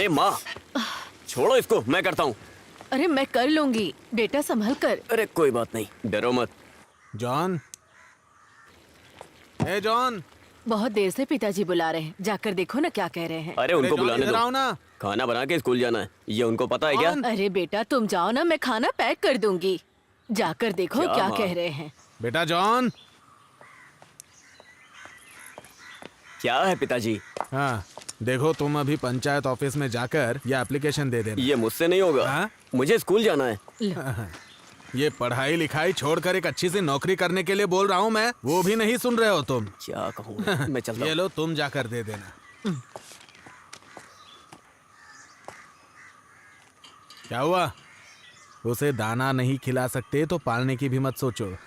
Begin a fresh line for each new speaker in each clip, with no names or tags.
अरे माँ, छोड़ो इसको, मैं करता हूँ।
अरे मैं कर लूंगी, बेटा संभल कर।
अरे कोई बात नहीं, डरो मत।
जॉन, ए जॉन।
बहुत देर से पिताजी बुला रहे हैं, जाकर देखो ना क्या कह रहे हैं।
अरे उनको
जॉन,
बुलाने
इधर आओ
दो,
ना।
खाना बना के स्कूल जाना है, ये उनको पता है क्या?
जॉन।
अरे बेटा तुम जाओ ना, मैं खाना पैक कर दूंगी। जाकर देखो
क्या
क्या
माँ?
कह रहे हैं।
बेटा जॉन।
क्या है पिताजी?
हाँ, देखो तुम अभी पंचायत ऑफिस में जाकर ये एप्लीकेशन दे देना।
ये मुझसे नहीं होगा।
हाँ?
मुझे स्कूल जाना है।
ये पढ़ाई लिखाई छोड़कर एक अच्छी सी नौकरी करने के लिए बोल रहा हूँ मैं, वो भी नहीं सुन रहे हो तुम।
क्या कहूँ, मैं चलता
ये
हूँ।
लो, तुम जाकर दे देना। क्या हुआ? उसे दाना नहीं खिला सकते तो पालने की भी मत सोचो।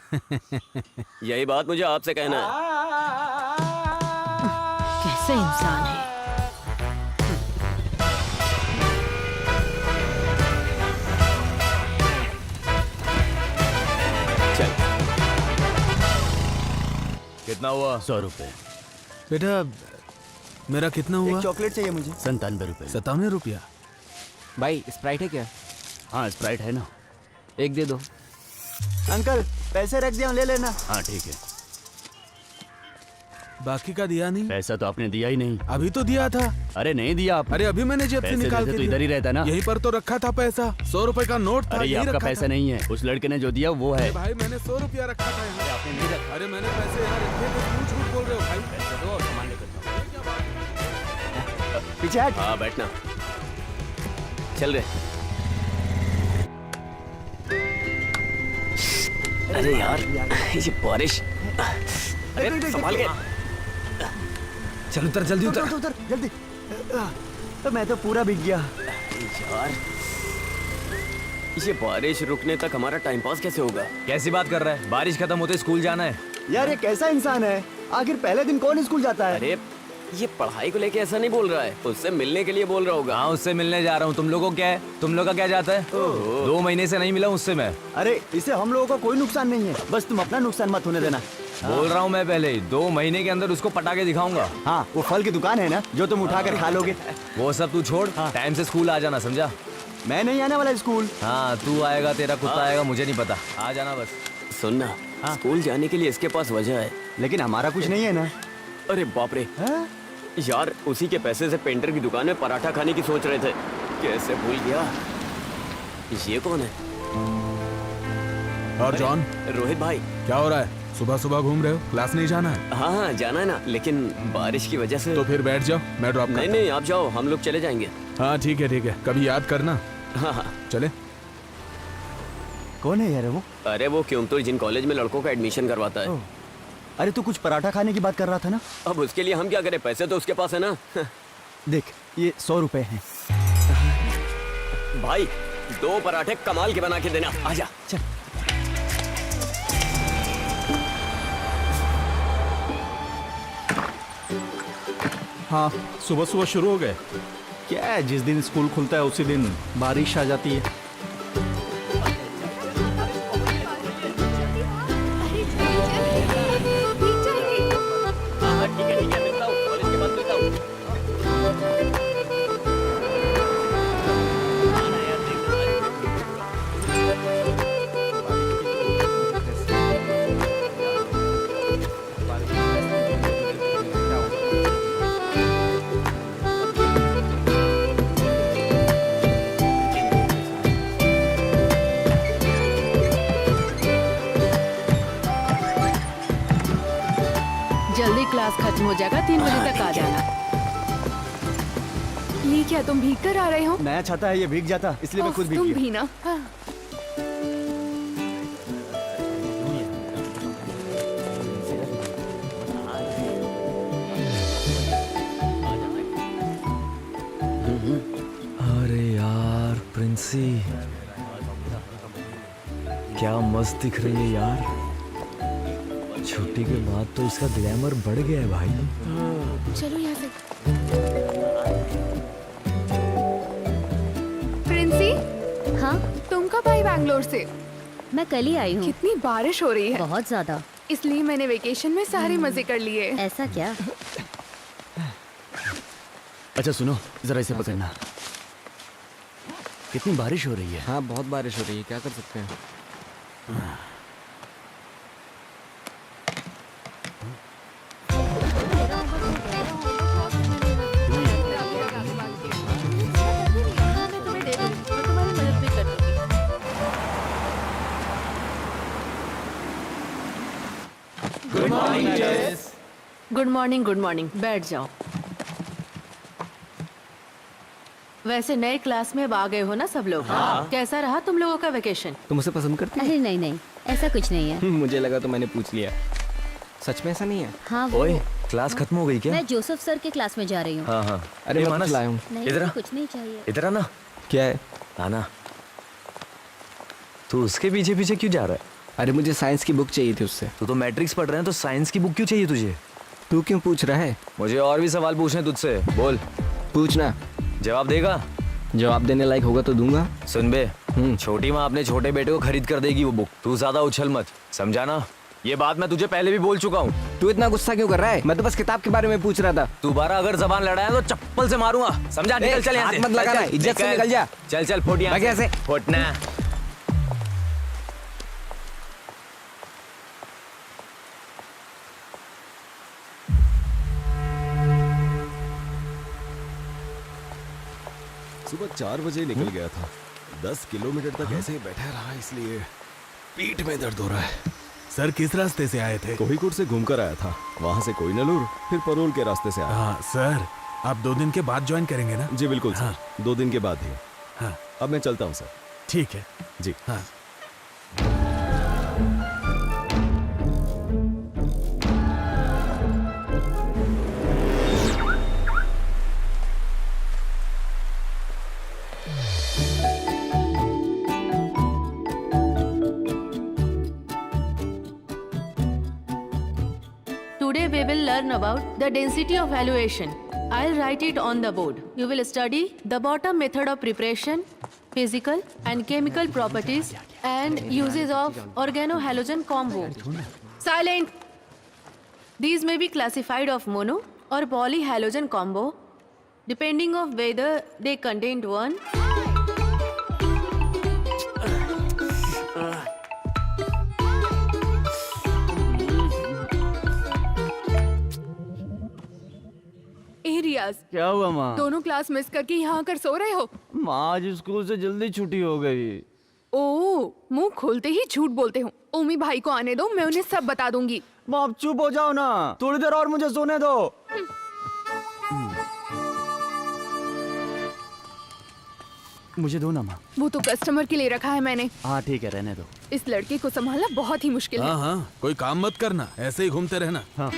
यही बात मुझे आपसे कहना है।
कैसे इंसान है।
चल,
कितना हुआ? 100 रुपए।
बेटा मेरा कितना हुआ?
चॉकलेट चाहिए मुझे।
97 रुपए।
57 रुपया।
भाई स्प्राइट है क्या?
हाँ स्प्राइट है ना।
एक दे दो। अंकल पैसे रख दिया, ले लेना।
हाँ ठीक है।
बाकी का दिया नहीं?
पैसा तो आपने दिया ही नहीं।
अभी तो दिया था।
अरे नहीं दिया आप।
अरे अभी मैंने जेब से
पैसे
निकाल
वैसे
के
तो
दिया।
इधर ही रहता ना।
यहीं पर तो रखा था पैसा। 100 रुपए का नोट था।
अरे ये
यहीं
आपका
रखा
पैसा
था।
नहीं है, उस लड़के ने जो दिया वो है।
अरे भाई मैंने 100 रुपया रखा था यहाँ।
आपने नहीं रखा।
अरे मैंने पैसे यहाँ रखे थे, क्यों झूठ बोल रहे हो भाई?
पैसे दो और सामान लेकर जाओ।
पीछे हट।
हाँ बैठना। चल रहे। अरे यार, ये बारिश। अरे संभाल के।
चल उतर, जल्दी उतर उतर जल्दी। तो मैं तो पूरा भीग गया।
यार, ये बारिश रुकने तक हमारा टाइम पास कैसे होगा?
कैसी बात कर रहा है? बारिश खत्म होते स्कूल जाना है।
यार ये कैसा इंसान है? आखिर पहले दिन कौन स्कूल जाता है?
अरे ये पढ़ाई को लेके ऐसा नहीं बोल रहा है, उससे मिलने के लिए बोल रहा होगा।
हाँ उससे मिलने जा रहा हूँ। तुम लोगों को क्या है? तुम लोग का क्या जाता है? 2 महीने से नहीं मिला उससे मैं।
अरे इससे हम लोगों को कोई नुकसान नहीं है, बस तुम अपना नुकसान मत होने देना।
बोल रहा हूँ मैं पहले ही, 2 महीने के अंदर उसको पटाके दिखाऊंगा।
हाँ वो फल की दुकान है ना, जो तुम उठा कर खा लोगे।
वो सब तू छोड़, टाइम से स्कूल आ जाना, समझा?
मैं नहीं आने वाला स्कूल।
हाँ तू आएगा, तेरा कुत्ता आएगा, मुझे नहीं पता। आ जाना बस।
सुनना, स्कूल जाने के लिए इसके पास वजह है।
लेकिन हमारा कुछ नहीं है ना।
अरे बाप रे
हाँ?
यार, उसी के पैसे से पेंटर की दुकान में पराठा खाने की सोच रहे थे। कैसे भूल गया। ये कौन है?
और जॉन,
रोहित भाई।
क्या हो रहा है? सुबह सुबह घूम रहे हो? क्लास नहीं जाना है?
हाँ हाँ जाना है ना, लेकिन बारिश की वजह से।
तो फिर बैठ जाओ, मैं ड्रॉप
नहीं
करता
नहीं, आप जाओ, हम लोग चले जाएंगे।
हूँ। हाँ ठीक है, कभी याद करना।
हाँ हाँ।
चले।
कौन है यार वो?
अरे वो क्योंतुर जिन कॉलेज में लड़कों का एडमिशन करवाता है।
अरे तू कुछ पराठा खाने की बात कर रहा था ना?
अब उसके लिए हम क्या करें, पैसे तो उसके पास है ना।
देख ये 100 रुपए हैं।
भाई 2 पराठे कमाल के बना के देना। आजा
चल।
हाँ सुबह सुबह शुरू हो गए। क्या है, जिस दिन स्कूल खुलता है उसी दिन बारिश आ जाती है।
ठीक है मिलता हूँ, कॉलेज के बाद मिलता हूँ।
जल्दी क्लास खत्म हो जाएगा, 3 बजे तक आ जाना।
ये क्या तुम भीग कर आ रहे हो?
नया छाता है, ये भीग जाता, इसलिए मैं खुद भीग
तुम
गया।
भी ना। हाँ।
अरे यार प्रिंसी, क्या मस्त दिख रही है यार। छुट्टी के बाद तो इसका ग्लैमर बढ़ गया है भाई।
चलो यहाँ से। प्रिंसी,
हाँ
तुम कब आई बैंगलोर से?
मैं कल ही आई हूँ।
कितनी बारिश हो रही है।
बहुत ज्यादा।
इसलिए मैंने वेकेशन में सारे मजे कर लिए।
ऐसा क्या?
अच्छा सुनो, जरा इसे पकड़ना। कितनी बारिश हो रही है।
हाँ बहुत बारिश हो रही है, क्या कर सकते हैं।
मैं तुम्हें दे दूंगी और तुम्हारी मदद भी कर दूंगी। गुड मॉर्निंग, बैठ जाओ। वैसे नए क्लास में अब आ गए हो ना सब लोग। कैसा रहा तुम लोगों का वेकेशन?
तुम उसे पसंद करती
अरे नहीं नहीं, ऐसा कुछ नहीं है।
हो? मुझे लगा तो मैंने पूछ लिया। सच में ऐसा नहीं है?
हाँ वो
ओए क्लास खत्म हो गई क्या?
मैं जोसेफ सर के क्लास में जा रही हूँ।
हाँ हाँ। अरे मैं लाया हूँ।
नहीं
इधर आ।
कुछ नहीं चाहिए।
इधर आना। क्या है? आना। तू उसके पीछे पीछे क्यों जा रहा है? अरे मुझे साइंस की बुक चाहिए थी उससे। तू तो मैट्रिक्स पढ़ रहे हैं तो साइंस की बुक क्यों चाहिए तुझे? तू क्यों पूछ रहा है? मुझे और भी सवाल पूछने तुझसे। बोल। पूछना। जवाब देगा? जवाब देने लायक होगा तो दूंगा। सुन बे, छोटी माँ अपने छोटे बेटे को खरीद कर देगी वो बुक। तू ज्यादा उछल मत, समझा ना? ये बात मैं तुझे पहले भी बोल चुका हूँ। तू इतना गुस्सा क्यों कर रहा है? मैं तो बस किताब के बारे में पूछ रहा था। दोबारा अगर जबान लड़ाया तो चप्पल से मारूंगा, समझा? निकल चल यहाँ से। मत लगाना, इज्जत से निकल जा। चल चल फुट यहाँ से। फुटना।
सुबह 4 बजे निकल गया था। 10 किलोमीटर तक ऐसे ही बैठा रहा, इसलिए पीठ में दर्द हो रहा है।
सर किस रास्ते से आए थे?
कोहिकोड से घूमकर आया था, वहां से कोइनलूर, फिर परोल के रास्ते से आया।
हाँ सर, आप 2 दिन के बाद ज्वाइन करेंगे ना?
जी बिल्कुल
हाँ।
सर, 2 दिन के बाद ही।
हाँ
अब मैं चलता हूँ सर।
ठीक है।
जी
हाँ।
Today we will learn about the density of valuation. I'll write it on the board. You will study the bottom method of preparation, physical and chemical properties, and uses of organohalogen combo. Silent! These may be classified of mono or polyhalogen combo, depending of whether they contain one
रियाज,
क्या हुआ माँ?
दोनों class miss करके यहाँ आकर सो रहे हो?
माँ आज स्कूल से जल्दी छुट्टी हो गई।
ओह, मुंह खोलते ही झूठ बोलते हो। ओमी भाई को आने दो, मैं उन्हें सब बता दूंगी।
माँ आप चुप हो जाओ ना, थोड़ी देर और मुझे सोने दो। मुझे दो ना माँ।
वो तो कस्टमर के लिए रखा है मैंने।
हाँ ठीक है, रहने दो।
इस लड़के को संभालना बहुत ही मुश्किल है।
हाँ हाँ, कोई काम मत करना, ऐसे ही घूमते रहना।
हाँ।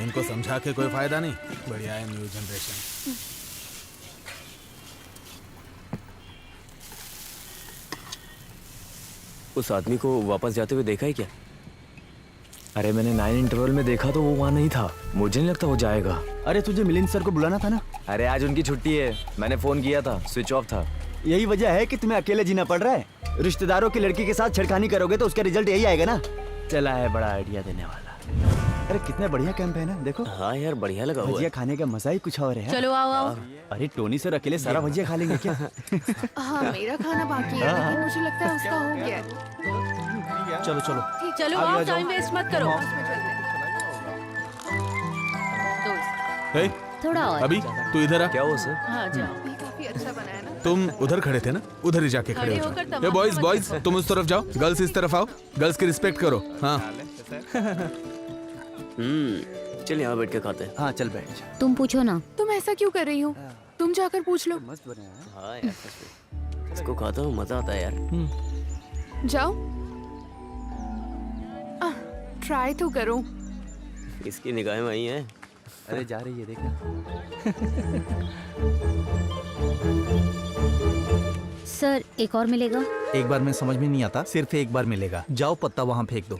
इनको समझा के कोई फायदा नहीं। बढ़िया है न्यू जनरेशन।
उस आदमी को वापस जाते हुए देखा है क्या?
अरे मैंने 9 इंटरवल में देखा तो वो वहाँ नहीं था। मुझे नहीं लगता वो जाएगा।
अरे तुझे मिलिंद सर को बुलाना था ना।
अरे आज उनकी छुट्टी है, मैंने फोन किया था, स्विच ऑफ था।
यही वजह है कि तुम्हें अकेले जीना पड़ रहा है। रिश्तेदारों की लड़की के साथ छेड़खानी करोगे तो उसका रिजल्ट यही आएगा ना।
चला है बड़ा आइडिया देने वाला।
अरे कितना बढ़िया कैंप है ना, देखो।
हाँ यार बढ़िया लगा हुआ
भजिया
है।
खाने का मजा ही कुछ और है।
चलो आओ आओ।
अरे टोनी सर अकेले सारा भजिया खा लेंगे क्या?
हाँ, मेरा खाना बाकी है, लेकिन मुझे लगता है उसका हो गया है।
चलो चलो।
चलो आओ, टाइम वेस्ट मत करो।
हे,
थोड़ा और।
अभी तू इधर आ।
क्या हुआ सर?
हाँ जाओ।
ये काफी अच्छा बना है ना।
तुम उधर खड़े थे ना, उधर ही जाके खड़े
खड़े
हो
होकर
जाओ।
तमाशा
ये बॉयज
मत
बॉयज तुम उस तरफ जाओ, गर्ल्स इस तरफ आओ। गर्ल्स की रिस्पेक्ट करो। हाँ
चल यहाँ बैठ के खाते हैं।
हाँ चल बैठ जा।
तुम पूछो ना।
तुम ऐसा क्यों कर रही हो? तुम जाकर पूछ लो।
हाँ यार सच में। इसको खाता हूँ, मजा आता है यार।
जाओ, ट्राई तो करो।
इसकी निगाहें वही हैं।
अरे जा रही है, देखना।
सर एक और मिलेगा?
एक बार में समझ में नहीं आता, सिर्फ एक बार मिलेगा। जाओ पत्ता वहाँ फेंक दो।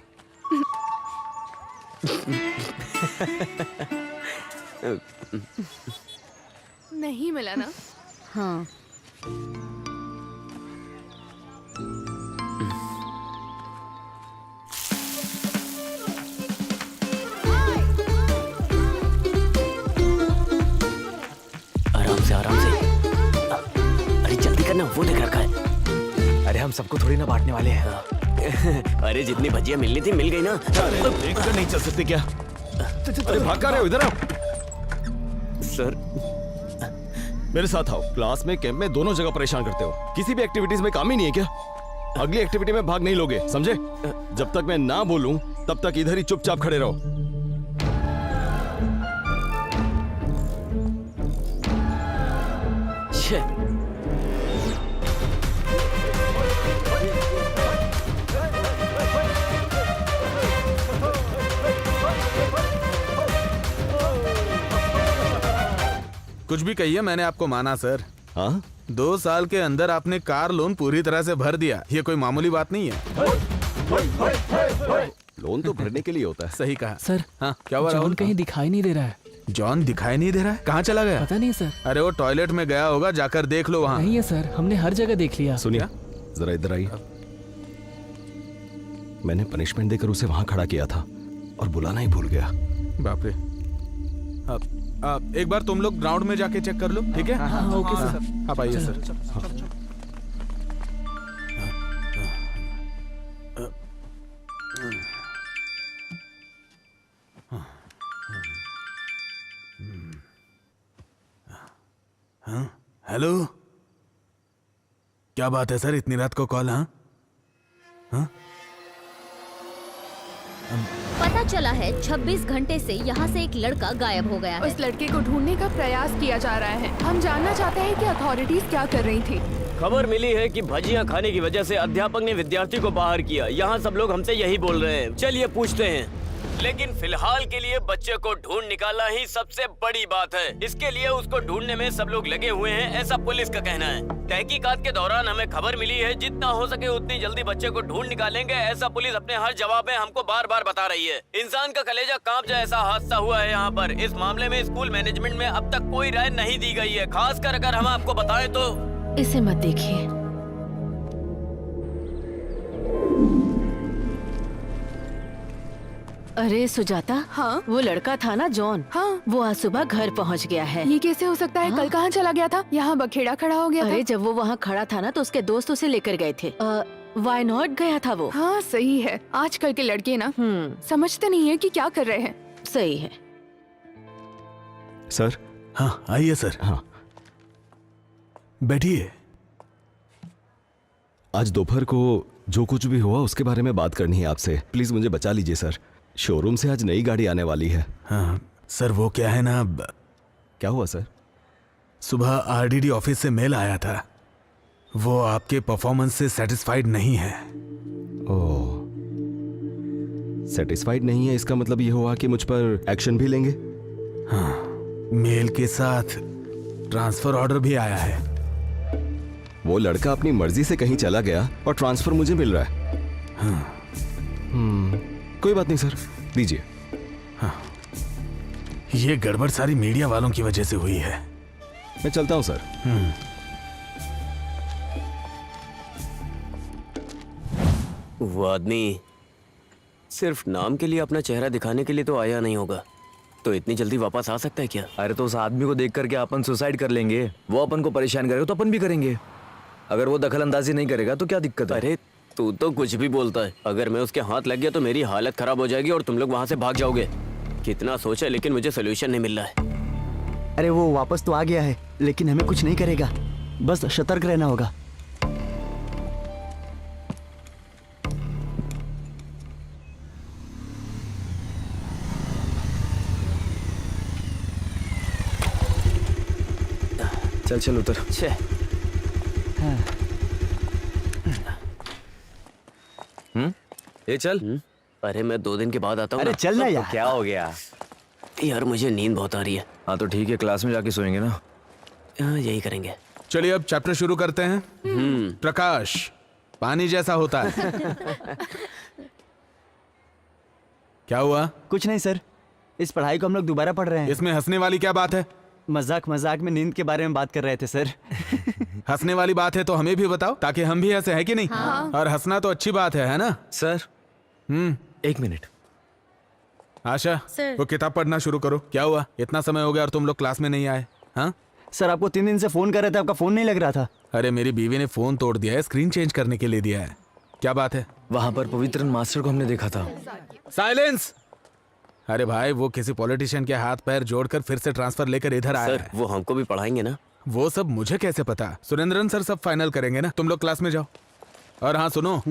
नहीं मिला ना?
हाँ।
आराम से आराम से। अरे जल्दी करना, वो देख रखा है।
अरे हम सबको थोड़ी ना बांटने वाले हैं।
अरे जितनी भजियां मिलनी थी मिल गई ना।
देखकर नहीं चल सकते क्या? अरे भाग कर रहे हो, इधर आओ।
सर
मेरे साथ आओ। क्लास में, कैंप में, दोनों जगह परेशान करते हो। किसी भी एक्टिविटीज में काम ही नहीं है क्या? अगली एक्टिविटी में भाग नहीं लोगे, समझे? जब तक मैं ना बोलूं तब तक इधर ही चुपचाप खड़े रहो।
छे।
कुछ भी कहिए, मैंने आपको माना सर।
हाँ,
2 साल के अंदर आपने कार लोन पूरी तरह से भर दिया। ये कोई मामूली बात नहीं है।
लोन तो भरने के लिए होता है।
सही कहा
सर।
हाँ, क्या हुआ
जॉन
राहुल?
कहीं दिखाई नहीं दे रहा है।
जॉन दिखाई नहीं दे रहा है? कहाँ चला गया?
पता नहीं सर।
अरे वो टॉयलेट में गया होगा, जाकर देख लो वहाँ।
नहीं है सर, हमने हर जगह देख लिया।
सुनिए, जरा इधर आइए। मैंने पनिशमेंट देकर उसे वहां खड़ा किया था और बुलाना ही भूल गया।
बाप रे। अब एक बार तुम लोग ग्राउंड में जाके चेक कर लो, ठीक है?
हाँ, ओके सर।
आप आइए सर। हेलो, क्या बात है सर, इतनी रात को कॉल? हाँ,
पता चला है 26 घंटे से यहाँ से एक लड़का गायब हो गया है।
उस लड़के को ढूंढने का प्रयास किया जा रहा है। हम जानना चाहते हैं कि अथॉरिटीज क्या कर रही थी।
खबर मिली है कि भजियां खाने की वजह से अध्यापक ने विद्यार्थी को बाहर किया। यहाँ सब लोग हमसे यही बोल रहे हैं। चलिए पूछते हैं। लेकिन फिलहाल के लिए बच्चे को ढूंढ निकालना ही सबसे बड़ी बात है। इसके लिए उसको ढूंढने में सब लोग लगे हुए हैं, ऐसा पुलिस का कहना है। तहकीकात के दौरान हमें खबर मिली है जितना हो सके उतनी जल्दी बच्चे को ढूंढ निकालेंगे, ऐसा पुलिस अपने हर जवाब में हमको बार बार बता रही है। इंसान का कलेजा कांप जाए ऐसा हादसा हुआ है यहाँ पर। इस मामले में स्कूल मैनेजमेंट में अब तक कोई राय नहीं दी गई है। खासकर अगर हम आपको बताएं तो
इसे मत देखिए। अरे सुजाता,
हाँ?
वो लड़का था ना जॉन,
हाँ।
वो आज सुबह घर पहुंच गया है।
ये कैसे हो सकता है? कल कहाँ चला गया था? यहाँ बखेड़ा खड़ा हो गया
अरे
था।
जब वो वहाँ खड़ा था ना तो उसके दोस्त उसे लेकर गए थे। वाई नॉट गया था वो।
हाँ सही है। आजकल के लड़के ना समझते नहीं है कि क्या कर रहे हैं।
सही है।
सर।
हाँ आइए सर।
हाँ,
बैठिए।
आज दोपहर को जो कुछ भी हुआ उसके बारे में बात करनी है आपसे। प्लीज मुझे बचा लीजिए सर। शोरूम से आज नई गाड़ी आने वाली है।
हाँ सर, वो क्या है ना,
क्या हुआ सर?
सुबह आरडीडी ऑफिस से मेल आया था। वो आपके परफॉर्मेंस से सेटिस्फाइड नहीं है।
ओह, सेटिस्फाइड नहीं है, इसका मतलब ये हुआ कि मुझ पर एक्शन भी लेंगे?
हाँ, मेल के साथ ट्रांसफर ऑर्डर भी आया है।
वो लड़का अपनी मर्जी से कहीं चला गया और ट्रांसफर मुझे मिल रहा है।
हाँ।
कोई बात नहीं सर, दीजिए।
हाँ, ये गड़बड़ सारी मीडिया वालों की वजह से हुई है।
मैं चलता हूं सर।
वो आदमी सिर्फ नाम के लिए अपना चेहरा दिखाने के लिए तो आया नहीं होगा, तो इतनी जल्दी वापस आ सकता है क्या?
अरे तो उस आदमी को देख करके अपन सुसाइड कर लेंगे। वो अपन को परेशान करेगा तो अपन भी करेंगे। अगर वो दखल अंदाजी नहीं करेगा तो क्या दिक्कत है?
अरे तू तो कुछ भी बोलता है। अगर मैं उसके हाथ लग गया तो मेरी हालत खराब हो जाएगी और तुम लोग वहां से भाग जाओगे। कितना सोचा लेकिन मुझे सोल्यूशन नहीं मिल रहा है।
अरे वो वापस तो आ गया है, लेकिन हमें कुछ नहीं करेगा। बस सतर्क रहना होगा।
चल चल उतर।
छे।
ये चल।
अरे मैं 2 दिन के बाद आता हूँ।
अरे चल ना
तो
यार।
क्या हो गया?
यार मुझे नींद बहुत आ रही है।
हाँ तो ठीक है, क्लास में जाके सोएंगे ना।
हाँ यही करेंगे।
चलिए अब चैप्टर शुरू करते हैं। प्रकाश पानी जैसा होता है। क्या हुआ?
कुछ नहीं सर, इस पढ़ाई को हम लोग दोबारा पढ़ रहे हैं।
इसमें हंसने वाली क्या बात है?
मजाक मजाक में नींद के बारे में बात कर रहे थे सर।
हंसने वाली बात है तो हमें भी बताओ ताकि हम भी हंसे, है कि नहीं? हाँ। और हंसना तो अच्छी बात है ना?
Sir 1 minute.
आशा,
सर।
वो किताब पढ़ना शुरू करो। क्या हुआ? इतना समय हो गया और तुम लोग क्लास में नहीं आए? हाँ
सर आपको 3 दिन से फोन कर रहे थे, आपका फोन नहीं लग रहा था।
अरे मेरी बीवी ने फोन तोड़ दिया है, स्क्रीन चेंज करने के लिए दिया है। क्या बात है?
वहां पर पवित्रन मास्टर को हमने देखा था।
साइलेंस! अरे भाई, वो किसी पॉलिटिशियन के हाथ पैर जोड़कर फिर से ट्रांसफर लेकर इधर आया
सर
है।
वो हमको भी पढ़ाएंगे ना?
वो सब मुझे कैसे पता? सुरेंद्रन सर सब फाइनल करेंगे ना। तुम लोग क्लास में जाओ। और हाँ सुनो,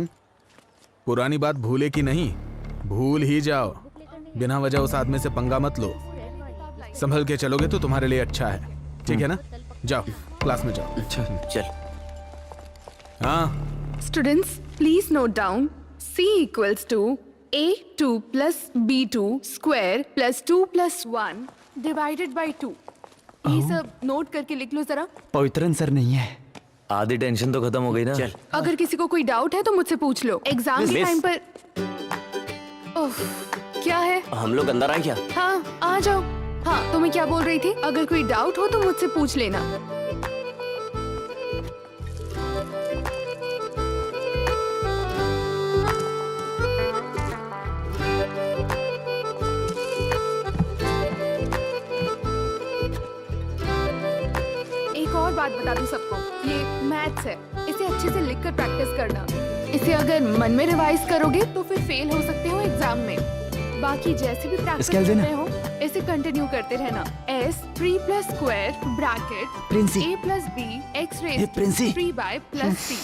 पुरानी बात भूले की नहीं, भूल ही जाओ। बिना वजह उस आदमी से पंगा मत लो। संभल के चलोगे तो तुम्हारे लिए अच्छा है, ठीक है ना? जाओ क्लास में जाओ।
अच्छा चल।
हाँ
students please note down C equals to A2 plus B2 square plus 2 plus 1 divided by 2। ये सब नोट करके लिख लो जरा।
पवित्रन सर नहीं है।
आधी टेंशन तो खत्म हो गई ना।
चल।
अगर किसी को कोई डाउट है तो मुझसे पूछ लो। एग्जाम के
मिस।
टाइम पर ओह, क्या है?
हम लोग अंदर आए क्या?
हाँ आ जाओ। हाँ तो मैं क्या बोल रही थी, अगर कोई डाउट हो तो मुझसे पूछ लेना। एक और बात बता दूं सबको, ये मैथ्स है, इसे अच्छे से लिखकर प्रैक्टिस करना। इसे अगर मन में रिवाइज करोगे तो फिर फेल हो सकते हो एग्जाम में। बाकी जैसे भी प्रैक्टिस कर रहे हो इसे कंटिन्यू करते रहना। S 3 plus square bracket
Princy.
A plus B x
ये
raised
Princy.
3 by plus C।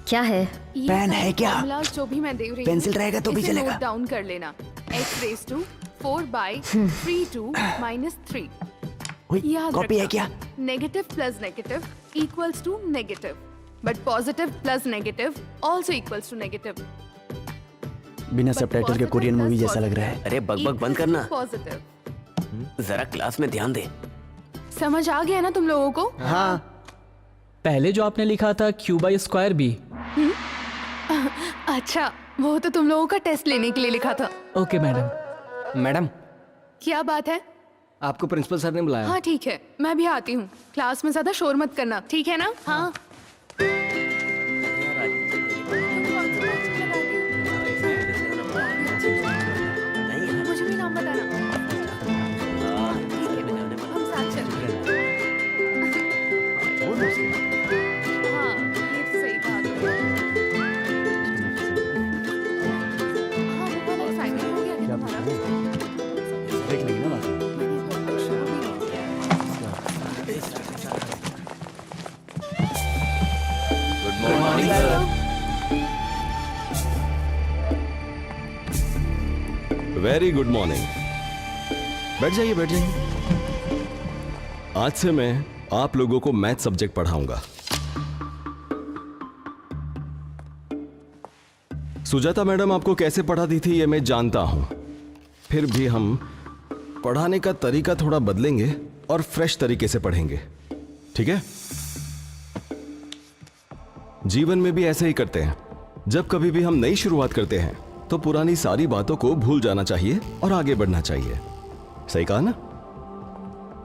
क्या है?
ये
पेन है
सारे
क्या?
formulas जो भी मैं दे रही हूँ,
पेंसिल रहेगा तो भी
इसे
चलेगा।
नोट डाउन कर लेना। x raised to 4 by 3 to minus 3। याद
कॉपी है क्या?
Negative plus negative equals to negative, but positive plus negative also equals to negative.
बिना सबटाइटल के कोरियन मूवी जैसा लग रहा है।
अरे बकबक बंद करना,
पॉजिटिव।
जरा क्लास में ध्यान दे।
समझ आ गया ना तुम लोगों को?
हाँ
पहले जो आपने लिखा था क्यू बाई स्क्वायर बी।
अच्छा, वो तो तुम लोगों का टेस्ट लेने के लिए लिखा था।
Okay madam.
मैडम,
क्या बात है?
आपको प्रिंसिपल सर ने बुलाया।
हाँ ठीक है, मैं भी आती हूँ। क्लास में ज्यादा शोर मत करना, ठीक है ना? हाँ। मुझे भी नाम बताना। हम साथ चलेंगे। हाँ, ये तो सही बात है। हाँ, वो वाला assignment हो गया क्या तुम्हारा?
देख लेंगे ना बात।
Good morning sir.
Very good morning. बैठ जाइए बैठ जाइए। आज से मैं आप लोगों को मैथ सब्जेक्ट पढ़ाऊंगा। सुजाता मैडम आपको कैसे पढ़ाती थी ये मैं जानता हूं, फिर भी हम पढ़ाने का तरीका थोड़ा बदलेंगे और फ्रेश तरीके से पढ़ेंगे, ठीक है? जीवन में भी ऐसे ही करते हैं। जब कभी भी हम नई शुरुआत करते हैं तो पुरानी सारी बातों को भूल जाना चाहिए और आगे बढ़ना चाहिए। सही कहा ना?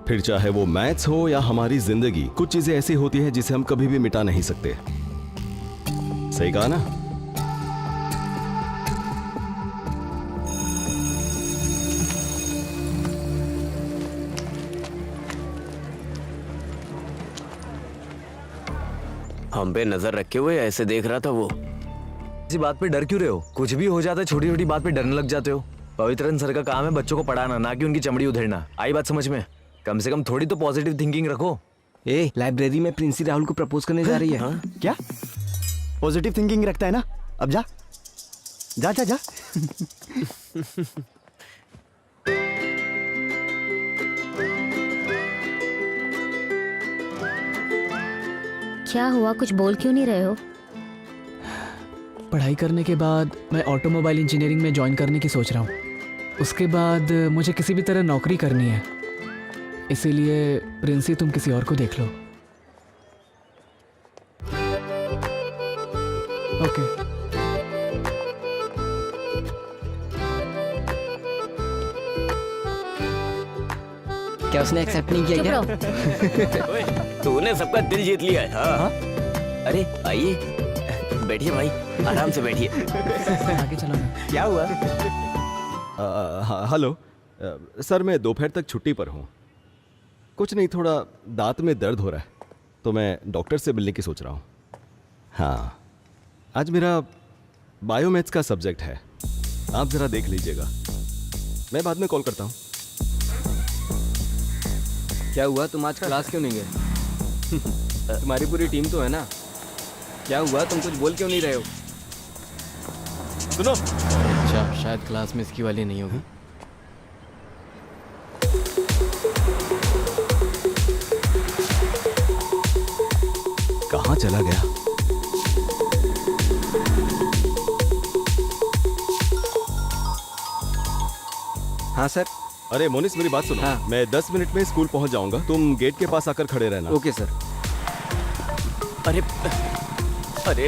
फिर चाहे वो मैथ्स हो या हमारी जिंदगी, कुछ चीजें ऐसी होती हैं जिसे हम कभी भी मिटा नहीं सकते। सही कहा ना?
हम पे नजर रखे हुए ऐसे देख रहा था वो।
इसी बात पे डर क्यों रहे हो? कुछ भी हो जाता है, छोटी छोटी बात पे डरने लग जाते हो। पवित्रन सर का काम है बच्चों को पढ़ाना, ना कि उनकी चमड़ी उधेड़ना। आई बात समझ में? कम से कम थोड़ी तो पॉजिटिव थिंकिंग रखो।
ए, लाइब्रेरी में प्रिंसी राहुल को प्रपोज करने जा रही है।
हाँ?
क्या? पॉजिटिव थिंकिंग रखता है ना? अब जा जा जा जा।
क्या हुआ, कुछ बोल क्यों नहीं रहे हो?
पढ़ाई करने के बाद मैं ऑटोमोबाइल इंजीनियरिंग में ज्वाइन करने की सोच रहा हूँ। उसके बाद मुझे किसी भी तरह नौकरी करनी है, इसीलिए प्रिंसी तुम किसी और को देख लो। ओके।
क्या उसने एक्सेप्ट नहीं किया
चुप
क्या?
रहो।
ओए, तूने सबका दिल जीत लिया है। हाँ? अरे आइए, बैठिए भाई, आराम से बैठिए।
आगे चलो ना।
क्या हुआ?
हेलो सर, मैं दोपहर तक छुट्टी पर हूँ। कुछ नहीं, थोड़ा दांत में दर्द हो रहा है, तो मैं डॉक्टर से मिलने की सोच रहा हूँ। हाँ, आज मेरा बायोमैथ्स का सब्जेक्ट है, आप जरा देख लीजिएगा। मैं बाद में कॉल करता हूँ।
क्या हुआ, तुम आज क्लास क्यों नहीं गए? तुम्हारी पूरी टीम तो है ना। क्या हुआ, तुम कुछ बोल क्यों नहीं रहे हो?
सुनो,
अच्छा, शायद क्लास में इसकी वाली नहीं होगी।
कहाँ चला गया?
हाँ सर।
अरे मोनिस, मेरी बात सुनो।
हाँ।
मैं 10 मिनट में स्कूल पहुंच जाऊंगा, तुम गेट के पास आकर खड़े रहना।
Okay sir.
अरे अरे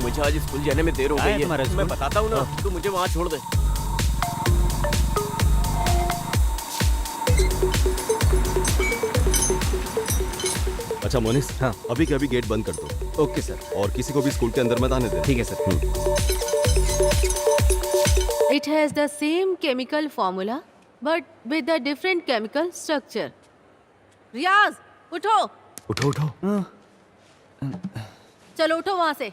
मुझे आज स्कूल जाने में देर हो गई है। मैं बताता हूँ ना, तू मुझे वहाँ छोड़ दे।
अच्छा मोनिस,
हाँ।
अभी के अभी गेट बंद कर दो।
Okay sir.
और किसी को भी स्कूल के अंदर मत आने दे।
ठीक है sir.
It has the same chemical formula, but with a different chemical structure. रियाज, उठो।
उठो उठो।
चलो उठो वहाँ से।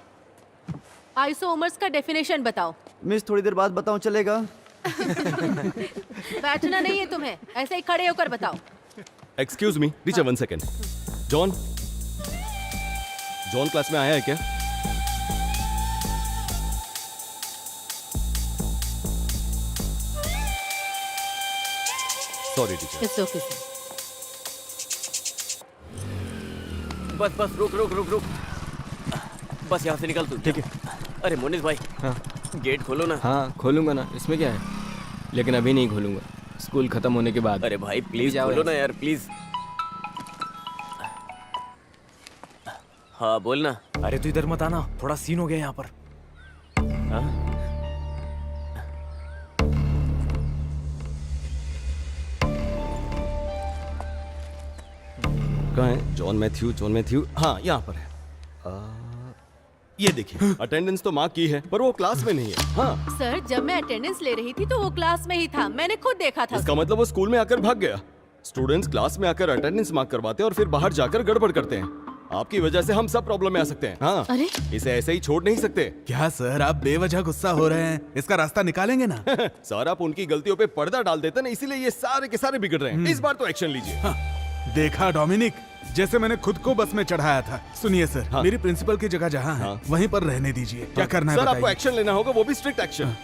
आइसोमर्स का डेफिनेशन बताओ।
मिस थोड़ी देर बाद बताऊं चलेगा?
बैठना नहीं है तुम्हें, ऐसे ही खड़े होकर बताओ।
Excuse me teacher, 1 second. John, John class में आया है क्या? Sorry teacher.
It's okay sir.
बस बस रुक रुक रुक रुक, बस यहाँ से निकल तू।
ठीक है।
अरे मोनिस भाई,
हाँ
गेट खोलो ना।
हाँ, खोलूंगा ना, इसमें क्या है। लेकिन अभी नहीं खोलूंगा, स्कूल खत्म होने के बाद।
अरे भाई प्लीज
जाओ
खोलो ना
यहाँ
यार, प्लीज। हाँ बोलना।
अरे तू इधर मत आना, थोड़ा सीन हो गया यहाँ पर।
हाँ?
कहाँ है जॉन मैथ्यू? जॉन मैथ्यू, हाँ यहाँ पर है। ये देखिए, अटेंडेंस तो मार्क की है पर वो क्लास में नहीं है। हाँ,
सर, जब मैं अटेंडेंस ले रही थी तो वो क्लास में ही था, मैंने खुद देखा था।
इसका मतलब वो स्कूल में आकर भाग गया। स्टूडेंट्स क्लास में आकर अटेंडेंस मार्क करवाते हैं और फिर बाहर जाकर गड़बड़ करते हैं। आपकी वजह से हम सब प्रॉब्लम में आ सकते हैं। हाँ,
अरे?
इसे ऐसे ही छोड़ नहीं सकते।
क्या सर, आप बेवजह गुस्सा हो रहे हैं? इसका रास्ता निकालेंगे ना?
सर, आप उनकी गलतियों पे पर्दा डाल देते ना, इसीलिए ये सारे के सारे बिगड़ रहे हैं। इस बार तो एक्शन लीजिए।
हाँ, देखा डोमिनिक, जैसे मैंने खुद को बस में चढ़ाया था। सुनिए सर,
हाँ।
मेरी प्रिंसिपल की जगह जहाँ है,
हाँ।
वहीं पर रहने दीजिए। क्या करना है
सर, आपको
बताइए।
एक्शन लेना होगा, वो भी स्ट्रिक्ट एक्शन।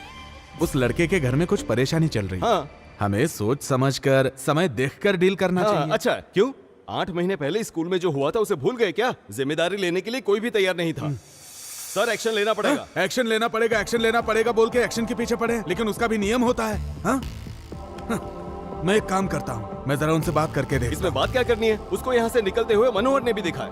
उस लड़के के घर में कुछ परेशानी चल रही है।
हाँ।
हमें सोच समझकर, समय देखकर डील करना चाहिए।
अच्छा, क्यों? 8 महीने पहले स्कूल में जो हुआ था उसे भूल गए क्या? जिम्मेदारी लेने के लिए कोई भी तैयार नहीं था। सर, एक्शन लेना पड़ेगा।
एक्शन लेना पड़ेगा, एक्शन लेना पड़ेगा बोल के एक्शन के पीछे पड़े, लेकिन उसका भी नियम होता है। हाँ? मैं एक काम करता हूँ, मैं जरा उनसे बात करके देखता
इसमें बात क्या करनी है? उसको यहाँ से निकलते हुए मनोहर ने भी देखा है।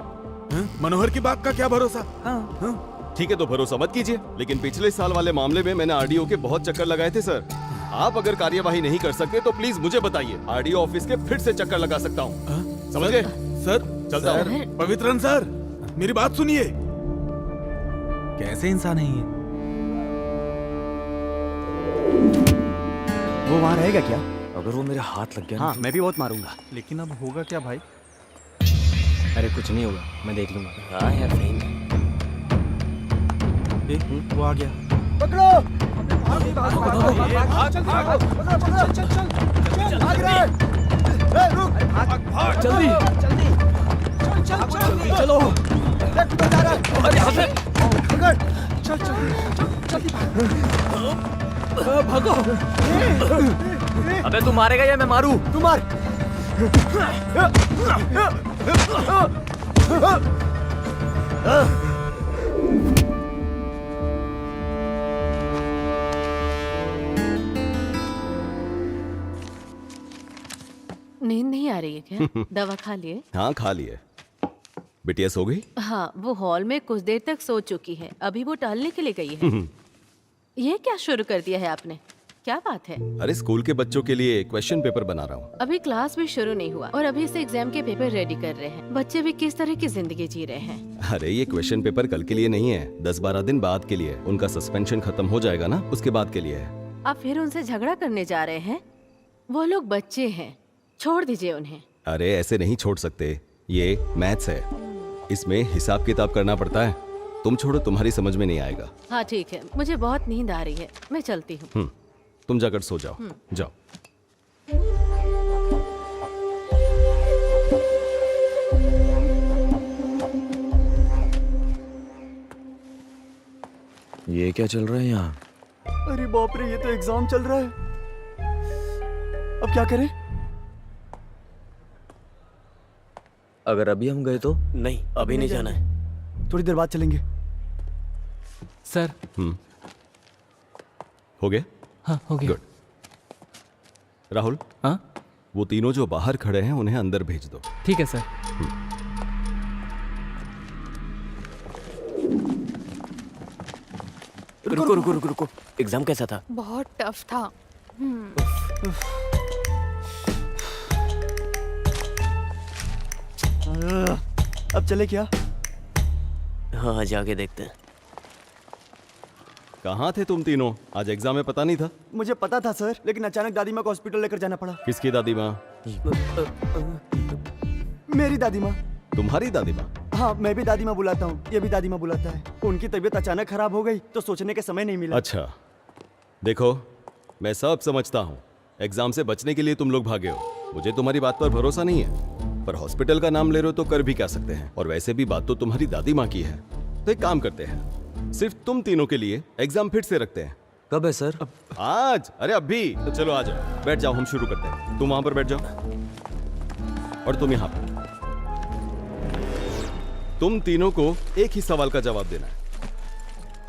हूँ। मनोहर की बात का क्या भरोसा? हाँ।
ठीक है, तो भरोसा मत कीजिए, लेकिन पिछले साल वाले मामले में मैंने आरडीओ के बहुत चक्कर लगाए थे सर। आप अगर कार्यवाही नहीं कर सकते तो प्लीज मुझे बताइए, आरडीओ ऑफिस के फिर से चक्कर लगा सकता हूँ। समझ गए?
सर,
चलता हूँ।
पवित्रन सर, मेरी बात सुनिए। कैसे इंसान है ये?
वो वहाँ रहेगा क्या?
अगर वो मेरे हाथ लग गया
हाँ, मैं भी बहुत मारूंगा।
लेकिन अब होगा क्या भाई?
अरे कुछ नहीं होगा, मैं देख लूंगा।
हाँ यार सही में।
वो आ गया।
अबे तू मारेगा या मैं मारूं?
तू मार।
नींद नहीं आ रही है क्या? दवा खा लिए?
हाँ, खा लिए। बिटिया सो गई?
हाँ, वो हॉल में कुछ देर तक सो चुकी है, अभी वो टहलने के लिए गई है। ये क्या शुरू कर दिया है आपने? क्या बात है?
अरे, स्कूल के बच्चों के लिए क्वेश्चन पेपर बना रहा हूँ।
अभी क्लास भी शुरू नहीं हुआ और अभी से एग्जाम के पेपर रेडी कर रहे हैं। बच्चे भी किस तरह की जिंदगी जी रहे हैं।
अरे, ये क्वेश्चन पेपर कल के लिए नहीं है, 10-12 दिन बाद के लिए। उनका सस्पेंशन खत्म हो जाएगा ना, उसके बाद के लिए है।
आप फिर उनसे झगड़ा करने जा रहे हैं? वो लोग बच्चे हैं, छोड़ दीजिए उन्हें।
अरे, ऐसे नहीं छोड़ सकते, ये मैथ्स है, इसमें हिसाब किताब करना पड़ता है। तुम छोड़ो, तुम्हारी समझ में नहीं आएगा।
हाँ ठीक है, मुझे बहुत नींद आ रही है, मैं चलती हूँ।
तुम जाकर सो जाओ। जाओ।
ये क्या चल रहा है यहाँ?
अरे बाप रे, ये तो एग्जाम चल रहा है। अब क्या करें?
अगर अभी हम गए तो?
नहीं, अभी नहीं जाना है।
थोड़ी देर बाद चलेंगे।
सर।
हो गया?
हाँ हो गया।
गुड। राहुल,
हाँ
वो तीनों जो बाहर खड़े हैं उन्हें अंदर भेज दो।
ठीक है सर।
रुको रुको रुको रुको, एग्जाम कैसा था?
बहुत टफ था।
अब चले क्या?
हाँ, जाके देखते हैं।
कहाँ थे तुम तीनों? आज एग्जाम में पता नहीं था?
मुझे पता था सर, लेकिन अचानक दादी माँ को हॉस्पिटल लेकर जाना पड़ा।
किसकी दादी माँ?
मेरी दादी माँ।
तुम्हारी दादी माँ?
हाँ, मैं भी दादी माँ बुलाता हूँ, ये भी दादी माँ बुलाता है। उनकी तबीयत अचानक खराब हो गई तो सोचने के समय नहीं मिला।
अच्छा, देखो मैं सब समझता हूँ। एग्जाम से बचने के लिए तुम लोग भागे हो। मुझे तुम्हारी बात पर भरोसा नहीं है, पर हॉस्पिटल का नाम ले रहे हो तो कर भी क्या सकते हैं। और वैसे भी बात तो तुम्हारी दादी माँ की है। तो एक काम करते हैं, सिर्फ तुम तीनों के लिए एग्जाम फिर से रखते हैं।
कब है सर?
आज। अरे अभी तो चलो आ जाओ, बैठ जाओ, हम शुरू करते हैं। तुम वहां पर बैठ जाओ और तुम यहाँ पर। तुम तीनों को एक ही सवाल का जवाब देना है।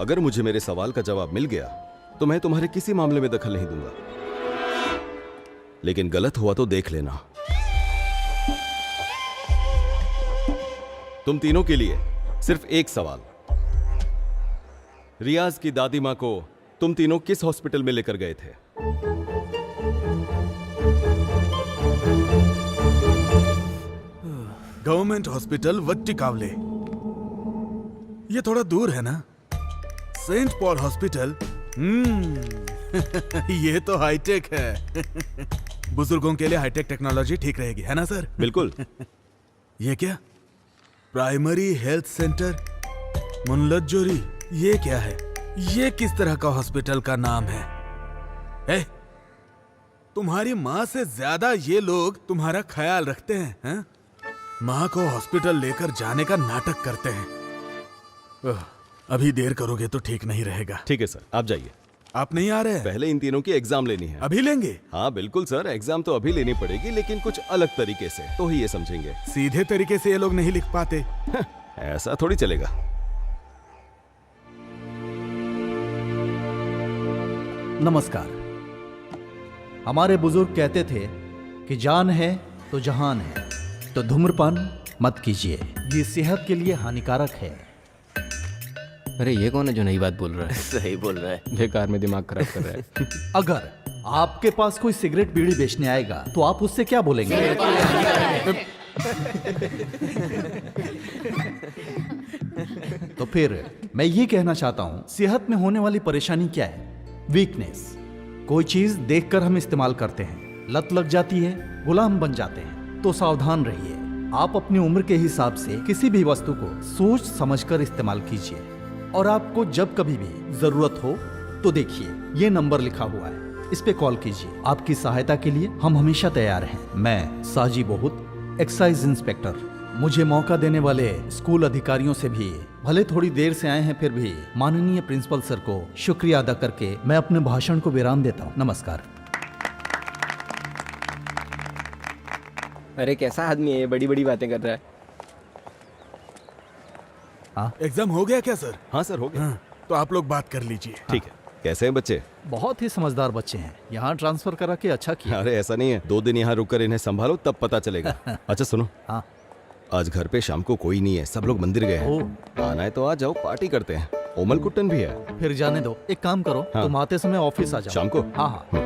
अगर मुझे मेरे सवाल का जवाब मिल गया तो मैं तुम्हारे किसी मामले में दखल नहीं दूंगा, लेकिन गलत हुआ तो देख लेना। तुम तीनों के लिए सिर्फ एक सवाल। रियाज की दादी मां को तुम तीनों किस हॉस्पिटल में लेकर गए थे?
गवर्नमेंट हॉस्पिटल वट्टिकावले। ये थोड़ा दूर है ना? Saint Paul hospital. ये तो हाईटेक है। बुजुर्गों के लिए हाईटेक टेक्नोलॉजी ठीक रहेगी, है ना सर?
बिल्कुल।
ये क्या? प्राइमरी हेल्थ सेंटर मुनलज्जोरी। ये क्या है? ये किस तरह का हॉस्पिटल का नाम है? तुम्हारी माँ से ज्यादा ये लोग तुम्हारा ख्याल रखते हैं? माँ को हॉस्पिटल लेकर जाने का नाटक करते हैं। अभी देर करोगे तो ठीक नहीं रहेगा।
ठीक है सर, आप जाइए।
आप नहीं आ रहे हैं?
पहले इन तीनों की एग्जाम लेनी है।
अभी लेंगे?
हाँ बिल्कुल सर, एग्जाम तो अभी लेनी पड़ेगी, लेकिन कुछ अलग तरीके से, तो ही ये समझेंगे।
सीधे तरीके से ये लोग नहीं लिख पाते।
ऐसा थोड़ी चलेगा।
नमस्कार। हमारे बुजुर्ग कहते थे कि जान है तो जहान है, तो धूम्रपान मत कीजिए, ये सेहत के लिए हानिकारक है।
अरे ये कौन है जो नई बात बोल रहा है?
सही बोल रहा है।
बेकार में दिमाग खराब कर रहा है।
अगर आपके पास कोई सिगरेट बीड़ी बेचने आएगा तो आप उससे क्या बोलेंगे? तो फिर मैं ये कहना चाहता हूं, सेहत में होने वाली परेशानी क्या है? वीकनेस। कोई चीज देखकर हम इस्तेमाल करते हैं, लत लग जाती है, गुलाम बन जाते हैं। तो सावधान रहिए। आप अपनी उम्र के हिसाब से किसी भी वस्तु को सोच समझकर इस्तेमाल कीजिए। और आपको जब कभी भी जरूरत हो तो देखिए, ये नंबर लिखा हुआ है, इस पे कॉल कीजिए। आपकी सहायता के लिए हम हमेशा तैयार हैं। मैं साजी बहुत, एक्साइज इंस्पेक्टर। मुझे मौका देने वाले स्कूल अधिकारियों से भी, भले थोड़ी देर से आए हैं फिर भी, माननीय प्रिंसिपल सर को शुक्रिया अदा करके मैं अपने भाषण को विराम देता हूँ। नमस्कार।
अरे कैसा आदमी है ये, बड़ी बड़ी बातें कर रहा है।
एग्जाम हो गया क्या सर?
हाँ सर, हो गया।
तो आप लोग बात कर लीजिए।
ठीक है। कैसे हैं बच्चे?
बहुत ही समझदार बच्चे हैं, यहाँ ट्रांसफर करा के अच्छा किया।
अरे ऐसा नहीं है, 2 दिन यहाँ रुककर इन्हें संभालो तब पता चलेगा। अच्छा सुनो,
हाँ।
आज घर पे शाम को कोई नहीं है, सब लोग मंदिर गए हैं। आना है तो आ जाओ, पार्टी करते हैं। ओमल कुट्टन भी है।
फिर जाने दो, एक काम करो,
हाँ।
तुम आते समय ऑफिस आ जाओ।
शाम को?
हाँ हाँ।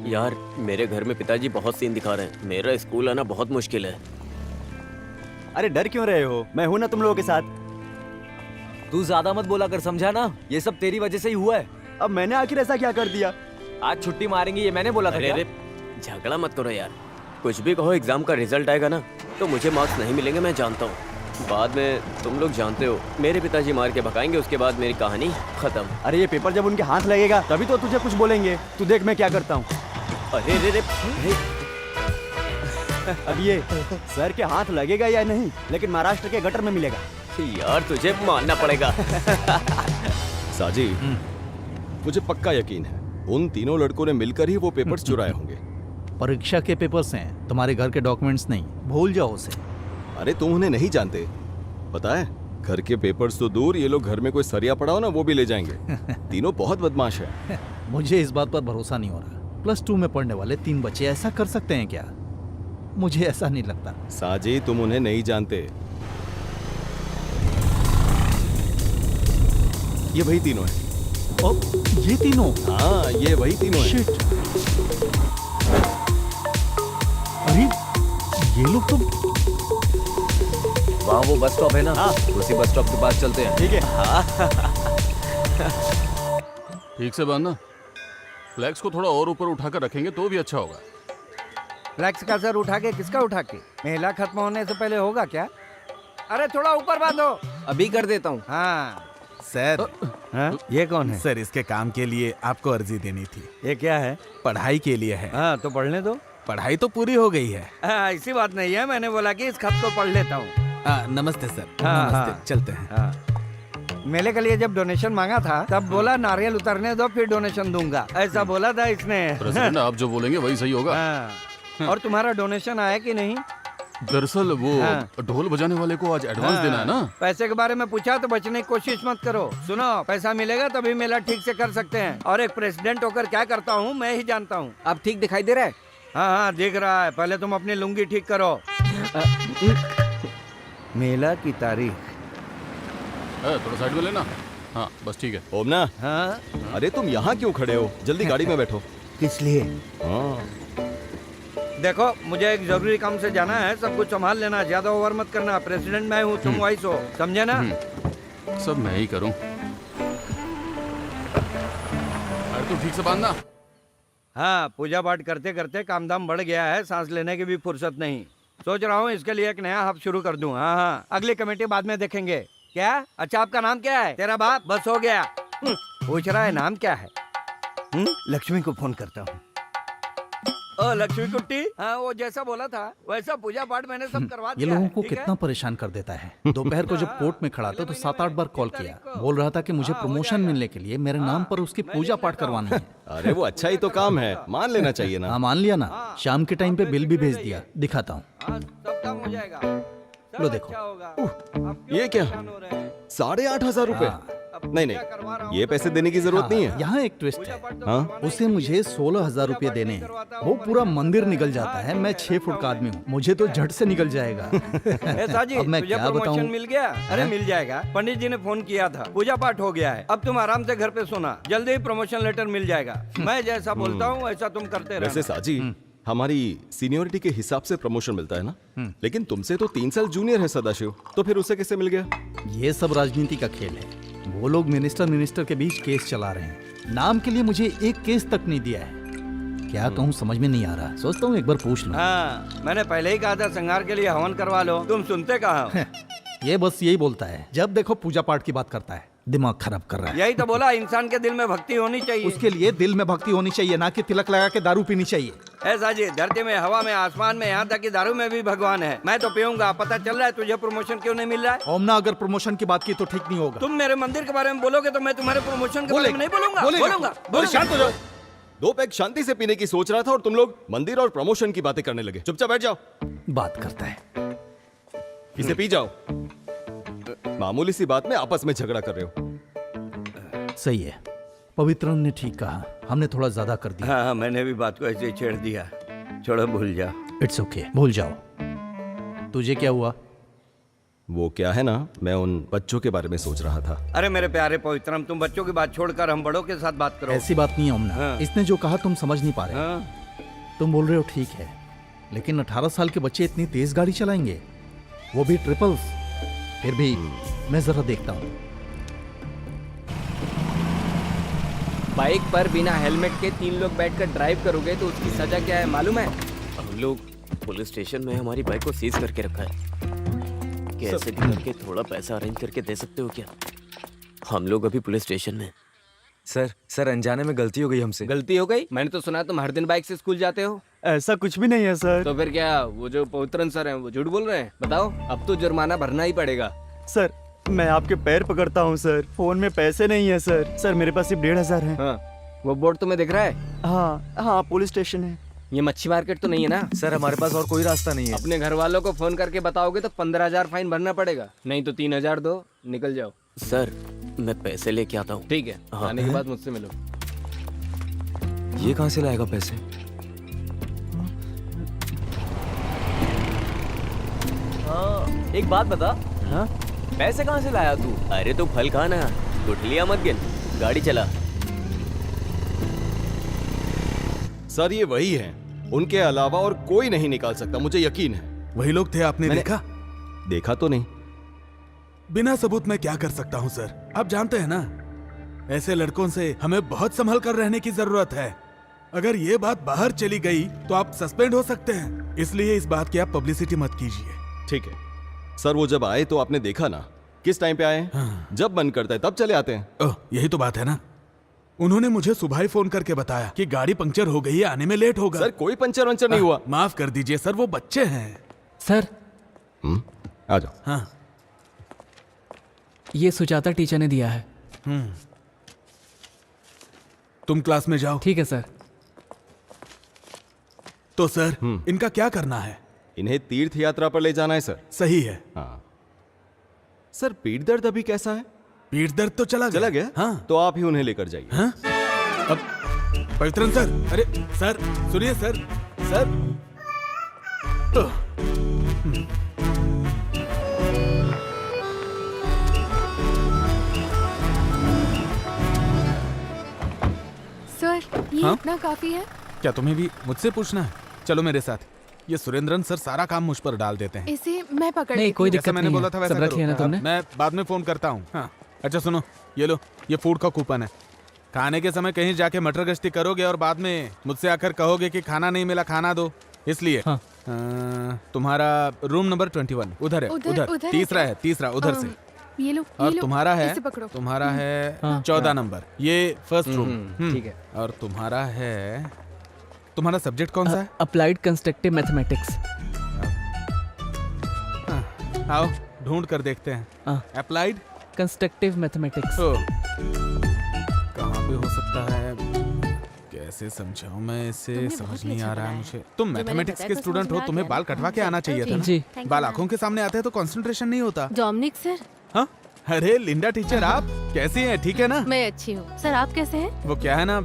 यार मेरे घर में पिताजी बहुत सीन दिखा रहे हैं, मेरा स्कूल आना बहुत मुश्किल है।
अरे डर क्यों रहे हो? मैं हूं ना तुम लोगों के साथ।
तू ज्यादा मत बोला कर, समझा ना? ये सब तेरी वजह से ही हुआ है।
अब मैंने आखिर ऐसा क्या कर दिया?
आज छुट्टी मारेंगे ये मैंने बोला था
अरे
क्या?
अरे झगड़ा मत करो यार, कुछ भी कहो, एग्जाम का रिजल्ट आएगा ना तो मुझे मार्क्स नहीं मिलेंगे, मैं जानता हूँ। बाद में तुम लोग जानते हो, मेरे पिताजी मार के भगाएंगे, उसके बाद मेरी कहानी खत्म।
अरे ये पेपर जब उनके हाथ लगेगा तभी तो तुझे कुछ बोलेंगे। तू देख मैं क्या करता हूँ।
अरे रे रे,
अब ये सर के हाथ लगेगा या नहीं, लेकिन महाराष्ट्र के गटर में मिलेगा।
यार तुझे मानना पड़ेगा।
साजी, मुझे पक्का यकीन है उन तीनों लड़कों ने मिलकर ही वो पेपर्स चुराए होंगे।
परीक्षा के पेपर्स हैं, तुम्हारे घर के डॉक्यूमेंट्स नहीं। भूल जाओ उसे।
अरे तुम उन्हें नहीं जानते, पता है घर के पेपर्स तो दूर, ये लोग घर में कोई सरिया पड़ा हो ना वो भी ले जाएंगे। तीनों बहुत बदमाश है।
मुझे इस बात पर भरोसा नहीं हो रहा। +2 में पढ़ने वाले 3 बच्चे ऐसा कर सकते हैं क्या? मुझे ऐसा नहीं लगता।
साजी, तुम उन्हें नहीं जानते। ये वही तीनों हैं।
ओ, ये तीनों?
हाँ, ये वही तीनों हैं।
शिट। अरे ये लोग तो
वहाँ वो बस स्टॉप है ना, उसी बस स्टॉप के पास चलते हैं।
ठीक है।
ठीक से बांधना। फ्लैग्स को थोड़ा और ऊपर उठाकर रखेंगे तो भी अच्छा होगा।
फ्लैक्स का सर उठा के किसका उठा के? मेला खत्म होने से पहले होगा क्या? अरे थोड़ा ऊपर बांधो।
अभी कर देता हूँ।
हाँ
सर,
हाँ, ये कौन है?
सर इसके काम के लिए आपको अर्जी देनी थी।
ये क्या है?
पढ़ाई के लिए है।
हाँ तो पढ़ने दो।
पढ़ाई तो पूरी हो गई है।
ऐसी बात नहीं है, मैंने बोला कि इस खत को पढ़ लेता हूँ।
नमस्ते सर।
हाँ,
नमस्ते।
हाँ।
चलते हैं।
हाँ। मेले के लिए जब डोनेशन मांगा था तब बोला नारियल उतरने दो फिर डोनेशन दूंगा, ऐसा बोला था इसने।
प्रेसिडेंट, आप जो बोलेंगे वही सही होगा।
हाँ। और तुम्हारा डोनेशन आया कि नहीं?
दरअसल वो
हाँ।
ढोल बजाने वाले को आज एडवांस देना है ना।
पैसे के बारे में पूछा तो बचने की कोशिश मत करो। सुनो, पैसा मिलेगा तभी मेला ठीक से कर सकते हैं, और एक प्रेसिडेंट होकर क्या करता हूँ मैं ही जानता हूँ।
अब ठीक दिखाई दे रहा है?
हाँ हाँ दिख रहा है। पहले तुम अपनी लुंगी ठीक करो। मेला की तारीख।
थोड़ा साइड में लेना। हाँ बस ठीक है।
ओमना,
हाँ
अरे तुम यहाँ क्यों खड़े हो? जल्दी गाड़ी में बैठो।
किस लिए?
हाँ,
देखो मुझे एक जरूरी काम से जाना है, सब कुछ संभाल लेना, ज्यादा ओवर मत करना। प्रेसिडेंट मैं हूँ, तुम वाइस हो, समझे ना?
सब मैं ही करूँ। अरे तू ठीक से बांधना।
हाँ, पूजा पाठ करते करते काम धाम बढ़ गया है, सांस लेने की भी फुर्सत नहीं। सोच रहा हूँ इसके लिए एक नया हब शुरू कर दूं। हाँ हाँ, अगली कमेटी बाद में देखेंगे। क्या? अच्छा आपका नाम क्या है? तेरा बाप? बस हो गया। पूछ रहा है नाम क्या है? लक्ष्मी को फोन करता हूँ। ओ लक्ष्मी कुट्टी, हाँ वो जैसा बोला था वैसा पूजा पाठ मैंने सब करवा
ये
दिया
लोगों
है,
को
ठीक है?
कितना परेशान कर देता है। दोपहर को जब कोर्ट में खड़ा था तो 7-8 बार कॉल किया। बोल रहा था कि मुझे प्रमोशन मिलने के लिए मेरे नाम पर उसकी पूजा पाठ करवानी है।
अरे वो अच्छा ही तो काम है, मान लेना चाहिए ना।
हाँ मान लिया ना। शाम के टाइम पे बिल भी भेज दिया, दिखाता हूँ।
हाँ, सब काम हो जाएगा। सब
लो देखो।
अच्छा होगा। आप क्यों
ये क्या?
परेशान हो रहे हैं?
8,500 रुपए? नहीं नहीं, ये पैसे देने की जरूरत नहीं है।
यहाँ एक ट्विस्ट है।
हाँ?
उसे मुझे 16,000 रुपए देने हैं। वो पूरा मंदिर निकल जाता है। मैं 6 फुट का आदमी हूँ, मुझे तो झट से निकल जाएगा।
ए साजी,
अब मैं
तुझे
क्या
प्रमोशन
बताऊं?
मिल गया? अरे मिल जाएगा, पंडित जी ने फोन किया था, पूजा पाठ हो गया है। अब तुम आराम से घर पे सोना, जल्दी ही प्रमोशन लेटर मिल जाएगा। मैं जैसा बोलता हूँ वैसा तुम करते
वैसे
रहना।
साजी, हमारी सीनियोरिटी के हिसाब से प्रमोशन मिलता है ना, लेकिन तुमसे तो 3 साल जूनियर है सदाशिव, तो फिर उसे कैसे मिल गया?
ये सब राजनीति का खेल है। वो लोग मिनिस्टर के बीच केस चला रहे हैं। नाम के लिए मुझे एक केस तक नहीं दिया है। क्या कहूँ समझ में नहीं आ रहा। सोचता हूँ एक बार पूछ लूं।
हाँ, मैंने पहले ही कहा था संहार के लिए हवन करवा लो, तुम सुनते कहाँ?
ये बस यही बोलता है, जब देखो पूजा पाठ की बात करता है। दिमाग खराब कर रहा है।
यही तो बोला, इंसान के दिल में भक्ति होनी चाहिए।
उसके लिए दिल में भक्ति होनी चाहिए, ना कि तिलक लगा के दारू पीनी चाहिए।
ऐसा जी, धरती में, हवा में, आसमान में, यहाँ तक कि दारू में भी भगवान है। मैं तो पीऊंगा। पता चल रहा है तुझे प्रमोशन क्यों नहीं मिल रहा है?
ओमना, अगर प्रमोशन की बात की तो ठीक नहीं होगा।
तुम मेरे मंदिर के बारे में बोलोगे तो मैं तुम्हारे प्रमोशन के बारे में नहीं बोलूंगा।
बोलूंगा। शांत हो जाओ। 2 पैक शांति से पीने की सोच रहा था और तुम लोग मंदिर और प्रमोशन की बातें करने लगे। चुपचाप बैठ जाओ।
बात करता है।
इसे पी जाओ। मामूली सी बात में आपस में झगड़ा कर रहे हो।
सही है, पवित्रन ने ठीक कहा, हमने थोड़ा ज्यादा कर दिया।
हाँ, मैंने भी बात को ऐसे ही छेड़ दिया। छोड़ो, भूल जा।
इट्स ओके, भूल जाओ। तुझे क्या हुआ?
वो क्या है ना, मैं उन बच्चों के बारे में सोच रहा था।
अरे मेरे प्यारे पवित्रम, तुम बच्चों की बात छोड़कर हम बड़ों के साथ बात करो।
ऐसी बात नहीं है ओमना।
हाँ।
इसने जो कहा तुम समझ नहीं पा रहे।
हाँ?
तुम बोल रहे हो ठीक है, लेकिन 18 साल के बच्चे इतनी तेज गाड़ी चलाएंगे, वो भी ट्रिपल्स। फिर भी मैं जरा देखता हूँ।
बाइक पर बिना हेलमेट के 3 लोग बैठकर ड्राइव करोगे तो उसकी सजा क्या है मालूम है?
हम लोग पुलिस स्टेशन में हमारी बाइक को सीज करके रखा है। कैसे भी करके थोड़ा पैसा अरेंज करके दे सकते हो क्या? हम लोग अभी पुलिस स्टेशन में।
सर अनजाने में गलती हो गई हमसे।
गलती हो गई? मैंने तो सुना तुम हर दिन बाइक से स्कूल जाते हो।
ऐसा कुछ भी नहीं है सर।
तो फिर क्या वो जो पवित्रन सर हैं वो झूठ बोल रहे हैं? बताओ, अब तो जुर्माना भरना ही पड़ेगा।
सर मैं आपके पैर पकड़ता हूँ सर, फोन में पैसे नहीं है सर। सर मेरे पास सिर्फ 1,500 है।
हाँ, वो बोर्ड तुम्हें दिख रहा है?
हाँ पुलिस स्टेशन है।
ये मच्छी मार्केट तो नहीं है ना?
सर हमारे पास और कोई रास्ता नहीं है।
अपने घर वालों को फोन करके बताओगे तो 15,000 फाइन भरना पड़ेगा, नहीं तो 3,000 दो, निकल जाओ।
सर मैं पैसे लेके आता हूँ।
ठीक है,
हाँ।
आने के बाद मुझसे मिलो।
ये कहाँ से लाएगा पैसे? हाँ, एक बात बता।
हाँ?
पैसे कहाँ से लाया तू?
अरे तो फल खाना, गुठलियाँ मत गिन, गाड़ी चला।
सर ये वही है, उनके अलावा और कोई नहीं निकाल सकता, मुझे यकीन है।
वही लोग थे, आपने देखा?
देखा तो नहीं।
बिना सबूत मैं क्या कर सकता हूँ सर? आप जानते हैं ना, ऐसे लड़कों से हमें बहुत संभल कर रहने की जरूरत है। अगर ये बात बाहर चली गई तो आप सस्पेंड हो सकते हैं, इसलिए इस बात की आप पब्लिसिटी मत कीजिए।
ठीक है सर, वो जब आए तो आपने देखा ना किस टाइम पे आए हैं?
हाँ।
जब मन करता है तब चले आते हैं।
ओह, यही तो बात है ना। उन्होंने मुझे सुबह ही फोन करके बताया कि गाड़ी पंक्चर हो गई है, आने में लेट होगा।
सर कोई पंचर वंचर नहीं हुआ।
माफ कर दीजिए सर, वो बच्चे हैं।
सर
आ जाओ।
हाँ
ये सुजाता टीचर ने दिया है।
तुम क्लास में जाओ।
ठीक है सर।
तो सर इनका क्या करना है?
इन्हें तीर्थ यात्रा पर ले जाना है सर।
सही है।
हाँ सर, पीठ दर्द अभी कैसा है?
पीठ दर्द तो चला गया।
हाँ तो आप ही उन्हें लेकर जाइए।
हाँ? अब पवित्रन सर, अरे सर सुनिए सर, सर
सर ये
हाँ?
इतना काफी है?
क्या तुम्हें भी मुझसे पूछना है? चलो मेरे साथ। ये सुरेंद्रन सर सारा काम मुझ पर डाल देते हैं।
इसे मैं पकड़
नहीं,
लेती
कोई
हूँ।
दिक्कत
मैंने
नहीं
बोला
है।
था वैसा
सब रखी है ना
करो।
तुमने?
मैं बाद में फोन करता हूँ। हाँ अच्छा सुनो, ये लो, ये फूड का कूपन है। खाने के समय कहीं जाके मटर गश्ती करोगे और बाद में मुझसे आकर कहोगे कि खाना नहीं मिला, खाना दो, इसलिए।
हाँ।
तुम्हारा रूम नंबर 21 उधर है।
उधर है
तीसरा
क्या?
है, तीसरा उधर से।
ये लो,
और
ये लो,
तुम्हारा है,
इसे पकड़ो।
तुम्हारा है
हाँ।
14 नंबर, ये फर्स्ट रूम।
ठीक है।
और तुम्हारा है, तुम्हारा सब्जेक्ट कौन सा है?
Applied constructive mathematics.
आओ ढूंढ कर देखते हैं। Applied
constructive mathematics.
कहाँ पे हो सकता है? कैसे समझाऊं मैं इसे, समझ नहीं आ रहा है मुझे। तुम मैथमेटिक्स के स्टूडेंट हो, तुम्हें बाल कटवा के आना चाहिए था ना?
जी।
बाल आंखों के सामने आते हैं तो कंसंट्रेशन नहीं होता।
डोमिनिक सर,
हाँ? अरे लिंडा टीचर, आप कैसी हैं? ठीक है ना?
मैं अच्छी हूँ। सर आप कैसे हैं?
वो क्या है ना,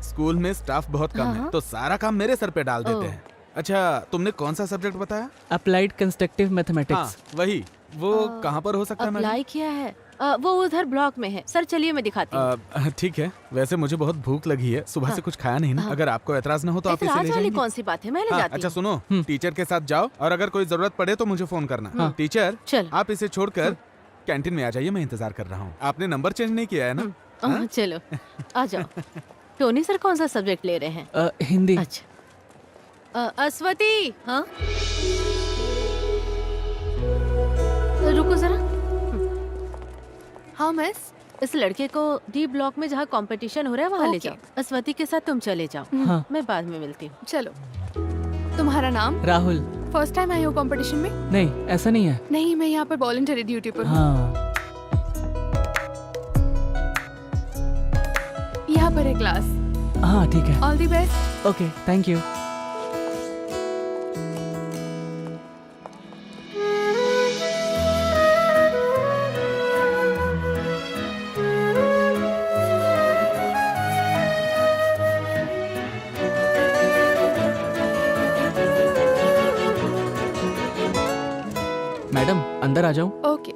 स्कूल में स्टाफ बहुत कम है
हाँ।
तो सारा काम मेरे सर पे डाल देते हैं। अच्छा तुमने कौन सा सब्जेक्ट बताया?
अप्लाइड कंस्ट्रक्टिव
हाँ
मैथमेटिक्स।
वही। वो कहाँ पर हो सकता है?
अप्लाई किया है? वो उधर ब्लॉक में है। सर चलिए मैं दिखाती हूँ।
ठीक है, वैसे मुझे बहुत भूख लगी है, सुबह से कुछ खाया नहीं ना। अगर आपको एतराज न हो तो आप इसे ले
ऐतराज वाली
जाएंगे।
कौन सी बात है, मैं ले
हाँ,
जाती
अच्छा
हूँ।
सुनो, टीचर के साथ जाओ और अगर कोई जरूरत पड़े तो मुझे फोन करना। टीचर
चल।
आप इसे छोड़कर कैंटीन में आ जाइए, मैं इंतजार कर रहा हूँ। आपने नंबर चेंज नहीं किया है ना?
चलो आ जाओ। टोनी सर कौन सा सब्जेक्ट ले रहे हैं?
हिंदी।
अच्छा अस्वती। हाँ रुको जरा।
हाँ मिस।
इस लड़के को डी ब्लॉक में जहाँ कंपटीशन हो रहा है वहाँ ले
ओके।
जाओ। अस्वती के साथ तुम चले जाओ।
हाँ।
मैं बाद में मिलती हूँ।
चलो। तुम्हारा नाम?
राहुल।
फर्स्ट टाइम आई हो कंपटीशन में?
नहीं ऐसा नहीं है।
नहीं, मैं यहाँ पर वॉलंटरी ड्यूटी पर हूँ।
हाँ।
यहाँ पर है क्लास।
हाँ ठीक है।
All the best.
Okay thank you. Madam अंदर आ जाऊं?
ओके।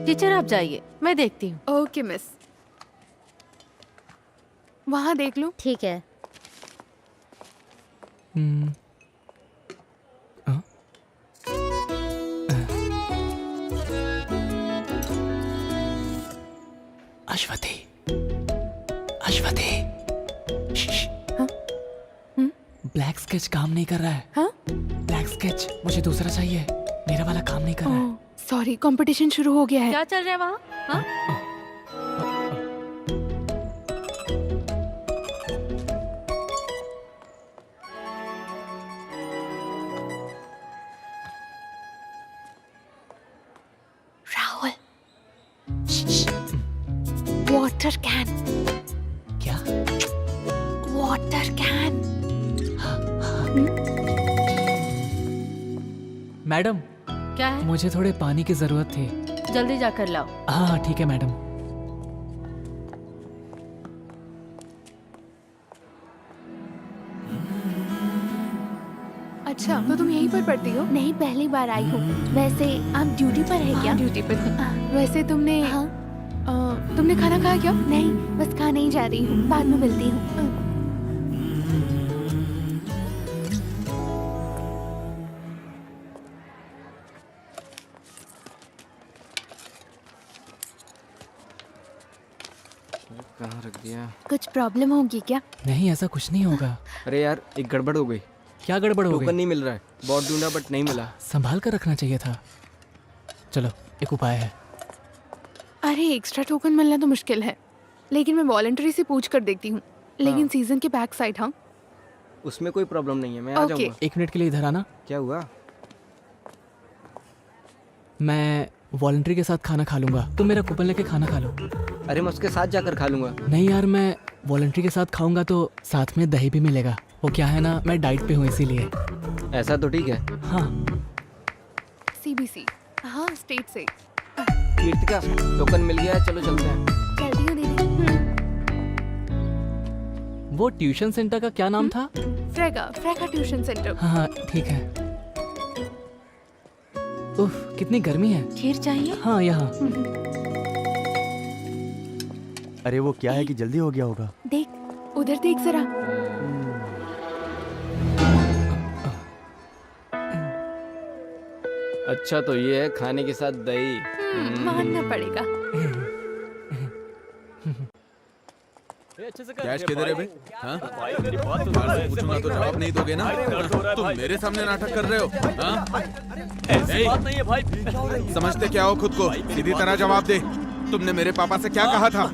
टीचर आप जाइए, मैं देखती हूँ।
Okay miss. वहाँ देख लो।
ठीक है।
ब्लैक स्केच काम नहीं कर रहा है।
हाँ?
ब्लैक स्केच मुझे दूसरा चाहिए, मेरा वाला काम नहीं कर रहा है।
सॉरी, कंपटीशन शुरू हो गया है।
क्या चल रहा है वहाँ? हाँ?
राहुल, वाटर कैन,
क्या?
Water can.
मैडम,
क्या है?
मुझे थोड़े पानी की जरूरत थी।
जल्दी जाकर लाओ।
हाँ ठीक है मैडम।
अच्छा, तो तुम यहीं पर पढ़ती हो?
नहीं, पहली बार आई हूँ। वैसे आप ड्यूटी पर है क्या?
ड्यूटी पर। वैसे तुमने तुमने खाना खाया क्या?
नहीं, बस खाने ही जा रही हूँ, बाद में मिलती हूँ।
कहाँ रख दिया?
कुछ प्रॉब्लम होगी क्या?
नहीं, ऐसा कुछ नहीं होगा।
अरे यार, एक गड़बड़ हो गई।
क्या गड़बड़ हो
टोकन
गई?
नहीं मिल रहा है। बहुत ढूंढा बट नहीं मिला।
संभाल कर रखना चाहिए था। चलो, एक उपाय है।
अरे एक्स्ट्रा टोकन मिलना तो मुश्किल है, लेकिन मैं वॉलंटरी से पूछ कर देखती हूँ। लेकिन सीजन के बैक साइड। हाँ,
उसमें कोई प्रॉब्लम नहीं है, मैं आ
ओके।
जाऊंगा।
1 मिनट के लिए इधर आना।
क्या हुआ?
मैं वॉलंटरी के साथ खाना खा लूंगा, तुम मेरा कूपन लेके खाना खा लो।
अरे मैं उसके साथ जाकर खा लूंगा।
नहीं यार, मैं वॉलंटरी के साथ खाऊंगा तो साथ में दही भी मिलेगा। वो क्या है ना, मैं डाइट पे हूँ इसीलिए।
ऐसा तो ठीक है।
हाँ।
सीबीसी। हाँ, स्टेट से।
कीर्तिका, टोकन मिल गया है, चलो चलते हैं।
चलती हूँ दीदी।
वो ट्यूशन सेंटर का क्या नाम था?
फ्रेका ट्यूशन सेंटर।
हाँ ठीक है। उफ, कितनी गर्मी है।
खीर चाहिए?
हाँ, यहाँ।
अरे वो क्या है कि जल्दी हो गया होगा।
देख,
उधर देख जरा।
अच्छा, तो ये है खाने के साथ दही।
मानना पड़ेगा।
कैश किधर है बे? हाँ? पूछूंगा तो जवाब नहीं दोगे ना? तुम मेरे सामने नाटक कर रहे हो? हाँ?
ऐसी बात नहीं है भाई।
समझते क्या हो खुद को? सीधी तरह जवाब दे। तुमने मेरे पापा से क्या कहा था?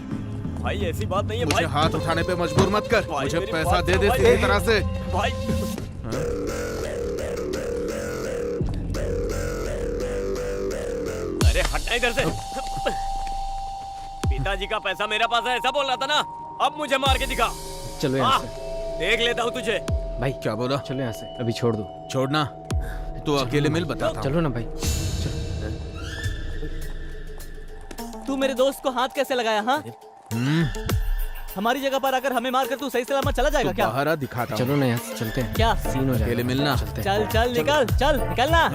भाई ऐसी बात नहीं है
मुझे
भाई।
हाथ उठाने पे मजबूर मत कर।
भाई,
मुझे
मेरी
पैसा
बात
दे
सुनो
दे
भाई।
सीधी तरह से।
भाई अरे हटना इधर से। पिताजी का पैसा मेरा पास है, ऐसा बोल रहा था ना? अब मुझे मार के दिखा।
चलो यहाँ
हाँ,
से।
देख लेता हूँ तुझे।
भाई
क्या बोला?
चलो यहाँ से, अभी छोड़ दो।
छोड़ना? तू अकेले मिल, बताता हूँ।
चलो ना भाई।
तू मेरे दोस्त को हाथ कैसे लगाया? हाँ, हमारी जगह पर आकर हमें मारकर तू सही सलामत चला जाएगा क्या?
बाहर आ, दिखाता हूँ।
चलो ना यहाँ से, चलते हैं।
क्या
सीन हो जाएगा।
अकेले मिलना।
चल चल निकल, चल निकलना।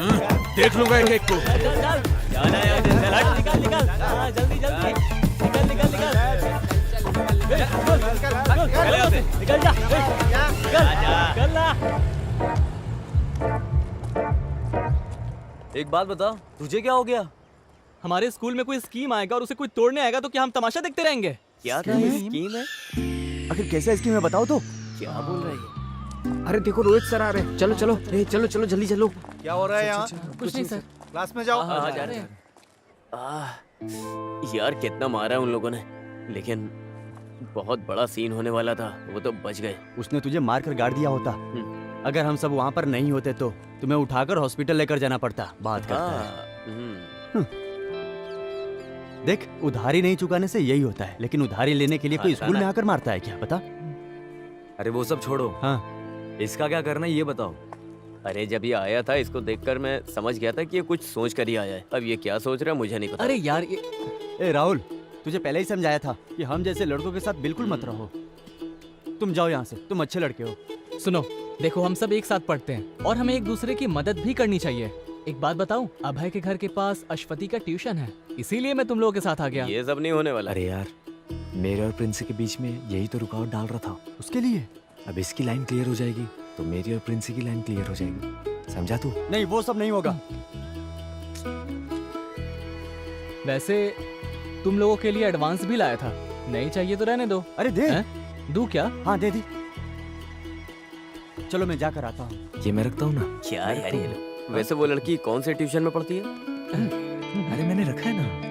देख लूंगा एक एक को।
चल चल चल,
जाना यार, चल हट।
निकल निकल। हाँ, जल्दी जल्दी निकल निकल निकल।
चल यहाँ से।
निकल जा, निकल ना।
एक बात बता, तुझे क्या हो गया?
हमारे स्कूल में कोई स्कीम आएगा और उसे कोई तोड़ने आएगा तो क्या हम तमाशा देखते रहेंगे?
क्या था ये स्कीम है?
आखिर कैसा स्कीम है, बताओ तो।
क्या बोल रही है?
अरे देखो, रोहित सर आ रहे हैं। चलो चलो, चलो चलो जल्दी चलो।
क्या हो रहा है यहाँ?
कुछ नहीं सर।
क्लास में जाओ।
हाँ, जा रहे हैं। यार कितना मारा है उन लोगों ने, लेकिन बहुत बड़ा सीन होने वाला था, वो तो बच गए।
उसने तुझे मार कर गाड़ दिया होता। अगर हम सब वहाँ पर नहीं होते तो तुम्हें उठाकर हॉस्पिटल लेकर जाना पड़ता। बात करता है। देख, उधारी नहीं चुकाने से यही होता है, लेकिन उधारी लेने के लिए कोई स्कूल में आकर मारता है क्या? बता।
अरे वो सब छोड़ो,
हाँ,
इसका क्या करना है ये बताओ। अरे जब ये आया था, इसको देखकर मैं समझ गया था कि ये कुछ सोच कर ही आया है। अब ये क्या सोच रहा है मुझे नहीं पता।
अरे यार ये
ए राहुल, तुझे पहले ही समझाया था कि हम जैसे लड़कों के साथ बिल्कुल मत रहो। तुम जाओ यहाँ से, तुम अच्छे लड़के हो।
सुनो, देखो हम सब एक साथ पढ़ते हैं और हमें एक दूसरे की मदद भी करनी चाहिए। एक बात बताऊं, अभय के घर के पास अश्वती का ट्यूशन है, इसीलिए मैं तुम लोगों के साथ आ गया।
ये सब नहीं होने वाला।
अरे यार, मेरे और प्रिंस के बीच में यही तो रुकावट डाल रहा था। उसके लिए अब इसकी लाइन क्लियर हो जाएगी तो मेरी और प्रिंस की लाइन क्लियर हो जाएगी। समझा तू? नहीं, वो सब नहीं होगा।
वैसे तुम लोगों के लिए एडवांस भी लाया था, नहीं चाहिए तो रहने दो।
अरे दे।
दूं क्या?
हाँ दे दी।
चलो मैं जाकर आता हूँ।
ये मैं रखता हूँ ना।
क्या यार ये लोग। वैसे वो लड़की कौन से ट्यूशन में पढ़ती है?
अरे मैंने रखा है ना।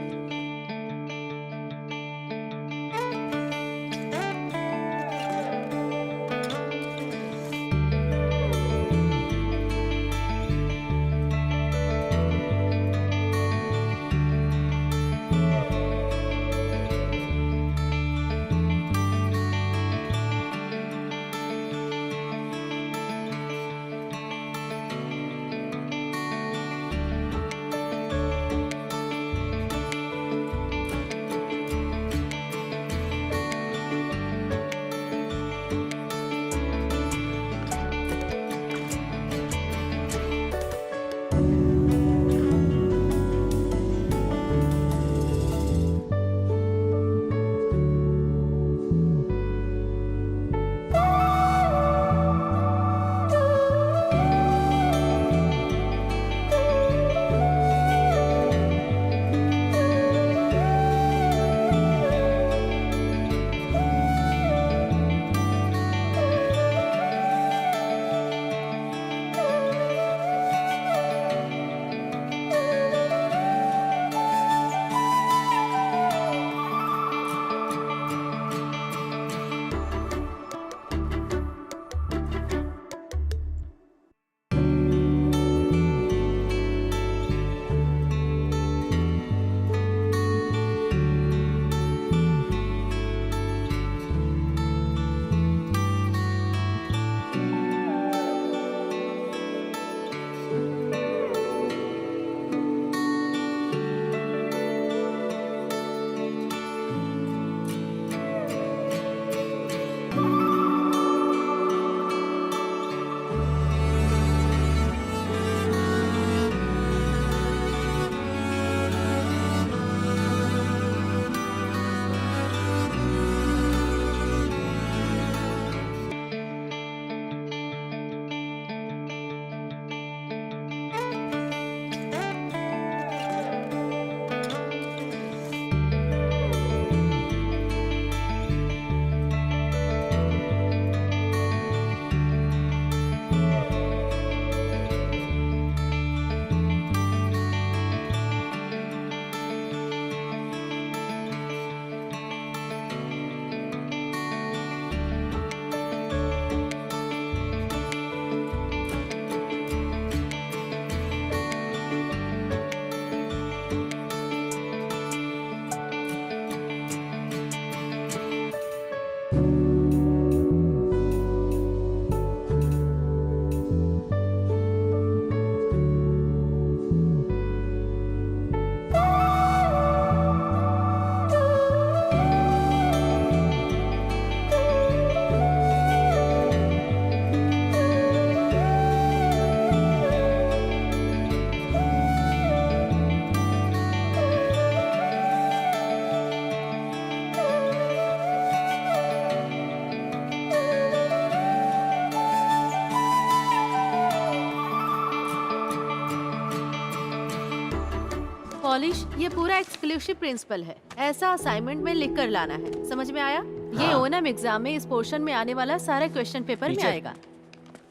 पॉलिश, ये पूरा एक्सक्लूसिव प्रिंसिपल है। ऐसा असाइनमेंट में लिख कर लाना है, समझ में आया? ये ओनम एग्जाम में इस पोर्शन में आने वाला सारा क्वेश्चन पेपर में आएगा।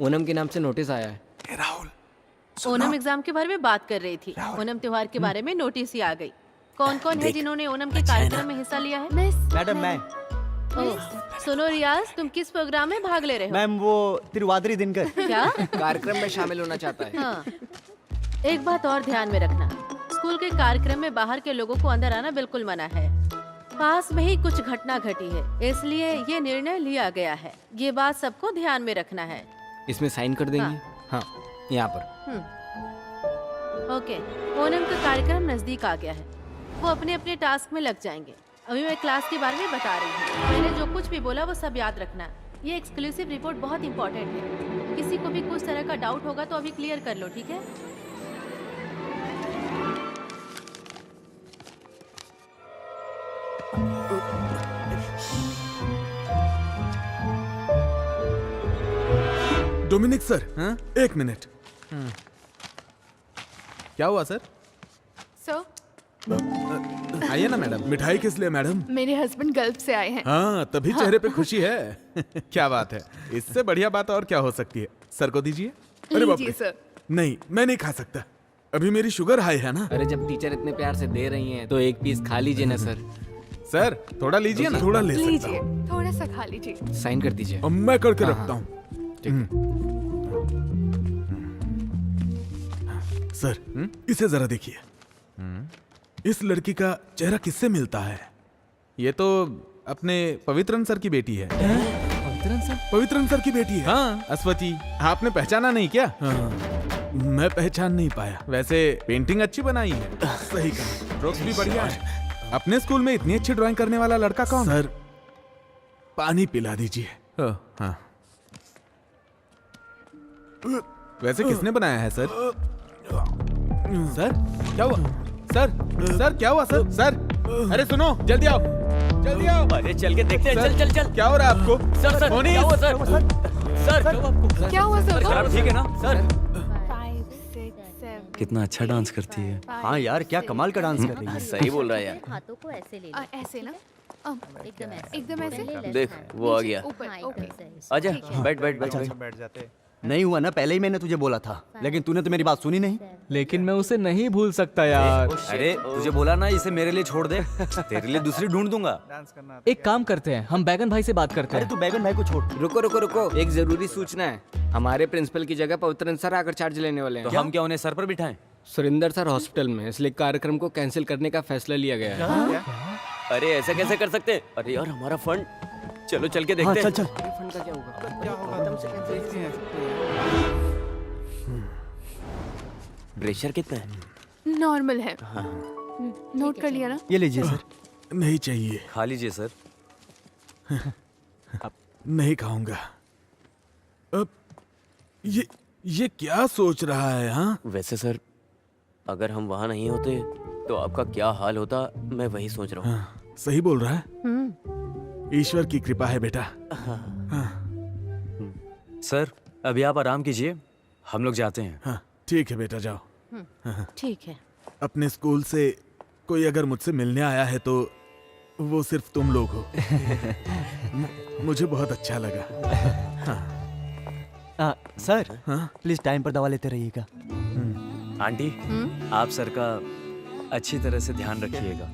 ओनम के नाम से नोटिस आया है।
ओनम एग्जाम के बारे में बात कर रही थी। ओनम त्योहार के बारे में नोटिस ही आ गई। कौन कौन है जिन्होंने ओनम के कार्यक्रम में हिस्सा लिया है?
मैडम मैं।
सुनो रियाज, तुम किस प्रोग्राम में भाग ले रहे हो?
मैम वो तिरुवादिरी दिनकर
क्या
कार्यक्रम में शामिल होना चाहता है।
हाँ। एक बात और ध्यान में रखना, स्कूल के कार्यक्रम में बाहर के लोगों को अंदर आना बिल्कुल मना है। पास में ही कुछ घटना घटी है, इसलिए ये निर्णय लिया गया है। ये बात सबको ध्यान में रखना है।
इसमें साइन कर देंगे? हाँ, यहाँ पर।
ओके, ओनम का कार्यक्रम नजदीक आ गया है। वो अपने अपने टास्क में लग जाएंगे। अभी मैं क्लास के बारे में बता रही हूँ। मैंने जो कुछ भी बोला वो सब याद रखना। ये एक्सक्लूसिव रिपोर्ट बहुत इंपॉर्टेंट है। किसी को भी कुछ तरह का डाउट होगा तो अभी क्लियर कर लो, ठीक है?
डोमिनिक सर, हाँ? एक मिनट। क्या हुआ सर?
सर,
आइए ना मैडम। मिठाई किस लिए मैडम?
मेरे हस्बैंड गल्फ से आए हैं।
हाँ, तभी चेहरे पे खुशी है। क्या बात है, इससे बढ़िया बात और क्या हो सकती है। सर को दीजिए। अरे बाप
लीजिए
रे।
सर।
नहीं, मैं नहीं खा सकता, अभी मेरी शुगर हाई है ना।
अरे जब टीचर इतने प्यार से दे रही हैं तो एक पीस खा लीजिए ना सर।
सर थोड़ा लीजिए ना। थोड़ा ले सकता
लीजिए,
हूँ।
थोड़ा सा खा लीजिए।
साइन कर दीजिए।
अब मैं करके
हाँ,
रखता
हाँ।
हूँ। सर इसे जरा देखिए। इस लड़की का चेहरा किससे मिलता है? ये तो अपने पवित्रन सर की बेटी है। पवित्रन सर की बेटी है। हाँ, अश्वती। आपने पहचाना नहीं क्या? हाँ, मैं पहचान नहीं पाया। वैसे पेंटिंग अच्छी बनाई है। सही कहा, स्ट्रोक्स भी बढ़िया है। अपने स्कूल में इतनी अच्छी ड्राइंग करने वाला लड़का कौन? सर पानी पिला दीजिए। हाँ। वैसे किसने बनाया है सर? सर क्या हुआ? सर क्या हुआ सर? सर अरे सुनो, जल्दी आओ, जल्दी आओ।
अरे चल के देखते हैं। चल चल चल।
क्या हो रहा है आपको?
सर
मोनी!
क्या हुआ सर? सर
क्या हुआ सर?
खराब ठीक है ना सर?
5, 6, 7।
कितना अच्छा डांस करती है।
हाँ यार, क्या कमाल का डांस कर रही है।
सही बोल रहा है यार।
हाथों को ऐसे ले
ऐसे ना?
एकदम ऐसे।
एकदम ऐसे?
देख वो आ गया।
ऊपर, ओके।
आजा,
ठीक है।
बैठ बैठ बैठ।
बैठ जाते। नहीं हुआ ना, पहले ही मैंने तुझे बोला था, लेकिन तूने तो मेरी बात सुनी नहीं।
लेकिन मैं उसे नहीं भूल सकता यार।
अरे तुझे बोला ना इसे मेरे लिए छोड़ दे, तेरे लिए दूसरी ढूंढ दूंगा।
एक काम करते हैं, हम बैगन भाई से बात करते हैं।
तू बैगन भाई को छोड़।
रुको रुको रुको, एक जरूरी सूचना है। हमारे प्रिंसिपल की जगह पवित्रन सर आकर चार्ज लेने वाले हैं।
तो हम क्या उन्हें सर पर बिठाएं?
सुरेंद्र सर हॉस्पिटल में, इसलिए कार्यक्रम को कैंसिल करने का फैसला लिया गया है।
अरे ऐसा कैसे कर सकते हैं? अरे यार हमारा फंड। चलो चल के देखते हैं।
चल चल।
फंड का क्या होगा?
प्रेशर कितना है?
नॉर्मल है। नोट कर लिया ना?
ये लीजिए सर।
नहीं चाहिए।
खा लीजिए सर।
नहीं खाऊंगा। अब ये क्या सोच रहा है? हाँ,
वैसे सर अगर हम वहाँ नहीं होते तो आपका क्या हाल होता, मैं वही सोच रहा हूँ।
हाँ, सही बोल रहा है। ईश्वर की कृपा है बेटा।
सर अभी आप आराम कीजिए, हम लोग जाते हैं।
हाँ ठीक है बेटा, जाओ।
ठीक है।
अपने स्कूल से कोई अगर मुझसे मिलने आया है तो वो सिर्फ तुम लोग हो। मुझे बहुत अच्छा लगा।
सर
हाँ?
प्लीज टाइम पर दवा लेते रहिएगा।
आंटी आप सर का अच्छी तरह से ध्यान रखिएगा।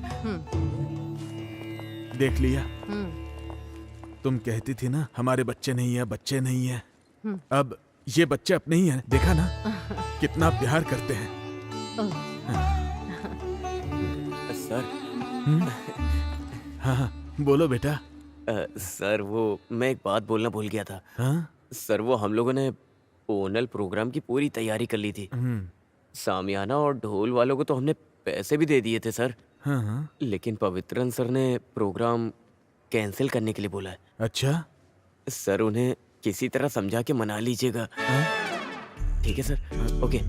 देख लिया, तुम कहती थी ना हमारे बच्चे नहीं है, बच्चे नहीं है। अब ये बच्चे अपने ही हैं, देखा ना कितना प्यार करते हैं।
सर
हाँ बोलो बेटा।
सर वो मैं एक बात बोलना भूल गया था।
हाँ?
सर वो हम लोगों ने ओनल प्रोग्राम की पूरी तैयारी कर ली थी। सामियाना और ढोल वालों को तो हमने पैसे भी दे दिए थे सर।
हाँ।
लेकिन पवित्रन सर ने प्रोग्राम कैंसिल करने के लिए बोला है।
अच्छा
सर उन्हें किसी तरह समझा के मना लीजिएगा। ठीक है सर? ओके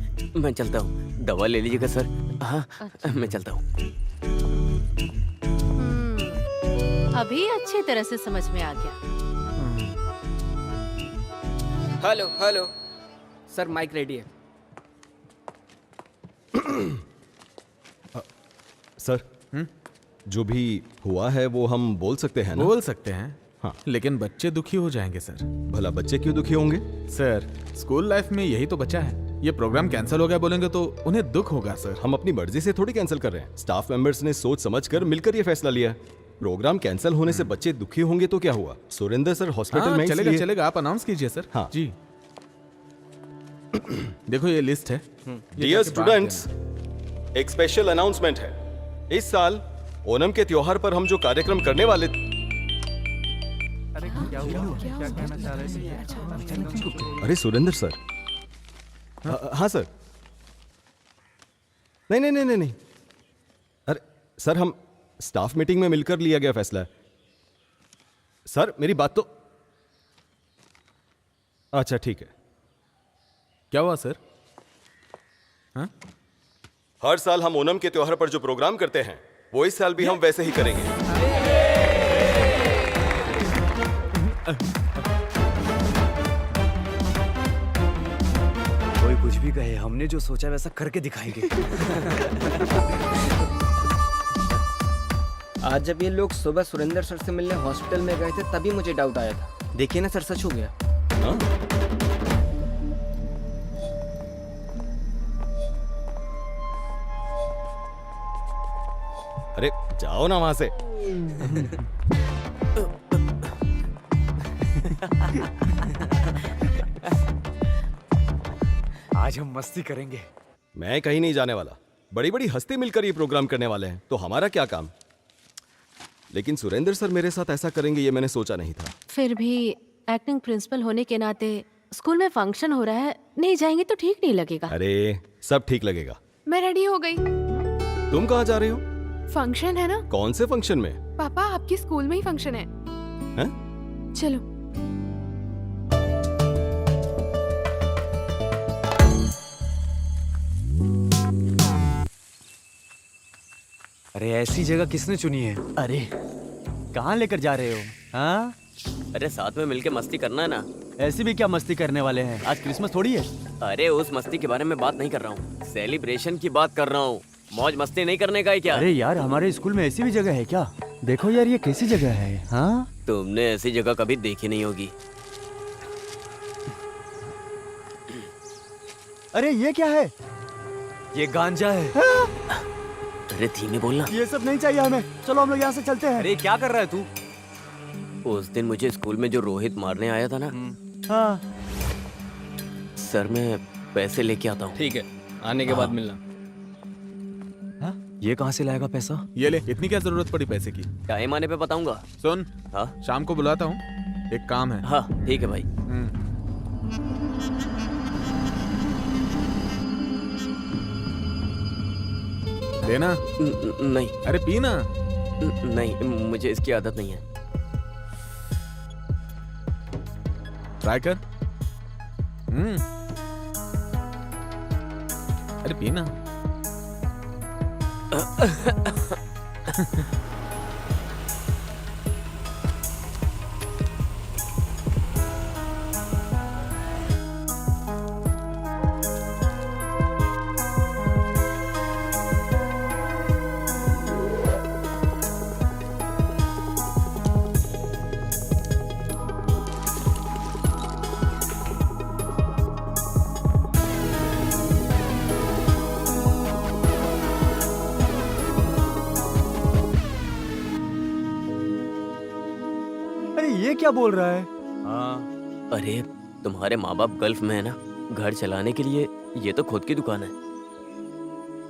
मैं चलता हूँ। दवा ले लीजिएगा सर। हाँ मैं चलता हूँ।
अभी अच्छी तरह से समझ में आ गया।
Hello hello sir, mic ready है।
सर जो भी हुआ है वो हम बोल सकते हैं ना?
बोल सकते हैं
हाँ।
लेकिन बच्चे दुखी हो जाएंगे सर।
भला बच्चे क्यों दुखी होंगे?
सर स्कूल लाइफ में यही तो बचा है। ये प्रोग्राम कैंसिल हो गया बोलेंगे तो उन्हें दुख होगा सर।
हम अपनी मर्जी से थोड़ी कैंसिल कर रहे हैं। स्टाफ मेंबर्स ने सोच समझकर मिलकर ये फैसला लिया है। प्रोग्राम कैंसिल होने से बच्चे दुखी होंगे तो क्या हुआ? सुरेंद्र सर हॉस्पिटल
हाँ,
में
चलेगा
इसलिए-
चलेगा, आप अनाउंस कीजिए सर।
हाँ।
जी देखो ये लिस्ट है।
डियर स्टूडेंट्स, एक स्पेशल अनाउंसमेंट है। इस साल ओणम के त्योहार पर हम जो कार्यक्रम करने वाले अरे सुरेंद्र सर। हाँ सर। नहीं। अरे सर हम स्टाफ मीटिंग में मिलकर लिया गया फैसला है। सर मेरी बात तो अच्छा ठीक है।
क्या हुआ सर? हाँ?
हर साल हम ओणम के त्योहार पर जो प्रोग्राम करते हैं वो इस साल भी हम वैसे ही करेंगे।
कोई कुछ भी कहे, हमने जो सोचा वैसा करके दिखाएंगे।
आज जब ये लोग सुबह सुरेंद्र सर से मिलने हॉस्पिटल में गए थे तभी मुझे डाउट आया था। देखिए ना सर, सच हो गया।
हाँ? अरे जाओ ना वहां से।
आज हम मस्ती करेंगे।
मैं कहीं नहीं जाने वाला। बड़ी बड़ी हस्ती मिलकर ये प्रोग्राम करने वाले हैं, तो हमारा क्या काम। लेकिन सुरेंद्र सर मेरे साथ ऐसा करेंगे ये मैंने सोचा नहीं था।
फिर भी एक्टिंग प्रिंसिपल होने के नाते स्कूल में फंक्शन हो रहा है, नहीं जाएंगे तो ठीक नहीं लगेगा।
अरे सब ठीक लगेगा।
मैं रेडी हो गई।
तुम कहाँ जा रही हो?
फंक्शन है ना।
कौन से फंक्शन में?
पापा आपके स्कूल में ही फंक्शन है। चलो।
अरे ऐसी जगह किसने चुनी है?
अरे कहाँ लेकर जा रहे हो? हाँ,
अरे साथ में मिलके मस्ती करना है ना।
ऐसी भी क्या मस्ती करने वाले हैं? आज क्रिसमस थोड़ी है।
अरे उस मस्ती के बारे में बात नहीं कर रहा हूँ, सेलिब्रेशन की बात कर रहा हूँ। मौज मस्ती नहीं करने का है क्या?
अरे यार, हमारे स्कूल में ऐसी भी जगह है क्या? देखो यार, ये कैसी जगह है? हाँ,
तुमने ऐसी जगह कभी देखी नहीं होगी।
अरे ये क्या है?
ये गांजा है।
अरे धीमे बोलना।
ये सब नहीं चाहिए हमें, चलो हम लोग यहाँ से चलते हैं।
अरे क्या कर रहा है तू?
उस दिन मुझे स्कूल में जो रोहित मारने आया था ना,
हाँ,
सर मैं पैसे लेके आता हूँ।
ठीक है, आने के बाद मिलना।
ये कहाँ से लाएगा पैसा?
ये ले, इतनी क्या जरूरत पड़ी पैसे की?
टाइम आने पे बताऊंगा।
सुन,
हाँ
शाम को बुलाता हूँ, एक काम है।
हाँ ठीक है भाई।
लेना?
नहीं।
अरे पीना।
नहीं, मुझे इसकी आदत नहीं है।
ट्राई कर। अरे पीना।
ये क्या बोल रहा है?
हाँ,
अरे तुम्हारे माँ बाप गल्फ में है ना, घर चलाने के लिए ये तो खुद की दुकान है।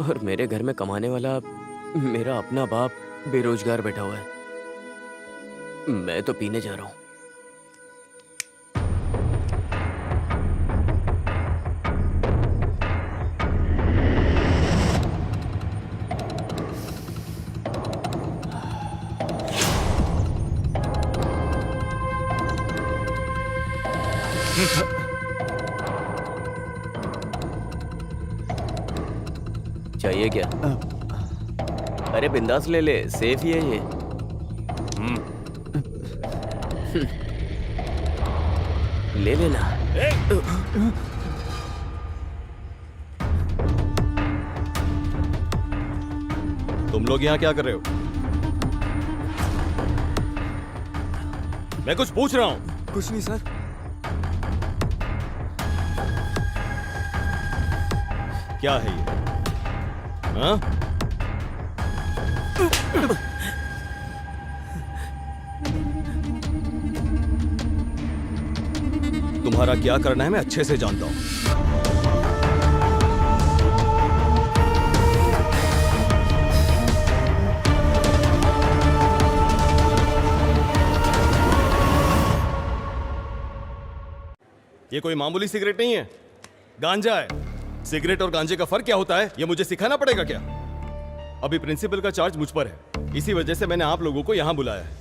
और मेरे घर में कमाने वाला मेरा अपना बाप बेरोजगार बैठा हुआ है। मैं तो पीने जा रहा हूँ। चाहिए क्या? अरे बिंदास ले ले, सेफ ही है ये। ले लेना।
तुम लोग यहाँ क्या कर रहे हो? मैं कुछ पूछ रहा हूँ।
कुछ नहीं सर।
क्या है ये? हाँ? तुम्हारा क्या करना है मैं अच्छे से जानता हूं। ये कोई मामूली सिगरेट नहीं है, गांजा है। सिगरेट और गांजे का फर्क क्या होता है ये मुझे सिखाना पड़ेगा क्या? अभी प्रिंसिपल का चार्ज मुझ पर है, इसी वजह से मैंने आप लोगों को यहाँ बुलाया है।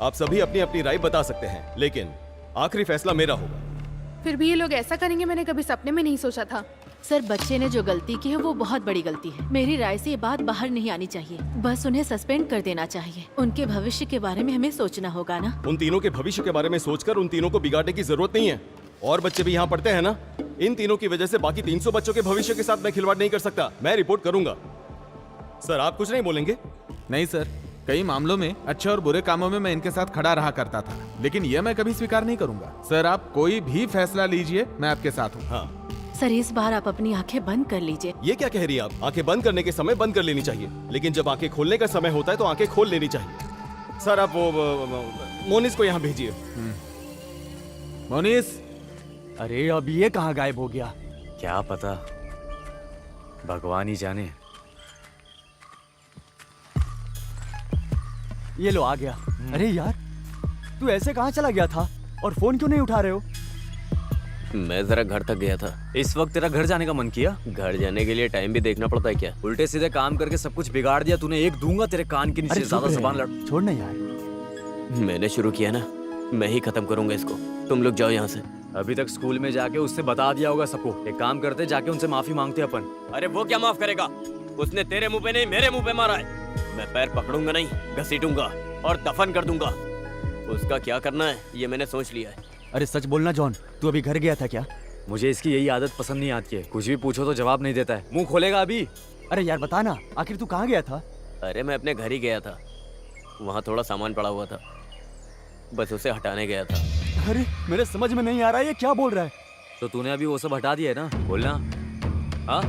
आप सभी अपनी अपनी राय बता सकते हैं, लेकिन आखिरी फैसला मेरा होगा।
फिर भी ये लोग ऐसा करेंगे मैंने कभी सपने में नहीं सोचा था।
सर बच्चे ने जो गलती की है वो बहुत बड़ी गलती है। मेरी राय से ये बात बाहर नहीं आनी चाहिए, बस उन्हें सस्पेंड कर देना चाहिए। उनके भविष्य के बारे में हमें सोचना होगा ना।
उन तीनों के भविष्य के बारे में सोचकर उन तीनों को बिगाड़ने की जरूरत नहीं है। और बच्चे भी यहाँ पढ़ते हैं ना, इन तीनों की वजह से बाकी 300 बच्चों के भविष्य के साथ मैं खिलवाड़ नहीं कर सकता। मैं रिपोर्ट करूंगा। सर आप कुछ नहीं बोलेंगे?
नहीं सर, कई मामलों में अच्छे और बुरे कामों में मैं इनके साथ खड़ा रहा करता था, लेकिन यह मैं कभी स्वीकार नहीं करूंगा। सर आप कोई भी फैसला लीजिए, मैं आपके साथ हूँ।
हाँ,
सर इस बार आप अपनी आंखें बंद कर लीजिए।
ये क्या कह रही है आप? आंखें बंद करने के समय बंद कर लेनी चाहिए, लेकिन जब आंखें खोलने का समय होता है तो आंखें खोल लेनी चाहिए। सर आप वो मोनिस को यहाँ भेजिए।
मोनिस,
अरे अब ये कहाँ गायब हो गया?
क्या पता, भगवान ही जाने।
ये लो आ गया। अरे यार तू ऐसे कहाँ चला गया था और फोन क्यों नहीं उठा रहे हो?
मैं जरा घर तक गया था।
इस वक्त तेरा घर जाने का मन किया?
घर जाने के लिए टाइम भी देखना पड़ता है क्या?
उल्टे सीधे काम करके सब कुछ बिगाड़ दिया तूने। एक दूंगा तेरे कान के नीचे। ज्यादा जबान लड़। छोड़ ना यार।
मैंने शुरू किया ना, मैं ही खत्म करूंगा इसको। तुम लोग जाओ यहाँ से।
अभी तक स्कूल में जाके उससे बता दिया होगा सबको। एक काम करते, जाके उनसे माफी मांगते अपन।
अरे वो क्या माफ करेगा? उसने तेरे मुंह पे नहीं मेरे मुंह पे मारा है। मैं पैर पकड़ूंगा नहीं, घसीटूंगा और दफन कर दूंगा। उसका क्या करना है ये मैंने सोच लिया है।
अरे सच बोलना जॉन, तू अभी घर गया था क्या? मुझे इसकी यही आदत पसंद नहीं आती है। कुछ भी पूछो तो जवाब नहीं देता है, मुंह खोलेगा अभी। अरे यार बता ना, आखिर तू कहाँ गया था?
अरे मैं अपने घर ही गया था, वहाँ थोड़ा सामान पड़ा हुआ था, बस उसे हटाने गया था।
अरे मेरे समझ में नहीं आ रहा है ये क्या बोल रहा है। तो तूने अभी वो सब हटा दिया है ना? बोलना। हाँ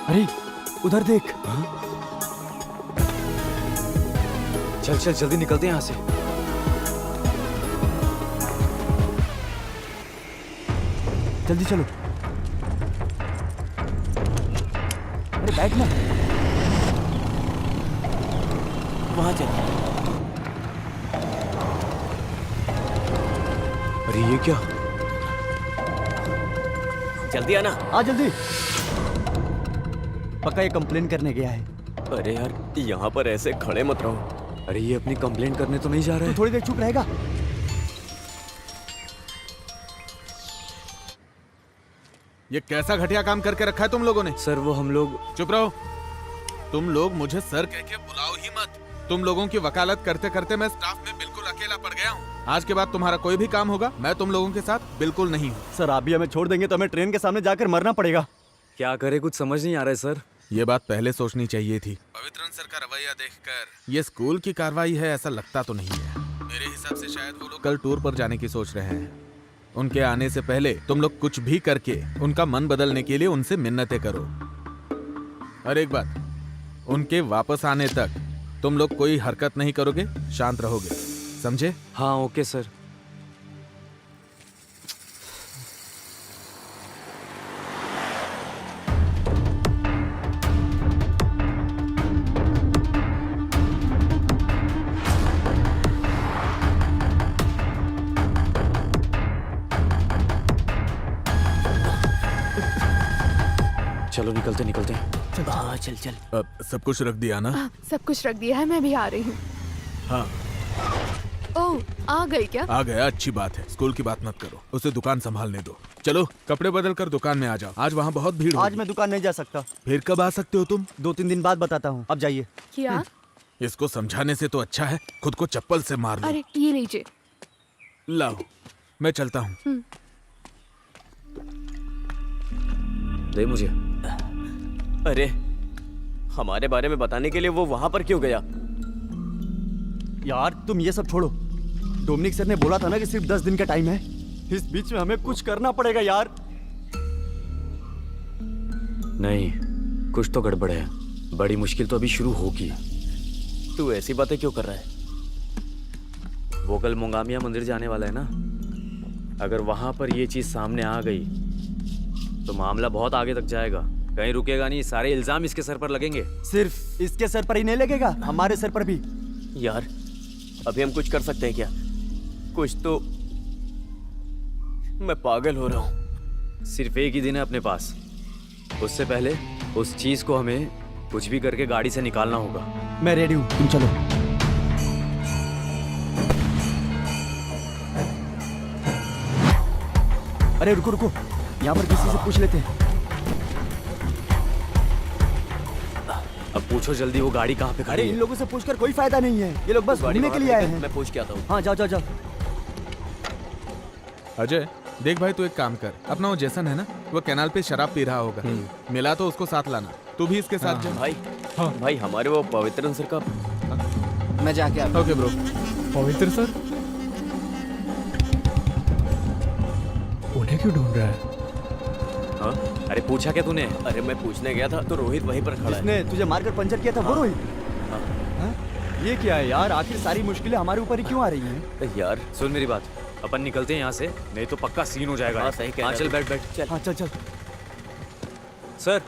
अरे उधर देख। चल चल जल्दी निकलते हैं यहाँ से। जल्दी चलो। अरे बैठ ना।
वहाँ चल।
अरे ये क्या?
जल्दी आना।
आ जल्दी। पक्का ये कंप्लेन करने गया है।
अरे यार यहाँ पर ऐसे खड़े मत रहो।
अरे ये अपनी कंप्लेन करने तो नहीं जा रहा है। थोड़ी देर चुप रहेगा?
ये कैसा घटिया काम करके रखा है तुम लोगों ने?
सर वो हम लोग।
चुप रहो। तुम लोग मुझे सर कह के बुलाओ ही मत। तुम लोगों की वकालत करते करते मैं स्टाफ में बिल्कुल अकेला पड़ गया हूँ। आज के बाद तुम्हारा कोई भी काम होगा मैं तुम लोगों के साथ बिल्कुल नहीं हूँ।
सर आप भी हमें छोड़ देंगे तो हमें ट्रेन के सामने जाकर मरना पड़ेगा। क्या करे कुछ समझ नहीं आ रहा है सर।
ये बात पहले सोचनी चाहिए थी। पवित्रन सर का रवैया देखकर ये स्कूल की कार्रवाई है ऐसा लगता तो नहीं है। मेरे हिसाब से शायद वो लोग कल टूर पर जाने की सोच रहे हैं। उनके आने से पहले तुम लोग कुछ भी करके उनका मन बदलने के लिए उनसे मिन्नतें करो। और एक बात, उनके वापस आने तक तुम लोग कोई हरकत नहीं करोगे, शांत रहोगे, समझे?
हाँ ओके सर। चलो निकलते निकलते।
हाँ चल चल।
अब सब कुछ रख दिया ना?
सब कुछ रख दिया है, मैं भी आ रही हूँ।
हाँ
ओह आ गई क्या?
आ गया, अच्छी बात है। स्कूल की बात मत करो, उसे दुकान संभालने दो। चलो कपड़े बदल कर दुकान में आ जाओ, आज वहाँ बहुत भीड़ होगी।
आज मैं दुकान नहीं जा सकता।
फिर कब आ सकते हो तुम?
2-3 दिन बाद बताता हूँ, अब जाइए।
क्या?
इसको समझाने से तो अच्छा है खुद को चप्पल से मार लो।
अरे ये लीजिए।
लाओ मैं चलता हूँ।
दे मुझे।
अरे हमारे बारे में बताने के लिए वो वहां पर क्यों गया?
यार तुम ये सब छोड़ो। डोमिनिक सर ने बोला था ना कि सिर्फ 10 दिन का टाइम है।
इस बीच में हमें कुछ करना पड़ेगा यार।
नहीं, कुछ तो गड़बड़ है। बड़ी मुश्किल तो अभी शुरू होगी। तू ऐसी बातें क्यों कर रहा है? वो कल मुंगामिया मंदिर जाने वाला है ना। अगर वहां पर ये चीज सामने आ गई तो मामला बहुत आगे तक जाएगा। कहीं रुकेगा नहीं, सारे इल्जाम इसके सर पर लगेंगे।
सिर्फ इसके सर पर ही नहीं लगेगा, हमारे सर पर भी।
यार अभी हम कुछ कर सकते हैं क्या? कुछ तो। मैं पागल हो रहा हूँ। सिर्फ एक ही दिन है अपने पास। उससे पहले उस चीज को हमें कुछ भी करके गाड़ी से निकालना होगा।
मैं रेडी हूँ, तुम चलो। अरे रुको रुको, यहाँ पर किसी से पूछ लेते हैं।
अब पूछो जल्दी, वो गाड़ी कहाँ पे
अरे
खड़ी
इन
है?
लोगों से पूछकर कोई फायदा नहीं है, ये लोग बस घूमने के लिए आए हैं।
मैं पूछ के आता हूँ।
हाँ जाओ जाओ जाओ।
अजय देख भाई, तू एक काम कर, अपना वो जैसन है ना, वो कैनाल पे शराब पी रहा होगा। मिला तो उसको साथ लाना। तू भी इसके साथ जा।
भाई भाई हमारे वो पवित्र सर का।
मैं जाके आता हूँ।
Okay bro.
पवित्र सर उन्हें क्यों ढूंढ रहा है?
हाँ? अरे पूछा क्या तूने? अरे मैं पूछने गया था तो रोहित वहीं पर खड़ा है।
जिसने तुझे मारकर पंचर किया था वो रोहित? हाँ? ये क्या है यार, आखिर सारी मुश्किलें हमारे ऊपर ही क्यों आ रही हैं?
यार सुन मेरी बात, अपन निकलते हैं यहाँ से, नहीं तो पक्का सीन हो जाएगा। हाँ सही कह रहा है। चल बैठ बैठ चल।
हाँ चल चल।
सर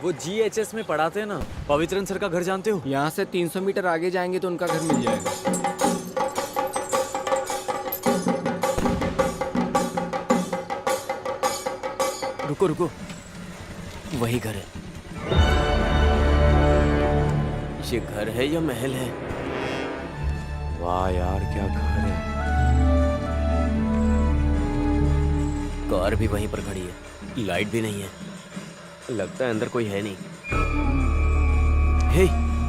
वो GHS में पढ़ाते हैं ना, पवित्रन सर का घर जानते हो?
यहाँ से 300 मीटर आगे जाएंगे तो उनका घर मिल जाएगा।
रुको रुको, वही घर है। ये घर है या महल है? वाह यार क्या घर है। कार भी वहीं पर खड़ी है, लाइट भी नहीं है। लगता है अंदर कोई है नहीं। हे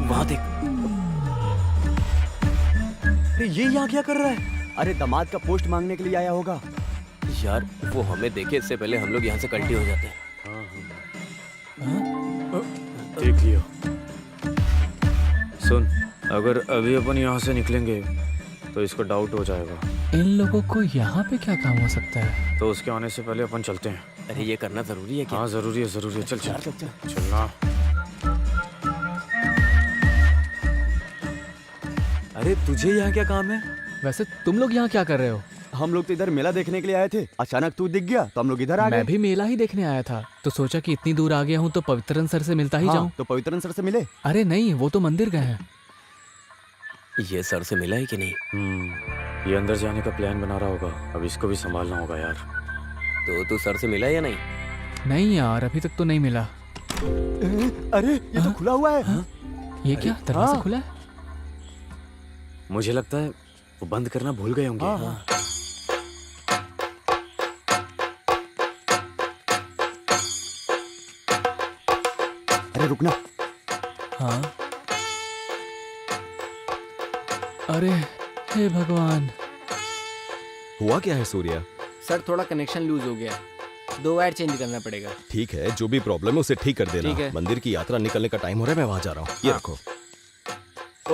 वहां देख।
अरे ये यहाँ क्या कर रहा है? अरे दामाद का पोस्ट मांगने के लिए आया होगा।
यार वो हमें देखे इससे पहले हम लोग यहाँ से कल्टी हो जाते हैं। देख लियो। सुन, अगर अभी अपन यहाँ से निकलेंगे तो इसको डाउट हो जाएगा।
इन लोगों को यहाँ पे क्या काम हो सकता है?
तो उसके आने से पहले अपन चलते हैं। अरे ये करना जरूरी है क्या? हाँ जरूरी है जरूरी है। चल चल चलना। अरे तुझे यहाँ क्या काम है?
वैसे तुम लोग यहाँ क्या कर रहे हो?
हम लोग तो इधर मेला देखने के लिए आए थे, अचानक तू दिख गया तो हम लोग इधर आ गए।
मैं भी मेला ही देखने आया था, तो सोचा कि इतनी दूर आ गया हूँ तो पवित्रन सर से मिलता ही जाऊँ।
तो पवित्रन सर से मिले?
अरे नहीं, वो तो मंदिर गए हैं।
ये सर से मिला है कि नहीं? ये अंदर जाने का प्लान बना रहा होगा। अब इसको भी संभालना होगा यार। तो तू सर से मिला या नहीं?
नहीं यार, अभी तक तो नहीं मिला।
अरे ये तो खुला हुआ है।
ये क्या दरवाजा खुला है?
मुझे लगता है वो बंद करना भूल गए होंगे।
अरे रुकना।
हाँ। अरे हे भगवान।
हुआ क्या है सूर्या?
सर थोड़ा कनेक्शन लूज हो गया, 2 वायर चेंज करना पड़ेगा।
ठीक है, जो भी प्रॉब्लम है उसे ठीक कर देना।
ठीक है।
मंदिर की यात्रा निकलने का टाइम हो रहा है, मैं वहां जा रहा हूँ। ये रखो।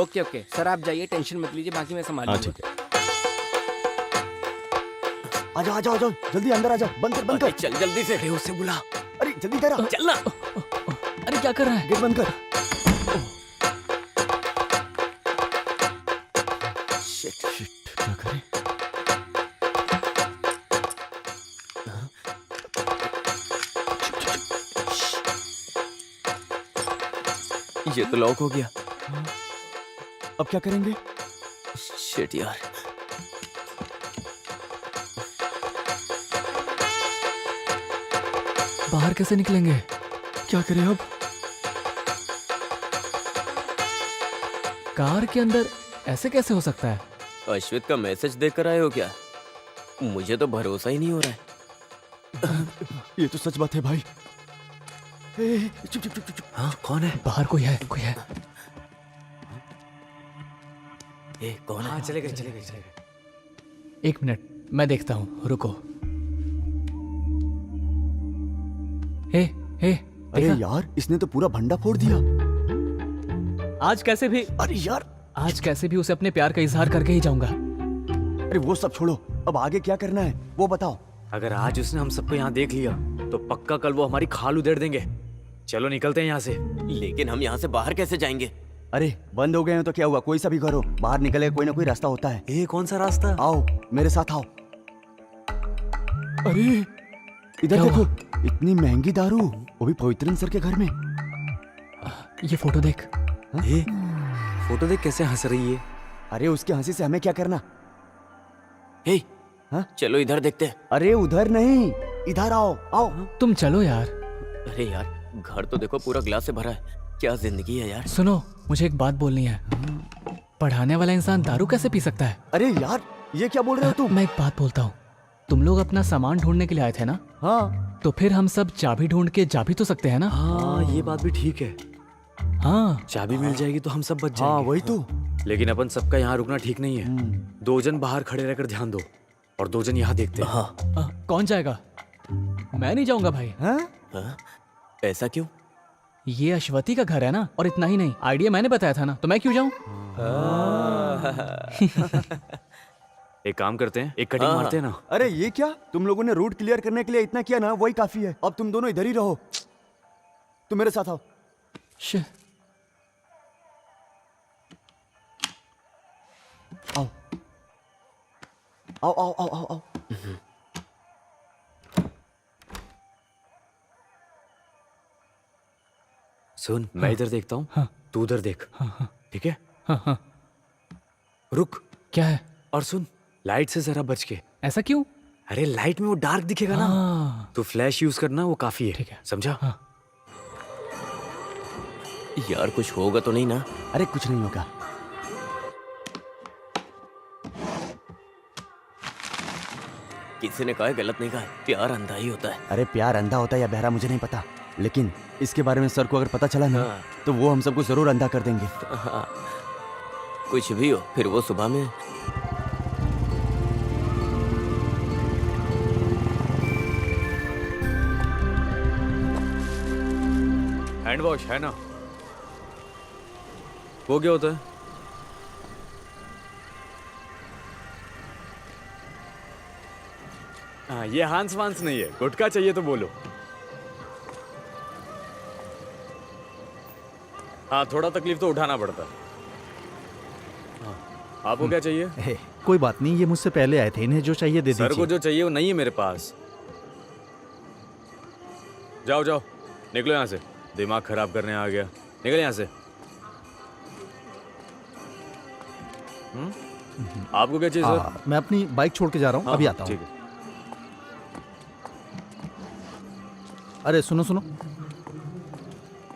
ओके ओके सर, आप जाइए, टेंशन मत लीजिए, बाकी मैं संभाल
हाँ
लूंगा।
ठीक है।
आजा आजा आजा, जल्दी अंदर आजा। बंद कर बंद कर।
चल जल्दी से। उससे बुला।
अरे जल्दी इधर आ।
चलना।
अरे क्या कर रहा है?
गेट बंद कर।
क्या करें?
ये तो लॉक हो गया।
अब क्या करेंगे?
शिट यार।
बाहर कैसे निकलेंगे? क्या करें अब? कार के अंदर ऐसे कैसे हो सकता है?
अश्वित का मैसेज देखकर आए हो क्या? मुझे तो भरोसा ही नहीं हो रहा है।
ये तो सच बात है भाई। चुप चुप चुप चुप।
हाँ कौन है?
बाहर कोई है, कोई है।
कौन है? हाँ चले गए।
1 मिनट, मैं देखता हूँ, रुको। हे
अरे
देखा?
यार, इसने तो पूरा भंडा फोड़ दिया।
आज कैसे भी
अरे यार,
आज कैसे भी उसे अपने प्यार का इजहार करके ही जाऊंगा।
अरे वो सब छोड़ो, अब आगे क्या करना है वो बताओ।
अगर आज उसने हम सबको यहाँ देख लिया तो पक्का कल वो हमारी खाल उधेड़ देंगे। चलो निकलते हैं यहाँ से।
लेकिन हम यहाँ से बाहर कैसे जाएंगे?
अरे बंद हो गए हैं तो क्या हुआ, कोई सा भी घर हो, बाहर निकले कोई ना कोई रास्ता होता है।
ये कौन सा रास्ता?
आओ मेरे साथ आओ। अरे इधर
क्या
देखो,
हुआ?
इतनी महंगी दारू, वो भी पवित्रन सर के घर में।
ये फोटो देख।
ये फोटो देख कैसे हंस रही है।
अरे उसके हंसी से हमें क्या करना।
हे,
हाँ?
चलो इधर देखते हैं।
अरे उधर नहीं, इधर आओ आओ।
तुम चलो यार।
अरे यार, घर तो देखो पूरा ग्लास से भरा है। क्या जिंदगी है यार।
सुनो, मुझे एक बात बोलनी है। पढ़ाने वाला इंसान दारू कैसे पी सकता है?
अरे यार ये क्या बोल रहे हो तुम?
मैं एक बात बोलता हूँ, तुम लोग अपना सामान ढूंढने के लिए आए थे ना?
हाँ।
तो फिर हम सब चाबी ढूंढ के जा भी तो सकते हैं ना?
हाँ ये बात भी ठीक है।
हाँ,
चाबी मिल जाएगी तो हम सब बच
हाँ
जाएंगे।
वही तो।
लेकिन अपन सबका यहाँ रुकना ठीक नहीं है। 2 जन बाहर खड़े रहकर ध्यान दो और 2 जन यहाँ देखते हैं।
हाँ।
कौन जाएगा? मैं नहीं जाऊंगा भाई।
हाँ?
हाँ? ऐसा क्यों?
ये अश्वती का घर है ना, और इतना ही नहीं, आइडिया मैंने बताया था ना, तो मैं क्यों जाऊं?
एक काम करते हैं, एक कटिंग मारते हैं ना।
अरे ये क्या, तुम लोगों ने रूट क्लियर करने के लिए इतना किया ना, वही काफी है। अब तुम दोनों इधर ही रहो। तुम मेरे साथ आओ।
शिट।
आओ आओ आओ आओ आओ आओ।
सुन, मैं इधर देखता हूँ,
हाँ।
तू उधर देख। ठीक है?
हाँ।
रुक।
क्या है?
और सुन, लाइट से जरा बच के।
ऐसा क्यों?
अरे लाइट में वो डार्क दिखेगा ना,
हाँ।
तो फ्लैश यूज करना, वो काफी है।
ठीक है।
समझा?
हाँ।
यार कुछ होगा तो नहीं ना?
अरे कुछ नहीं होगा।
किसी ने कहा है, गलत नहीं कहा है, प्यार अंधा ही होता है।
अरे प्यार अंधा होता है या बहरा मुझे नहीं पता, लेकिन इसके बारे में सर को अगर पता चला ना,
हाँ।
तो वो हम सबको जरूर अंधा कर देंगे।
हाँ। कुछ भी हो, फिर वो सुबह में।
हैंड वॉश है ना? वो क्या होता है? हाँ, ये हांस वांस नहीं है। गुटखा चाहिए तो बोलो। हाँ, थोड़ा तकलीफ तो उठाना पड़ता है। हाँ, आपको क्या चाहिए?
कोई बात नहीं, ये मुझसे पहले आए थे, इन्हें जो चाहिए दे दीजिए।
सर को जो चाहिए वो नहीं है मेरे पास। जाओ जाओ, निकलो यहाँ से। दिमाग खराब करने आ गया। निकल यहाँ से। आपको क्या चाहिए सर?
मैं अपनी बाइक छोड़ के जा रहा हूँ, अभी आता हूँ।
ठीक है।
अरे सुनो सुनो,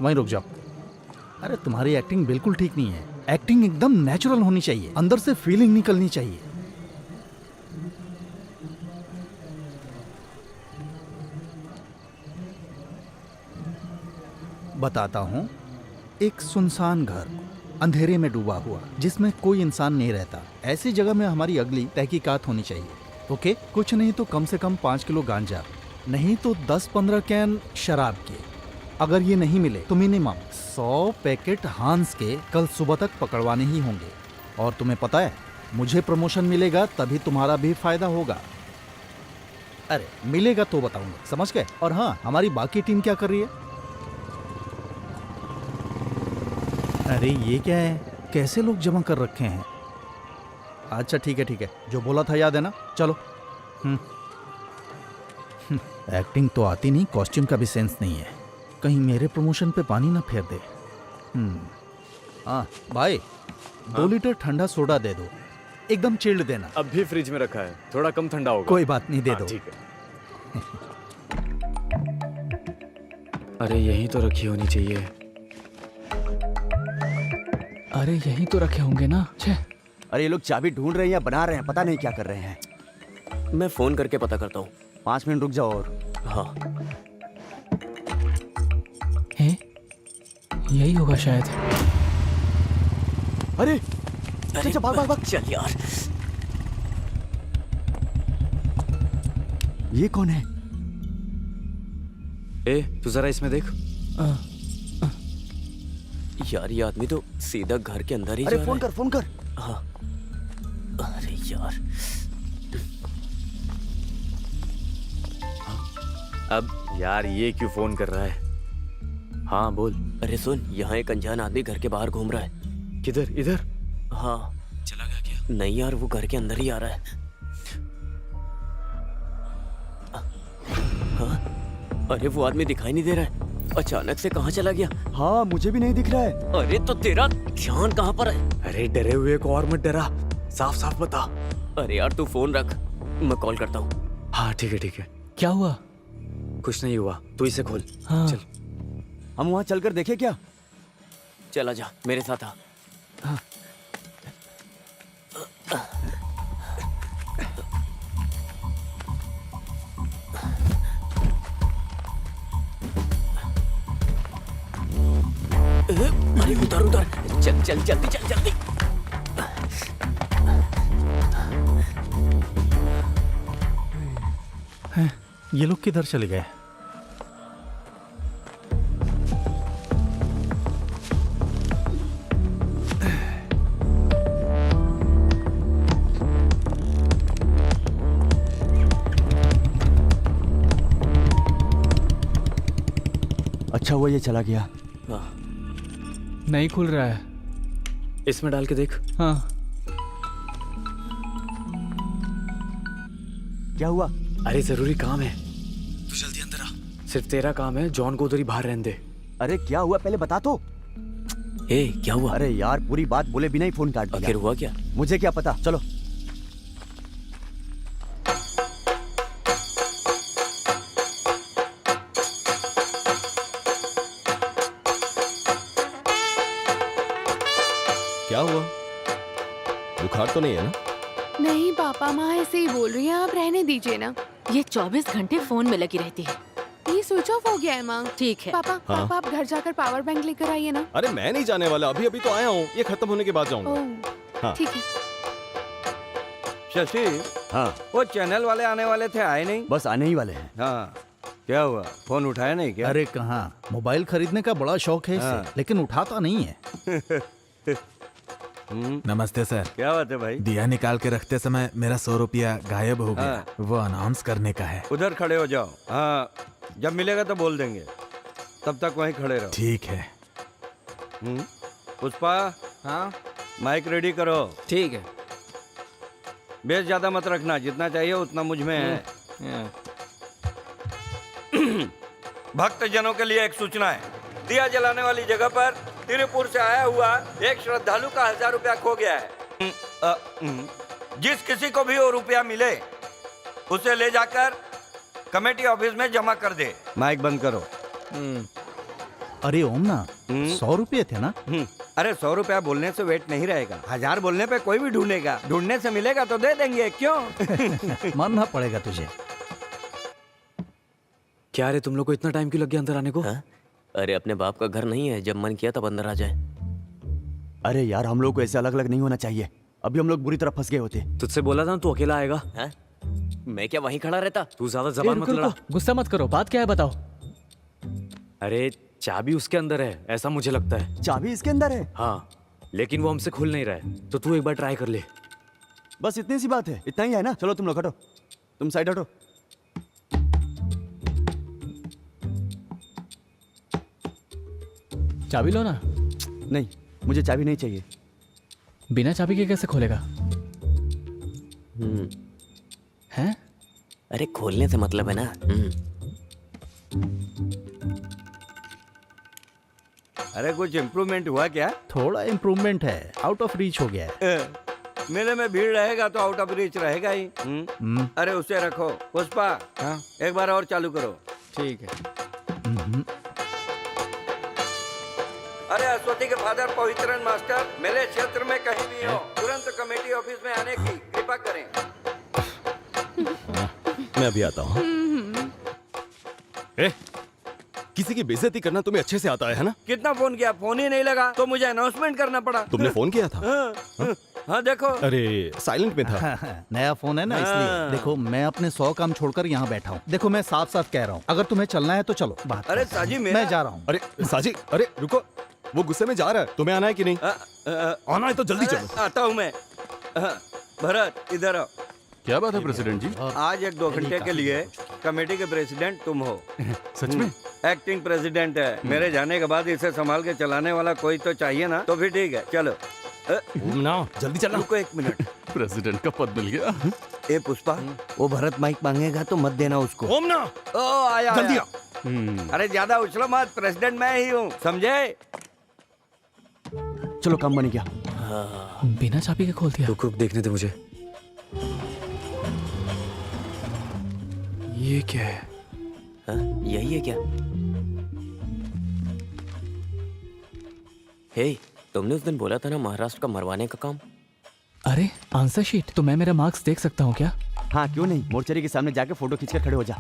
वहीं रुक जाओ। अरे तुम्हारी एक्टिंग बिल्कुल ठीक नहीं है। एक्टिंग एकदम नेचुरल होनी चाहिए, अंदर से फीलिंग निकलनी चाहिए। बताता हूँ, एक सुनसान घर अंधेरे में डूबा हुआ, जिसमें कोई इंसान नहीं रहता। ऐसी जगह में हमारी अगली तहकीकात होनी चाहिए। ओके? कुछ नहीं तो कम से कम 5 किलो गांजा, नहीं तो 10-15 कैन शराब के। अगर ये नहीं मिले तो मिनिमम 100 पैकेट हांस के कल सुबह तक पकड़वाने ही होंगे। और तुम्हें पता है, मुझे प्रमोशन मिलेगा तभी तुम्हारा भी फायदा होगा। अरे मिलेगा तो बताऊंगा, समझ गए? और हाँ, हमारी बाकी टीम क्या कर रही है? अरे ये क्या है, कैसे लोग जमा कर रखे हैं? अच्छा ठीक है ठीक है, जो बोला था याद है ना? चलो। एक्टिंग तो आती नहीं, कॉस्ट्यूम का भी सेंस नहीं है। कहीं मेरे प्रमोशन पे पानी ना फेर दे। हाँ भाई, 2 लीटर ठंडा सोडा दे दो, एकदम चिल्ड देना।
अब भी फ्रिज में रखा है, थोड़ा कम ठंडा होगा।
कोई बात नहीं, दे
हाँ,
दो।
ठीक है। अरे यहीं तो रखी होनी चाहिए।
अरे यहीं तो रखे होंगे ना। छे।
अरे ये लोग चाबी ढूंढ रहे हैं या बना रहे हैं, पता नहीं क्या कर रहे हैं।
मैं फोन करके पता करता हूँ।
5 मिनट रुक जाओ और।
हाँ।
यही होगा शायद।
अरे चल भाग भाग भाग।
चल यार।
ये कौन है?
ए, तू जरा इसमें देख।
यार ये आदमी तो सीधा घर के अंदर ही जा
अरे
रहा
फोन
है।
कर, फोन कर।
हाँ। अरे यार। अब यार ये क्यों फोन कर रहा है? हाँ बोल। अरे सुन, यहाँ एक अनजान आदमी घर के बाहर घूम रहा है। किधर? इधर? हाँ। चला गया क्या? नहीं यार, वो घर के अंदर ही आ रहा है। हाँ? अरे वो आदमी दिखाई नहीं दे रहा है। अचानक से कहाँ चला गया?
हाँ मुझे भी नहीं दिख रहा है।
अरे तो तेरा ध्यान कहाँ पर है? अरे डरे हुए को और मत डरा, साफ साफ बता। अरे यार तू फोन रख, मैं कॉल करता हूँ। हाँ ठीक है ठीक है।
क्या हुआ?
कुछ नहीं हुआ, तू इसे खोल।
हाँ।
चल
हम वहाँ चलकर देखें क्या?
चला जा, मेरे साथ आ।
हाँ।
अरे उधर उधर, चल चल जल्दी चल जल्दी।
ये लोग किधर चले गए?
अच्छा हुआ ये चला गया।
हाँ,
नहीं खुल रहा है।
इसमें डाल के देख।
हाँ।
क्या हुआ?
अरे जरूरी काम है, तू जल्दी अंदर आ। सिर्फ तेरा काम है, जॉन को उधर ही बाहर रहने दे।
अरे क्या हुआ पहले बता तो।
ए क्या हुआ?
अरे यार पूरी बात बोले बिना ही फोन काट दिया।
आखिर हुआ क्या?
मुझे क्या पता, चलो।
क्या हुआ? बुखार तो नहीं है ना?
नहीं पापा, माँ ऐसे ही बोल रही है, आप रहने दीजिए ना।
ये 24 घंटे फोन में लगी रहती है।
ये स्विच ऑफ हो गया है माँ।
ठीक है।
पापा
हाँ?
पापा आप घर जाकर पावर बैंक लेकर आइए ना।
अरे मैं नहीं जाने वाला, अभी अभी तो आया हूँ, ये खत्म होने के बाद जाऊंगा।
ओह
हाँ।
ठीक है।
शशि,
हाँ
वो चैनल वाले आने वाले थे, आए नहीं?
बस आने ही वाले हैं।
हाँ, क्या हुआ? फोन उठाया नहीं क्या?
अरे कहाँ, मोबाइल खरीदने का बड़ा शौक है इसे,
हाँ।
लेकिन उठाता नहीं है।
नमस्ते सर।
क्या बात है भाई?
दिया निकाल के रखते समय मेरा 100 रुपया गायब हो गया।
हाँ।
वो अनाउंस करने का है।
उधर खड़े हो जाओ। हाँ, जब मिलेगा तो बोल देंगे, तब तक वहीं खड़े रहो।
ठीक है।
पुष्पा,
हाँ
माइक रेडी करो।
ठीक है।
बेस ज्यादा मत रखना, जितना चाहिए उतना मुझ में है। भक्त जनों के लिए एक सूचना है। दिया जलाने वाली जगह पर तिरुपुर से आया हुआ एक श्रद्धालु का 1000 रुपया खो गया है। जिस किसी को भी वो रुपया मिले उसे ले जाकर कमेटी ऑफिस में जमा कर दे। माइक बंद करो।
अरे ओम ना, 100 रुपये थे ना?
अरे 100 रुपया बोलने से वेट नहीं रहेगा, 1000 बोलने पे कोई भी ढूंढेगा, ढूंढने से मिलेगा तो दे देंगे, क्यों?
मानना पड़ेगा तुझे।
क्या रे, तुम लोग को इतना टाइम क्यों लग गया अंदर आने को? हाँ? अरे अपने बाप का घर नहीं है, जब मन किया तब अंदर आ जाए।
अरे यार हम लोग को ऐसे अलग अलग नहीं होना चाहिए, अभी हम लोग बुरी तरह फंस गए होते।
तुझसे बोला था तू अकेला आएगा। है? मैं क्या वहीं खड़ा रहता? तू ज्यादा जबान मत लड़ा।
गुस्सा मत करो, बात क्या है बताओ।
अरे चाबी उसके अंदर है, ऐसा मुझे लगता है।
चाबी इसके अंदर है?
हाँ, लेकिन वो हमसे खुल नहीं रहा है, तो तू एक बार ट्राई कर ले।
बस इतनी सी बात है, इतना ही है ना? चलो तुम लोग हटो, तुम साइड हटो।
चाबी लो ना।
नहीं, मुझे चाबी नहीं चाहिए।
बिना चाबी के कैसे खोलेगा? हैं?
अरे खोलने से मतलब है ना।
अरे कुछ इम्प्रूवमेंट हुआ क्या?
थोड़ा इम्प्रूवमेंट है, आउट ऑफ रीच हो गया है।
मेले में भीड़ रहेगा तो आउट ऑफ रीच रहेगा ही। अरे उसे रखो। पुष्पा,
हाँ
एक बार और चालू करो।
ठीक है।
अरे अश्वती के फादर पवित्रन मास्टर मेरे क्षेत्र में कहीं भी हो, तुरंत कमेटी ऑफिस में आने की कृपा करें।
मैं अभी आता हूँ। किसी की बेइज्जती करना तुम्हें अच्छे से आता है ना?
कितना फोन किया, फोन ही नहीं लगा तो मुझे अनाउंसमेंट करना पड़ा।
तुमने फोन किया था?
हाँ देखो।
अरे साइलेंट में था।
नया फोन है ना, इसलिए। देखो मैं अपने 100 काम छोड़कर यहाँ बैठा हूँ। देखो मैं साफ साफ कह रहा हूँ, अगर तुम्हें चलना है तो चलो। बात
अरे साजी मेरा...
मैं जा रहा हूँ।
अरे साजी, अरे रुको, वो गुस्से में जा रहा है, तुम्हें आना है कि नहीं? आना है तो जल्दी चलो।
आता हूँ मैं। भरत इधर आओ।
क्या बात है प्रेसिडेंट जी?
आज 1-2 घंटे के लिए कमेटी के प्रेसिडेंट तुम हो।
सच में?
एक्टिंग प्रेसिडेंट है। मेरे जाने के बाद इसे संभाल के चलाने वाला कोई तो चाहिए ना, तो फिर ठीक है चलो।
ना जल्दी चलना।
रुको एक मिनट।
प्रेसिडेंट का पद मिल गया।
ए पुष्पा, वो भरत माइक मांगेगा तो मत देना उसको।
ओम ना
ओ आया
जल्दी
आया। अरे ज्यादा उछलो मत, प्रेसिडेंट मैं ही हूँ, समझे?
चलो काम बन गया।
बिना चाबी के खोल दिया।
रुक रुक देखने दे मुझे।
ये क्या है?
यही है क्या? हे, तुमने उस दिन बोला था ना महाराष्ट्र का मरवाने का काम।
अरे आंसर शीट, तो मैं मेरा मार्क्स देख सकता हूँ क्या?
हाँ क्यों नहीं, मोर्चरी के सामने जाके फोटो खींच कर खड़े हो जा।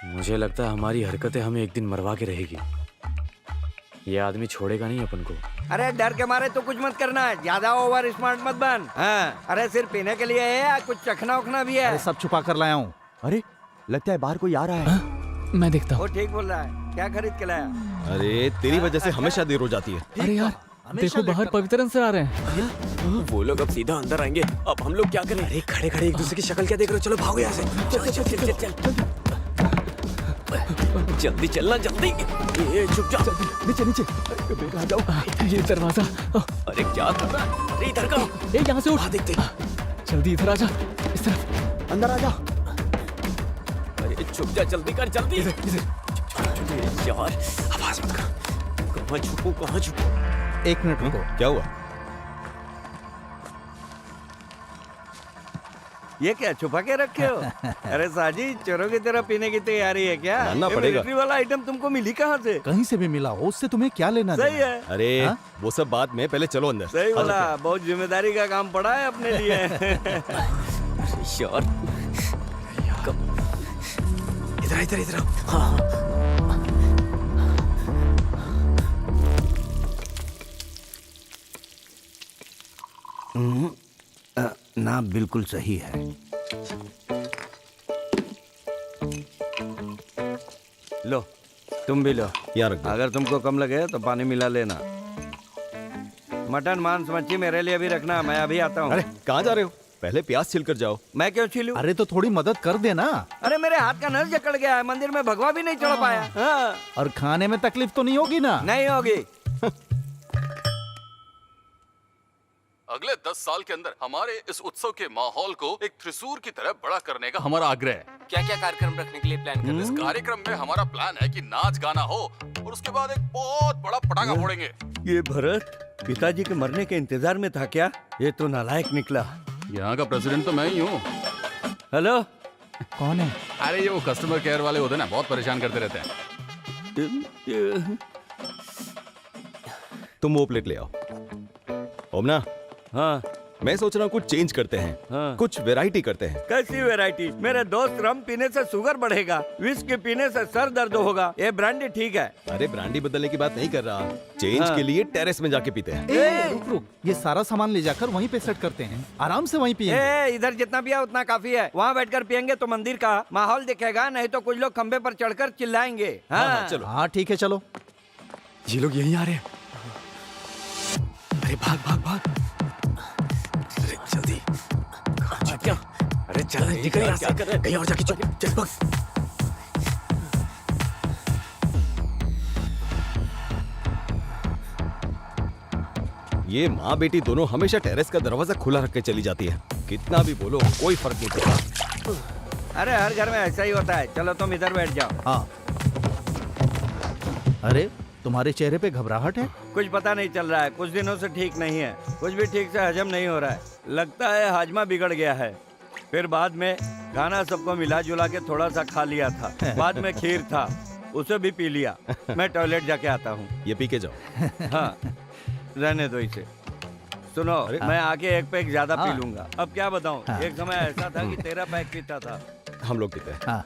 मुझे लगता है हमारी हरकतें हमें एक दिन मरवा के रहेगी। ये आदमी छोड़ेगा नहीं अपन को।
अरे डर के मारे तो कुछ मत करना है, ज्यादा ओवर स्मार्ट मत बन। हाँ, अरे सिर्फ पीने के लिए है या कुछ चखना उखना भी है?
अरे सब छुपा कर लाया हूँ। अरे लगता है बाहर कोई आ रहा है।
मैं देखता
वो
हूँ।
ठीक बोल रहा है। क्या खरीद के लाया?
अरे तेरी वजह से हमेशा देर हो जाती है।
अरे यार देखो बाहर पवित्रन सर आ रहे हैं।
वो लोग अब सीधा अंदर आएंगे, अब हम लोग क्या करें?
अरे खड़े खड़े एक दूसरे की शक्ल क्या देख रहे हो? चलो भागो यहाँ से।
चल चल चल चल चल जल्दी चलना जल्दी। ये चुप जा।
नीचे नीचे आ जाओ।
ये दरवाजा।
अरे क्या कर रहा है? अरे इधर का।
ए यहाँ से उठ।
देखते।
जल्दी इधर आ जा, इस तरफ।
अंदर आ जा।
अरे छुप जा, जल्दी कर जल्दी। यार आवाज मत कर। कहाँ छुपू कहाँ छुपू?
एक मिनट रुको।
क्या हुआ?
ये क्या छुपा के रखे हो? अरे साजी, चोरों की तरह पीने की तैयारी है क्या?
मानना
ये
पड़ेगा।
मिलिट्री वाला आइटम तुमको मिली कहाँ से?
कहीं से भी मिला हो, उससे तुम्हें क्या लेना
सही
देना?
है,
अरे
हाँ?
वो सब बात में, पहले चलो अंदर।
सही बोला। बहुत जिम्मेदारी का काम पड़ा है अपने लिए।
यार
इधर इधर इधर।
ना बिल्कुल सही है। लो तुम भी लो।
यहाँ रख दो।
अगर तुमको कम लगे तो पानी मिला लेना। मटन मांस मच्छी मेरे लिए भी रखना, मैं अभी आता हूँ।
अरे कहाँ जा रहे हो? पहले प्याज छिल कर जाओ।
मैं क्यों छीलूं?
अरे तो थोड़ी मदद कर देना।
अरे मेरे हाथ का नस जकड़ गया है, मंदिर में भगवा भी नहीं चढ़ पाया। हाँ।
और खाने में तकलीफ तो नहीं होगी ना?
नहीं होगी।
अगले 10 साल के अंदर हमारे इस उत्सव के माहौल को एक त्रिशूर की तरह बड़ा करने का हमारा आग्रह है।
क्या क्या कार्यक्रम रखने के लिए प्लान कर रहे
इस कार्यक्रम में हमारा प्लान है कि नाच गाना हो और उसके बाद एक बहुत बड़ा पटाखा फोड़ेंगे।
ये भरत पिताजी के मरने के इंतजार में था क्या? ये तो नालायक निकला।
यहाँ का प्रेसिडेंट तो मैं ही हूँ।
हेलो,
कौन है?
अरे ये वो कस्टमर केयर वाले होते हैं ना, बहुत परेशान करते रहते हैं।
तुम वो प्लेट ले आओ। ओमना,
हाँ
मैं सोच रहा हूँ कुछ चेंज करते हैं।
हाँ।
कुछ वैरायटी करते हैं।
कैसी वैरायटी? मेरे दोस्त, रम पीने से शुगर बढ़ेगा, विस्की पीने से सर दर्द होगा, ये ब्रांडी ठीक है।
अरे ब्रांडी बदलने की बात नहीं कर रहा, चेंज
हाँ।
के लिए टेरेस में जाके पीते हैं।
रुक रुक, ये सारा सामान ले जाकर वहीं पे सेट करते हैं, आराम से वहीं पिएंगे।
ए, इधर जितना पिया उतना काफी है। वहाँ बैठकर पियेंगे तो मंदिर का माहौल दिखेगा, नहीं तो कुछ लोग खंबे पर चढ़कर चिल्लाएंगे। हाँ,
चलो।
हाँ ठीक है चलो।
ये लोग यहीं आ रहे हैं। अरे भाग भाग भाग। अरे जल्दी।
क्या?
अरे चल निकल यहाँ से। कहीं और जाके छुप। चल भाग।
ये माँ बेटी दोनों हमेशा टेरेस का दरवाजा खुला रख के चली जाती है। कितना भी बोलो कोई फर्क नहीं पड़ता।
अरे हर घर में ऐसा ही होता है। चलो तुम इधर बैठ जाओ।
हाँ। अरे तुम्हारे चेहरे पे घबराहट है?
कुछ पता नहीं चल रहा है, कुछ दिनों से ठीक नहीं है, कुछ भी ठीक से हजम नहीं हो रहा है। लगता है हाजमा बिगड़ गया है। फिर बाद में खाना सबको मिला जुला के थोड़ा सा खा लिया था, बाद में खीर था, उसे भी पी लिया। मैं टॉयलेट जाके आता हूँ।
ये पी के जाओ।
हाँ, रहने दो इसे। सुनो, मैं आके एक पैक ज्यादा पी लूंगा। अब क्या बताऊँ, एक समय ऐसा था कि 13 पैक पीता था।
हम लोग पीते हैं।
हाँ।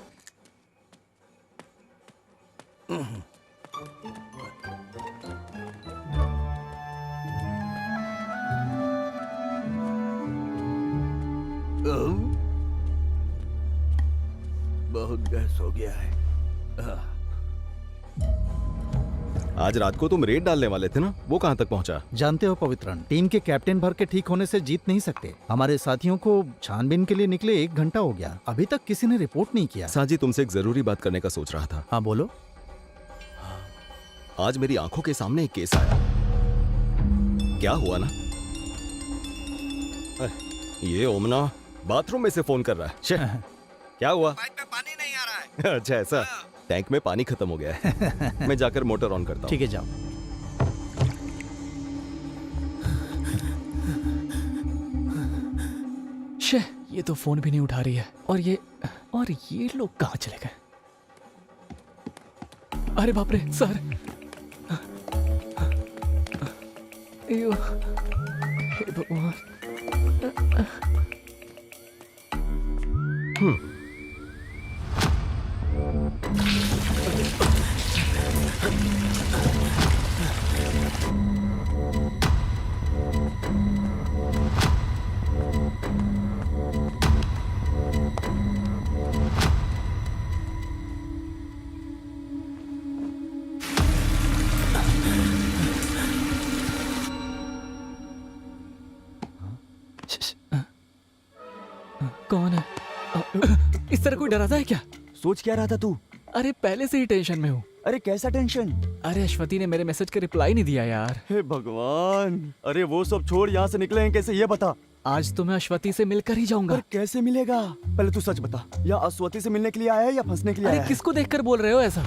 बहुत गैस हो गया है।
आज रात को तुम रेड डालने वाले थे ना, वो कहाँ तक पहुँचा?
जानते हो पवित्रन, टीम के कैप्टन भर के ठीक होने से जीत नहीं सकते। हमारे साथियों को छानबीन के लिए निकले 1 घंटा हो गया, अभी तक किसी ने रिपोर्ट नहीं किया।
साजी, तुमसे एक जरूरी बात करने का सोच रहा था।
हाँ बोलो।
आज मेरी आंखों के सामने एक केस आया। क्या हुआ ना, ये ओमना बाथरूम में से फोन कर रहा है। क्या हुआ?
पाइप में पानी नहीं आ रहा है।
अच्छा ऐसा, टैंक में पानी खत्म हो गया है। मैं जाकर मोटर ऑन करता हूँ।
ठीक है, जाओ।
शे, ये तो फोन भी नहीं उठा रही है। और ये लोग कहाँ चले गए? अरे बाप रे सर, अयो, हे भगवान। कौन है? इस तरह कोई डराता है क्या?
सोच क्या रहा था तू?
अरे पहले से ही टेंशन में हूँ।
अरे कैसा टेंशन?
अरे अश्वती ने मेरे मैसेज का रिप्लाई नहीं दिया यार।
हे भगवान, अरे वो सब छोड़, यहाँ से निकले हैं कैसे ये बता।
आज तो मैं अश्वती से मिलकर ही जाऊंगा।
पर कैसे मिलेगा? पहले तू सच बता, या अश्वती से मिलने के लिए आया है या फंसने के लिए आया
अरे
है?
किसको देखकर बोल रहे हो ऐसा?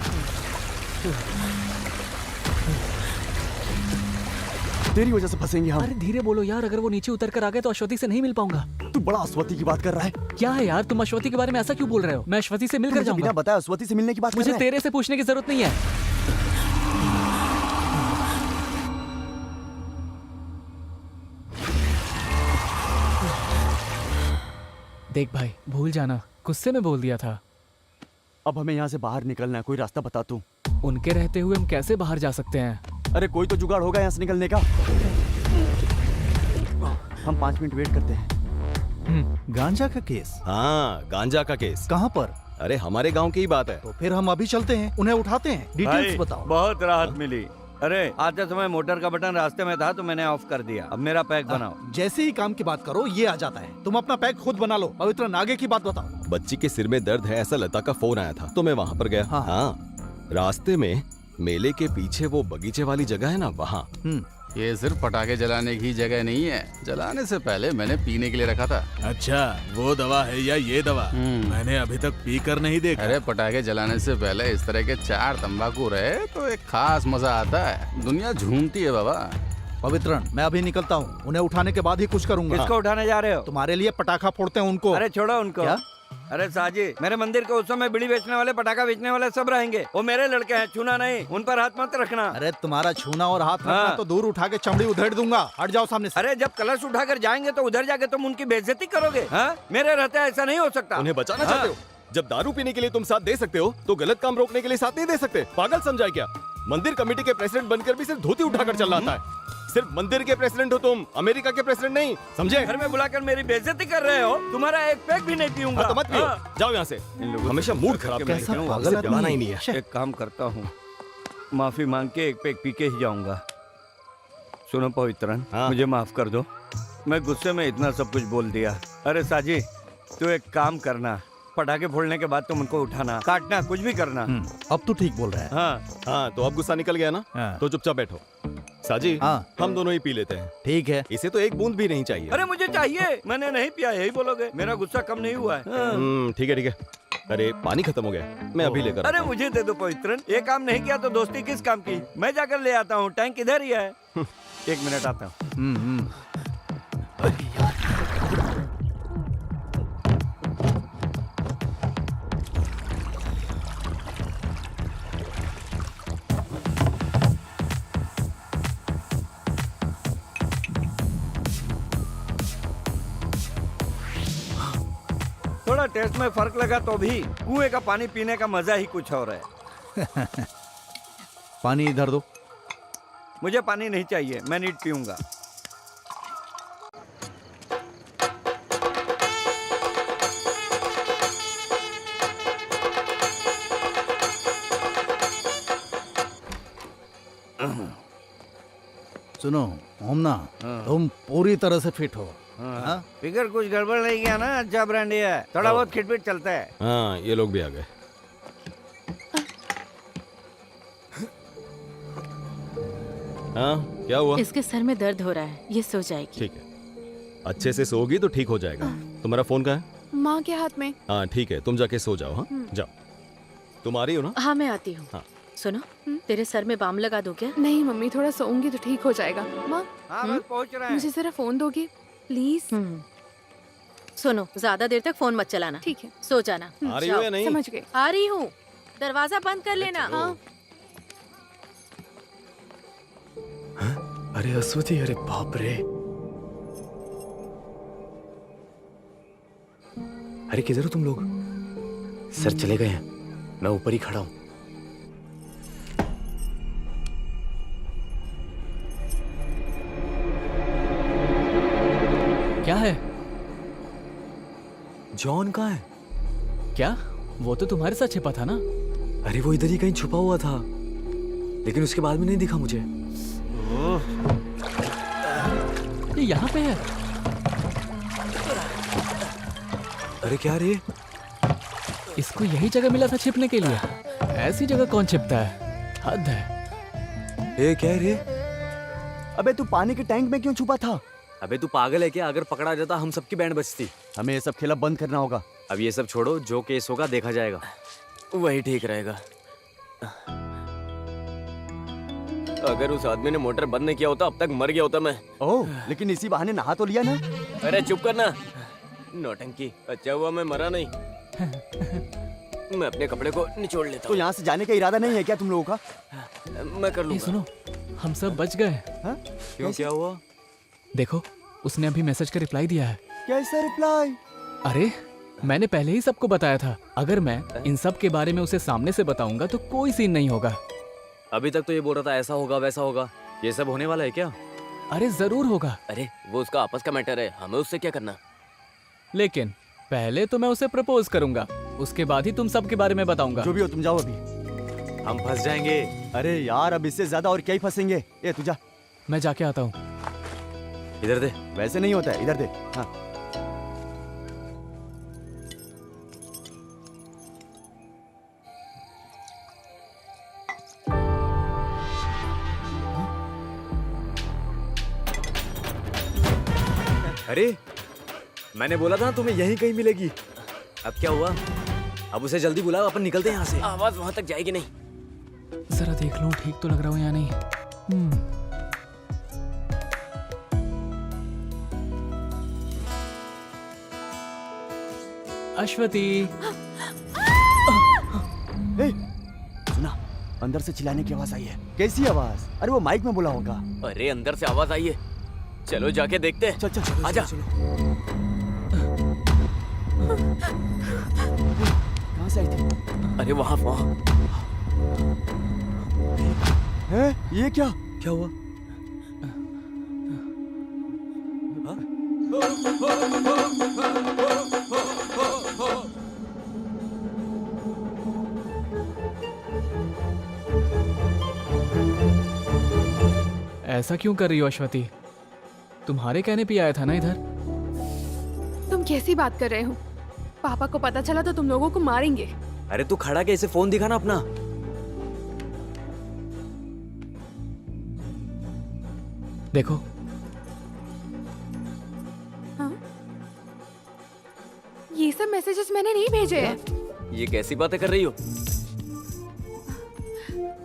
तेरी वजह से फंसेंगे हम।
अरे धीरे बोलो यार, अगर वो नीचे उतर कर आ गए तो अश्वती से नहीं मिल पाऊंगा।
तू बड़ा अश्वती की बात कर रहा है।
क्या है यार, तुम अश्वती के बारे में ऐसा क्यों बोल रहे हो? मैं अश्वती से मिलकर
मुझे
जाऊंगा।
बिना बताए अश्वती से मिलने की बात कर
मुझे
रहा है?
तेरे से पूछने की जरूरत नहीं है। देख भाई, भूल जाना, गुस्से में बोल दिया था।
अब हमें यहाँ से बाहर निकलना है, कोई रास्ता बता तू।
उनके रहते हुए हम कैसे बाहर जा सकते हैं?
अरे कोई तो जुगाड़ होगा यहाँ से निकलने का। हम 5 मिनट वेट करते हैं।
गांजा का केस?
हाँ, गांजा का केस।
कहाँ पर?
अरे हमारे गांव की ही बात है।
तो फिर हम अभी चलते हैं, उन्हें उठाते हैं। डिटेल्स बताओ।
बहुत राहत मिली। अरे आते समय मोटर का बटन रास्ते में था तो मैंने ऑफ कर दिया। अब मेरा पैक बनाओ।
जैसे ही काम की बात करो ये आ जाता है। तुम अपना पैक खुद बना लो। पवित्र, आगे की बात बताओ।
बच्ची के सिर में दर्द है ऐसा लता का फोन आया था, तो मैं वहाँ पर गया। हाँ, रास्ते में मेले के पीछे वो बगीचे वाली जगह है ना, वहाँ।
ये सिर्फ पटाखे जलाने की जगह नहीं है, जलाने से पहले मैंने पीने के लिए रखा था।
अच्छा, वो दवा है या ये दवा? मैंने अभी तक पी कर नहीं देखा।
अरे पटाखे जलाने से पहले इस तरह के 4 तंबाकू रहे तो एक खास मजा आता है। दुनिया झूमती है बाबा।
पवित्रन, मैं अभी निकलता हूँ, उन्हें उठाने के बाद ही कुछ करूंगा।
किसको उठाने जा रहे हो?
तुम्हारे लिए पटाखा फोड़ते हैं उनको।
अरे छोड़ो उनको।
क्या?
अरे साजी, मेरे मंदिर के उत्सव में बीड़ी बेचने वाले, पटाखा बेचने वाले सब रहेंगे। वो मेरे लड़के हैं, छूना नहीं, उन पर हाथ मत रखना।
अरे तुम्हारा छूना और हाथ रखना तो दूर उठा के चमड़ी उधेड़ दूंगा। हट जाओ सामने से।
अरे जब कलश उठाकर जाएंगे तो उधर जाके तुम उनकी बेइज्जती करोगे। हाँ? मेरे रहते ऐसा नहीं हो सकता।
उन्हें बचाना चाहते हो? जब दारू पीने के लिए तुम साथ दे सकते हो तो गलत काम रोकने के लिए साथ नहीं दे सकते? पागल समझा क्या? मंदिर कमेटी के प्रेसिडेंट बनकर भी सिर्फ धोती उठाकर चल रहा है। सिर्फ मंदिर के प्रेसिडेंट हो तुम, अमेरिका के प्रेसिडेंट नहीं, समझे?
घर में बुलाकर मेरी बेइज्जती कर रहे हो। तुम्हारा एक पैक भी नहीं पीऊंगा।
तो मत पियो, जाओ यहाँ से। हमेशा मूड खराब
कैसा
करके
पागल
पिलाना ही नहीं है।
एक काम करता हूँ, माफी मांग के एक पैक पी के ही जाऊंगा। सुनो पवित्रन, मुझे माफ कर दो, मैं गुस्से में इतना सब कुछ बोल दिया। अरे साजी, तू एक काम करना, पटाखे फोड़ने के बाद तुम उनको उठाना, काटना, कुछ भी करना।
अब तू ठीक बोल रहा है।
हाँ, तो अब गुस्सा निकल गया ना? तो चुपचाप बैठो। साजी, हम दोनों ही पी लेते हैं।
ठीक है।
इसे तो एक बूंद भी नहीं चाहिए।
अरे मुझे चाहिए, मैंने नहीं पिया, यही बोलोगे? मेरा गुस्सा कम नहीं हुआ है।
ठीक है ठीक है। अरे पानी खत्म हो गया, मैं अभी लेकर।
अरे मुझे दे दो पवित्रन, ये काम नहीं किया तो दोस्ती किस काम की? मैं जाकर ले आता हूँ, टैंक इधर ही है। 1 मिनट आता हूँ। थोड़ा टेस्ट में फर्क लगा तो भी कुएं का पानी पीने का मजा ही कुछ और है।
पानी इधर दो।
मुझे पानी नहीं चाहिए, मैं नीट पीऊंगा।
सुनो मोमना, तुम पूरी तरह से फिट हो। हाँ?
फिगर कुछ गड़बड़ नहीं किया ना? अच्छा ब्रांडी है, थोड़ा बहुत खिटपिट चलता है।
हाँ ये लोग भी आ गए। हाँ क्या हुआ?
इसके सर में दर्द हो रहा है, ये सो जाएगी।
ठीक है, अच्छे से सोगी तो ठीक हो जाएगा। तुम्हारा फोन कहाँ है?
माँ के हाथ में।
हाँ ठीक है, तुम जाके सो जाओ। हाँ जाओ। तुम आ रही हो ना?
हाँ मैं आती हूँ।
हाँ।
सुनो, तेरे सर में बाम लगा दूं क्या?
नहीं मम्मी, थोड़ा सोऊंगी तो ठीक हो जाएगा। माँ
हाँ बस पहुंच रहा है।
मुझे जरा फोन दोगी प्लीज?
सुनो, ज्यादा देर तक फोन मत चलाना।
ठीक है,
सो जाना।
आ रही हो या नहीं?
समझ गई।
आ रही हूँ, दरवाजा बंद कर लेना।
हाँ।
अरे अश्वती, अरे बाप रे। अरे किधर हो तुम लोग? सर चले गए हैं, मैं ऊपर ही खड़ा हूं।
क्या है?
जॉन कहाँ है?
क्या? वो तो तुम्हारे साथ छिपा था ना?
अरे वो इधर ही कहीं छुपा हुआ था, लेकिन उसके बाद में नहीं दिखा मुझे।
ये यहाँ पे है।
अरे क्या रे?
इसको यही जगह मिला था छिपने के लिए। ऐसी जगह कौन छिपता है? हद है।
ए क्या रे?
अबे तू पानी के टैंक में क्यों छुपा था?
अबे तू पागल है क्या? अगर पकड़ा जाता हम सबकी बैंड बजती।
हमें ये सब खेला बंद करना होगा।
अब ये सब छोड़ो, जो केस होगा देखा जाएगा।
वही ठीक रहेगा। अगर उस आदमी ने मोटर बंद नहीं किया होता अब तक मर गया होता मैं।
ओह, लेकिन इसी बहाने नहा तो लिया ना।
अरे चुप करना, नौटंकी। अच्छा हुआ मैं मरा नहीं। मैं अपने कपड़े को निचोड़ लेता
तो
हूँ।
यहाँ से जाने का इरादा नहीं है क्या तुम लोगों का?
मैं कर
ये
लूंगा।
सुनो, हम सब बच गए।
हाँ?
क्यों, क्या हुआ?
देखो, उसने अभी मैसेज का रिप्लाई दिया है।
कैसा रिप्लाई?
अरे मैंने पहले ही सबको बताया था, अगर मैं इन सब के बारे में उसे सामने से बताऊंगा तो कोई सीन नहीं होगा।
अभी तक तो ये बोल रहा था ऐसा होगा वैसा होगा। ये सब होने वाला है क्या?
अरे जरूर होगा,
अरे वो उसका आपस का मैटर है, हमें उससे क्या करना।
लेकिन पहले तो मैं उसे प्रपोज करूंगा, उसके बाद ही तुम सब के बारे में बताऊंगा।
जो भी हो तुम जाओ अभी।
हम फंस जाएंगे।
अरे यार, अब इससे ज्यादा और क्या ही फंसेंगे। ये तू जा।
मैं जाके आता हूँ।
इधर दे।
वैसे नहीं होता है, इधर दे। हाँ।
अरे मैंने बोला था तुम्हें यहीं कहीं मिलेगी। अब क्या हुआ? अब उसे जल्दी बुलाओ, अपन निकलते हैं यहाँ से।
आवाज वहां तक जाएगी नहीं।
जरा देख लूं ठीक तो लग रहा हूँ या नहीं। अश्वती।
सुना, अंदर से चिल्लाने की आवाज आई है। कैसी आवाज? अरे वो माइक में बोला होगा।
अरे अंदर से आवाज आई है, चलो जाके देखते हैं।
चल चल चल,
आजा।
कहाँ से आई थी?
अरे वहाँ
है? ये क्या?
क्या हुआ?
ऐसा क्यों कर रही हो अश्वती? तुम्हारे कहने पे आया था ना इधर।
तुम कैसी बात कर रहे हो? पापा को पता चला तो तुम लोगों को मारेंगे।
अरे तू खड़ा के इसे फोन दिखा ना अपना।
देखो,
हाँ? ये सब मैसेजेस मैंने नहीं भेजे हैं।
ये कैसी बातें कर रही हो?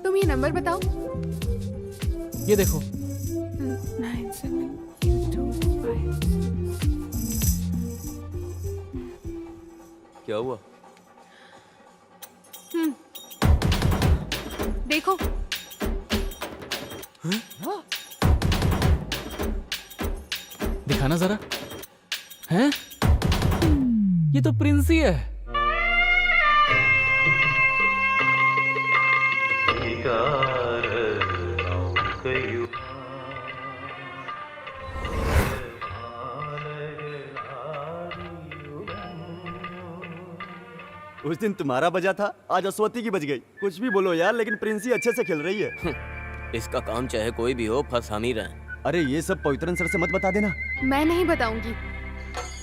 तुम ये नंबर बताओ।
ये देखो।
9725।
क्या हुआ?
देखो।
दिखाना जरा। हैं? ये तो प्रिंसी है।
उस दिन तुम्हारा बजा था, आज अश्वती की बज गई। कुछ भी बोलो यार, लेकिन प्रिंसी अच्छे से खेल रही है।
इसका काम चाहे कोई भी हो, फंस हम ही रहे।
अरे ये सब पवित्रन सर से मत बता देना।
मैं नहीं बताऊंगी।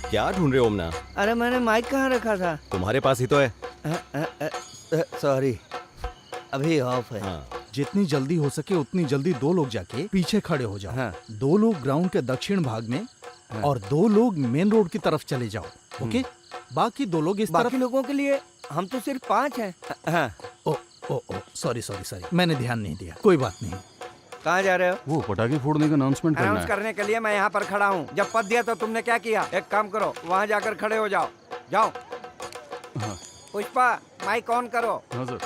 क्या ढूंढ रहे हो ओमना?
अरे मैंने माइक कहाँ रखा था?
तुम्हारे पास ही तो है।
सॉरी, अभी ऑफ है।
हाँ।
जितनी जल्दी हो सके उतनी जल्दी 2 लोग जाके पीछे खड़े हो जाओ।
हाँ।
2 लोग ग्राउंड के दक्षिण भाग में और 2 लोग मेन रोड की तरफ चले जाओ। ओके, बाकी 2 लोग इस तरफ।
बाकी लोगों के लिए हम तो सिर्फ 5 हैं। हाँ।
ओ सॉरी, मैंने ध्यान नहीं दिया। कोई बात नहीं।
कहाँ जा रहे हो?
वो पटाखे फोड़ने का अनाउंसमेंट
अनाउंस करने के लिए मैं यहाँ पर खड़ा हूँ। जब पद दिया तो तुमने क्या किया? एक काम करो, वहाँ जाकर खड़े हो जाओ। जाओ।
हाँ।
पुष्पा, माइक ऑन करो।
हाँ सर।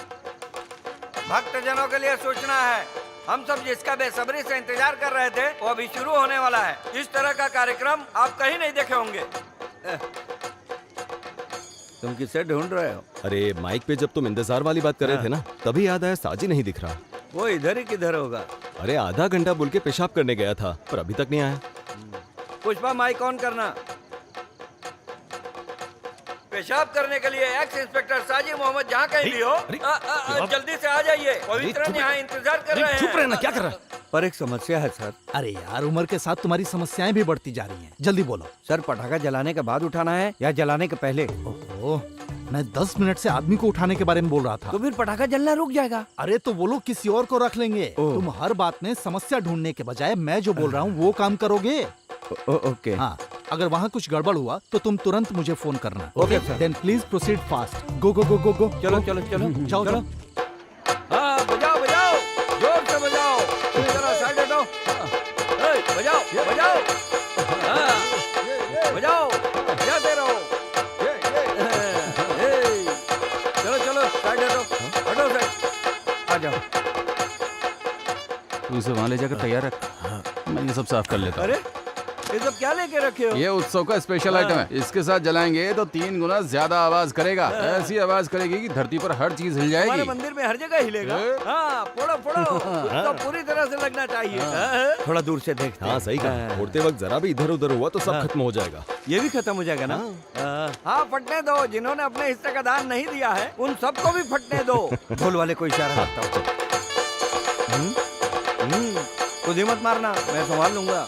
भक्तजनों के लिए सूचना है, हम सब जिसका बेसब्री से इंतजार कर रहे थे वो अभी शुरू होने वाला है। इस तरह का कार्यक्रम आप कहीं नहीं देखे होंगे। तुम किसे ढूंढ रहे हो?
अरे माइक पे जब तुम इंतजार वाली बात कर रहे थे ना, तभी याद आया साजी नहीं दिख रहा।
वो इधर ही किधर होगा?
अरे आधा घंटा बोल के पेशाब करने गया था, पर अभी तक नहीं आया।
पुष्पा, माइक ऑन करना। पेशाब करने के लिए एक्स इंस्पेक्टर साजी मोहम्मद जहाँ कहीं भी हो, जल्दी से आ जाइए। पवित्रन यहाँ इंतजार कर रहे हैं।
चुप रहना, क्या कर रहा है?
पर एक समस्या है सर।
अरे यार, उम्र के साथ तुम्हारी समस्याएं भी बढ़ती जा रही हैं। जल्दी बोलो।
सर, पटाखा जलाने के बाद उठाना है या जलाने के पहले?
ओहो, मैं 10 मिनट से आदमी को उठाने के बारे में बोल रहा था।
तो फिर पटाखा जलना रुक जाएगा।
अरे तो वो लोग किसी और को रख लेंगे। तुम हर बात में समस्या ढूंढने के बजाय मैं जो बोल रहा हूँ वो काम करोगे।
ओके।
हाँ, अगर वहाँ कुछ गड़बड़ हुआ तो तुम तुरंत मुझे फोन करना।
Okay sir.
Then please proceed fast. Go go go go go.
चलो।
जाओ।
हाँ, बजाओ, जोर से बजाओ। जरा साइड हटो। बजाओ। हाँ, बजाओ, बजाते रहो। चलो, साइड हटो साइड। आ जाओ।
तू इसे वहाँ ले जाकर तैयार रख, मैं ये सब साफ कर लेता हूँ।
अरे ये सब क्या लेके रखे हो?
ये उत्सव का स्पेशल आइटम है। इसके साथ जलाएंगे तो 3 गुना ज्यादा आवाज करेगा। ऐसी आवाज करेगी कि धरती पर हर चीज हिल
हमारे
जाएगी।
मंदिर में हर जगह हिलेगा। हाँ, फोड़ो। उसको पूरी तरह से लगना चाहिए। थोड़ा दूर से देखते हैं।
हाँ सही कहा, फोड़ते वक्त जरा भी इधर उधर हुआ तो सब खत्म हो जाएगा।
ये भी खत्म हो जाएगा ना? हाँ, फटने दो। जिन्होंने अपने हिस्से का दान नहीं दिया है उन सबको भी फटने दो। ढोल वाले को इशारा करता हूँ। खुद ही मत मारना, मैं संभाल लूंगा।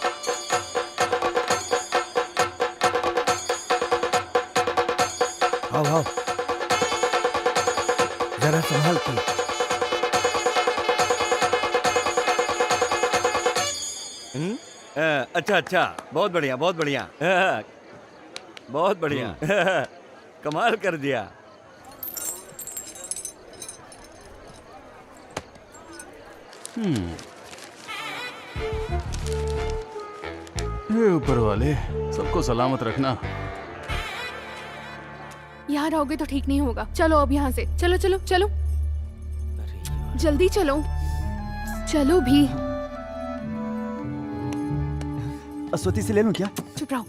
आओ, जरा संभाल के। अच्छा, बहुत बढ़िया। बहुत बढ़िया। कमाल कर दिया।
हे ऊपर वाले, सबको सलामत रखना।
यहाँ रहोगे तो ठीक नहीं होगा। चलो अब यहाँ से। चलो। जल्दी चलो भी।
अस्वती से ले लूं क्या?
चुप रहो।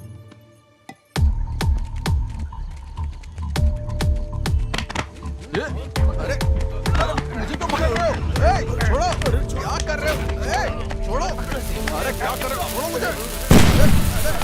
मुझे तो पकड़ रहे हो। छोड़ो, क्या कर रहे हो? छोड़ो। अरे क्या कर रहे हो? छोड़ो मुझे। छोड़ो मुझे।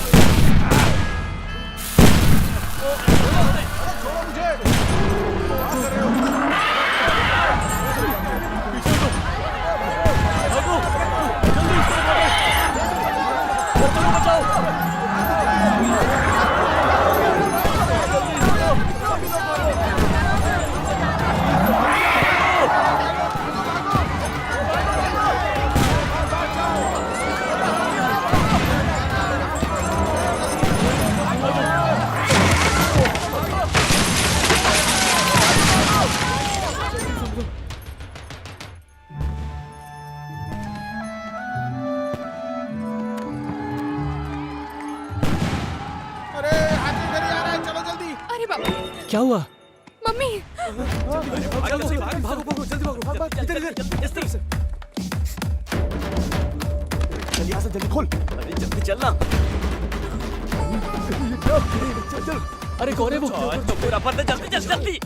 क्या हुआ?
मम्मी,
भागो, जल्दी भागो। इधर, इस तरफ से।
चल यहाँ से जल्दी खोल।
अरे जल्दी चलना।
चल। अरे कौन है वो?
तो पूरा पता, जल्दी।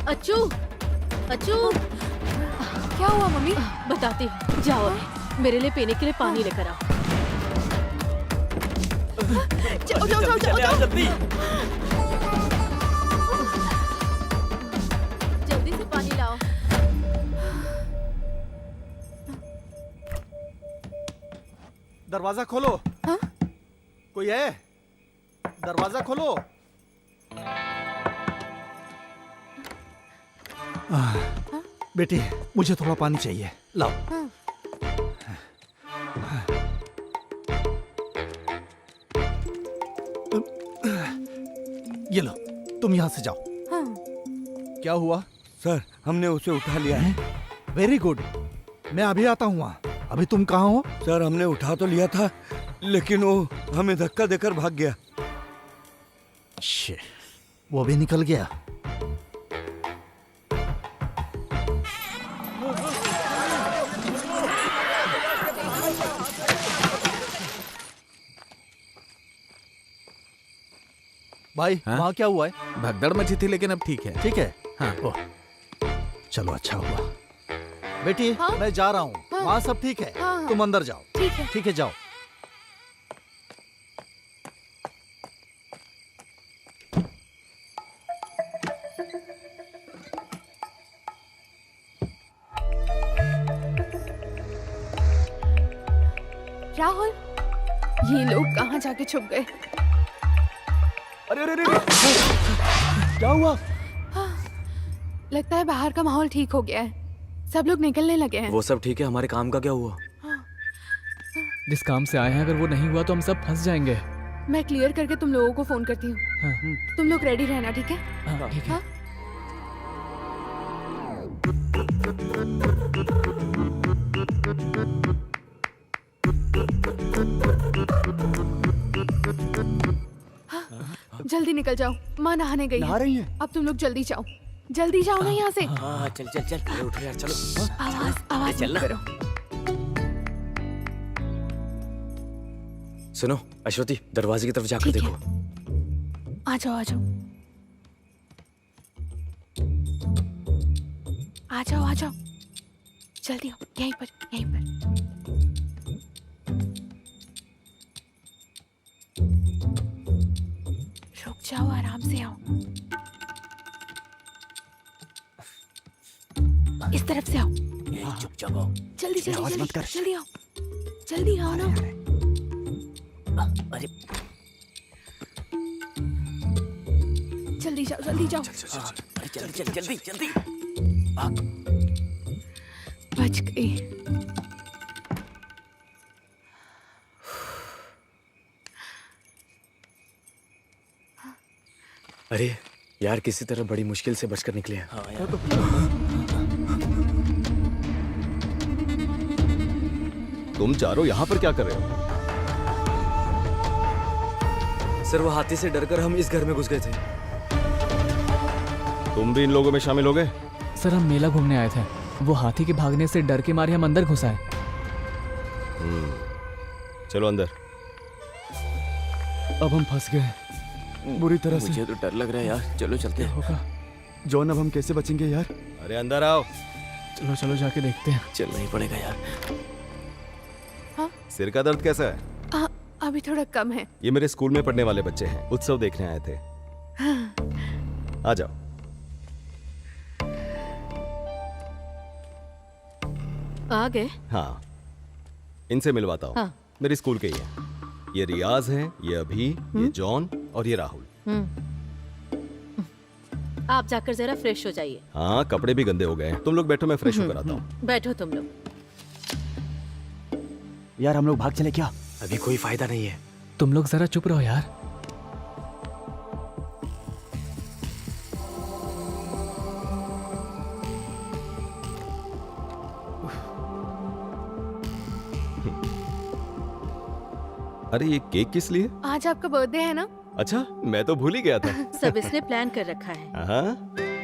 अच्छू,
क्या हुआ मम्मी?
बताती हूँ। जाओ मेरे लिए पीने के लिए पानी लेकर आओ।
जाओ।
जल्दी।
जल्दी से पानी लाओ।
दरवाजा खोलो।
हाँ?
कोई है? दरवाजा खोलो। बेटी, मुझे थोड़ा पानी चाहिए, लाओ।
हाँ।
ये लो, तुम यहाँ से जाओ।
हाँ।
क्या हुआ?
सर, हमने उसे उठा लिया है।
वेरी गुड, मैं अभी आता हूँ वहाँ। अभी तुम कहाँ हो?
सर, हमने उठा तो लिया था, लेकिन वो हमें धक्का देकर भाग गया।
शिट, वो भी निकल गया। भाई,
हाँ?
वहाँ क्या हुआ है?
भगदड़ मची थी लेकिन अब ठीक है।
ठीक है?
हाँ।
ओह, चलो अच्छा हुआ। बेटी,
हाँ?
मैं जा रहा हूँ।
हाँ?
वहाँ सब ठीक है।
हाँ, हाँ।
तुम अंदर जाओ।
ठीक है।
ठीक है, जाओ।
राहुल, ये लोग कहाँ जाके छुप गए?
अरे अरे अरे क्या हुआ?
लगता है बाहर का माहौल ठीक हो गया है। सब लोग निकलने लगे हैं।
वो सब ठीक है, हमारे काम का क्या हुआ?
जिस काम से आए हैं अगर वो नहीं हुआ तो हम सब फंस जाएंगे।
मैं क्लियर करके तुम लोगों को फोन करती हूँ।
हाँ,
तुम लोग रेडी रहना, ठीक है?
हाँ, ठीक है।
हाँ? जल्दी निकल जाओ, माँ नहाने गई
नहा
है।
रही है?
अब तुम लोग जल्दी जाओ, जल्दी जाओ ना यहाँ से।
हाँ चल चल चल, अरे उठो यार, चलो।
आवाज आवाज
चल
मत
ना।
करो।
सुनो अश्वती, दरवाजे की तरफ जाकर
ठीक है।
देखो।
आ जाओ आ जाओ आ जाओ आ जाओ, जल्दी आओ, यहीं पर यहीं पर। रुक जाओ, आराम से आओ। इस तरफ से आओ,
चुपचाप आओ।
जल्दी जल्दी
आवाज मत
जल्दी
कर।
जल्दी आओ, जल्दी आओ ना।
अरे
जल्दी जाओ जल्दी जाओ।
अरे जल्दी जल्दी जल्दी जल्दी।
बच गई।
अरे यार, किसी तरह बड़ी मुश्किल से बचकर निकले हैं।
हाँ यार।
तुम चारों यहाँ पर क्या कर रहे हो?
सर, वो हाथी से डरकर हम इस घर में घुस गए थे।
तुम भी इन लोगों में शामिल हो गए?
सर, हम मेला घूमने आए थे। वो हाथी के भागने से डर के मारे हम अंदर घुस आए।
चलो अंदर।
अब हम फंस गए बुरी तरह से।
मुझे तो डर लग रहा है यार, चलो चलते हैं।
होगा जॉन, अब हम कैसे बचेंगे यार?
अरे अंदर आओ।
चलो चलो जाके देखते हैं।
चलना ही पड़ेगा यार।
सिर का दर्द कैसा है?
अभी थोड़ा कम है।
ये मेरे स्कूल में पढ़ने वाले बच्चे हैं, उत्सव देखने आए थे। आ जाओ।
आ गए?
हाँ, इनसे मिलवाता हूँ।
हाँ।
मेरे स्कूल के ही हैं। ये रियाज है, ये अभी, ये जॉन और ये राहुल।
आप जाकर जरा फ्रेश हो जाइए।
हाँ, कपड़े भी गंदे हो गए हैं। तुम लोग बैठो, मैं फ्रेश होकर आता हूँ।
बैठो तुम लोग।
यार हम लोग भाग चले क्या?
अभी कोई फायदा नहीं है।
तुम लोग जरा चुप रहो यार।
अरे ये केक किस लिए?
आज आपका बर्थडे है ना?
अच्छा, मैं तो भूल ही गया था।
सब इसने प्लान कर रखा है।
हाँ,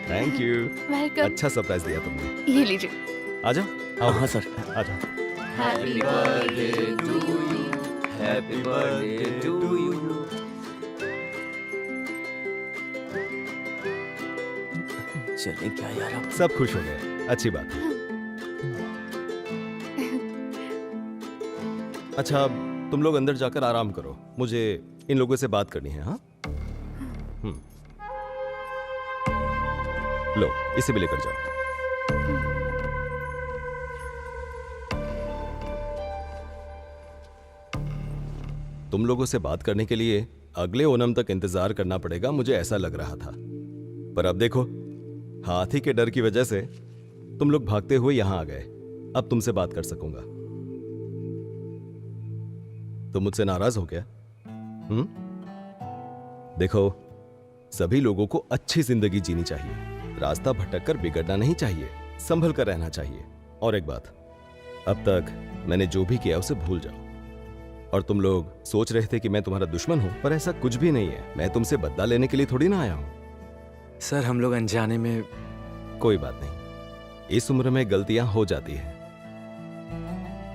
थैंक यू।
वेलकम।
अच्छा सरप्राइज दिया तुमने।
ये लीजिए।
आ जाओ।
हाँ सर।
आ जाओ।
Happy birthday to you.
Happy birthday to you. चले क्या यार अब?
सब खुश हो गए, अच्छी बात है। अच्छा, तुम लोग अंदर जाकर आराम करो, मुझे इन लोगों से बात करनी है। हाँ, लो इसे भी लेकर जाओ। तुम लोगों से बात करने के लिए अगले ओणम तक इंतजार करना पड़ेगा, मुझे ऐसा लग रहा था। पर अब देखो, हाथी के डर की वजह से तुम लोग भागते हुए यहां आ गए। अब तुमसे बात कर सकूंगा। तुम मुझसे नाराज हो क्या? देखो, सभी लोगों को अच्छी जिंदगी जीनी चाहिए, रास्ता भटक कर बिगड़ना नहीं चाहिए, संभल कर रहना चाहिए। और एक बात, अब तक मैंने जो भी किया उसे भूल जाओ। और तुम लोग सोच रहे थे कि मैं तुम्हारा दुश्मन हूं, पर ऐसा कुछ भी नहीं है। मैं तुमसे बदला लेने के लिए थोड़ी ना आया हूं।
सर, हम लोग अनजाने में।
कोई बात नहीं, इस उम्र में गलतियां हो जाती हैं,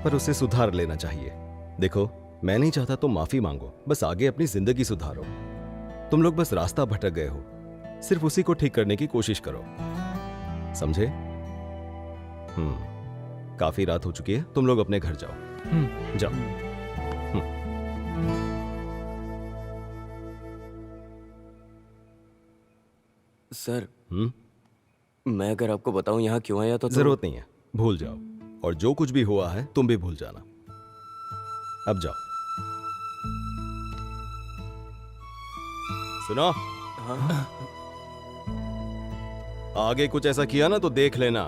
पर उसे सुधार लेना चाहिए। देखो, मैं नहीं चाहता तुम माफी मांगो, बस आगे अपनी जिंदगी सुधारो। तुम लोग बस रास्ता भटक गए हो, सिर्फ उसी को ठीक करने की कोशिश करो, समझे? काफी रात हो चुकी है, तुम लोग अपने घर जाओ। जाओ।
सर, मैं अगर आपको बताऊं यहाँ क्यों आया तो
जरूरत नहीं है, भूल जाओ। और जो कुछ भी हुआ है तुम भी भूल जाना। अब जाओ। सुनो, आगे कुछ ऐसा किया ना तो देख लेना।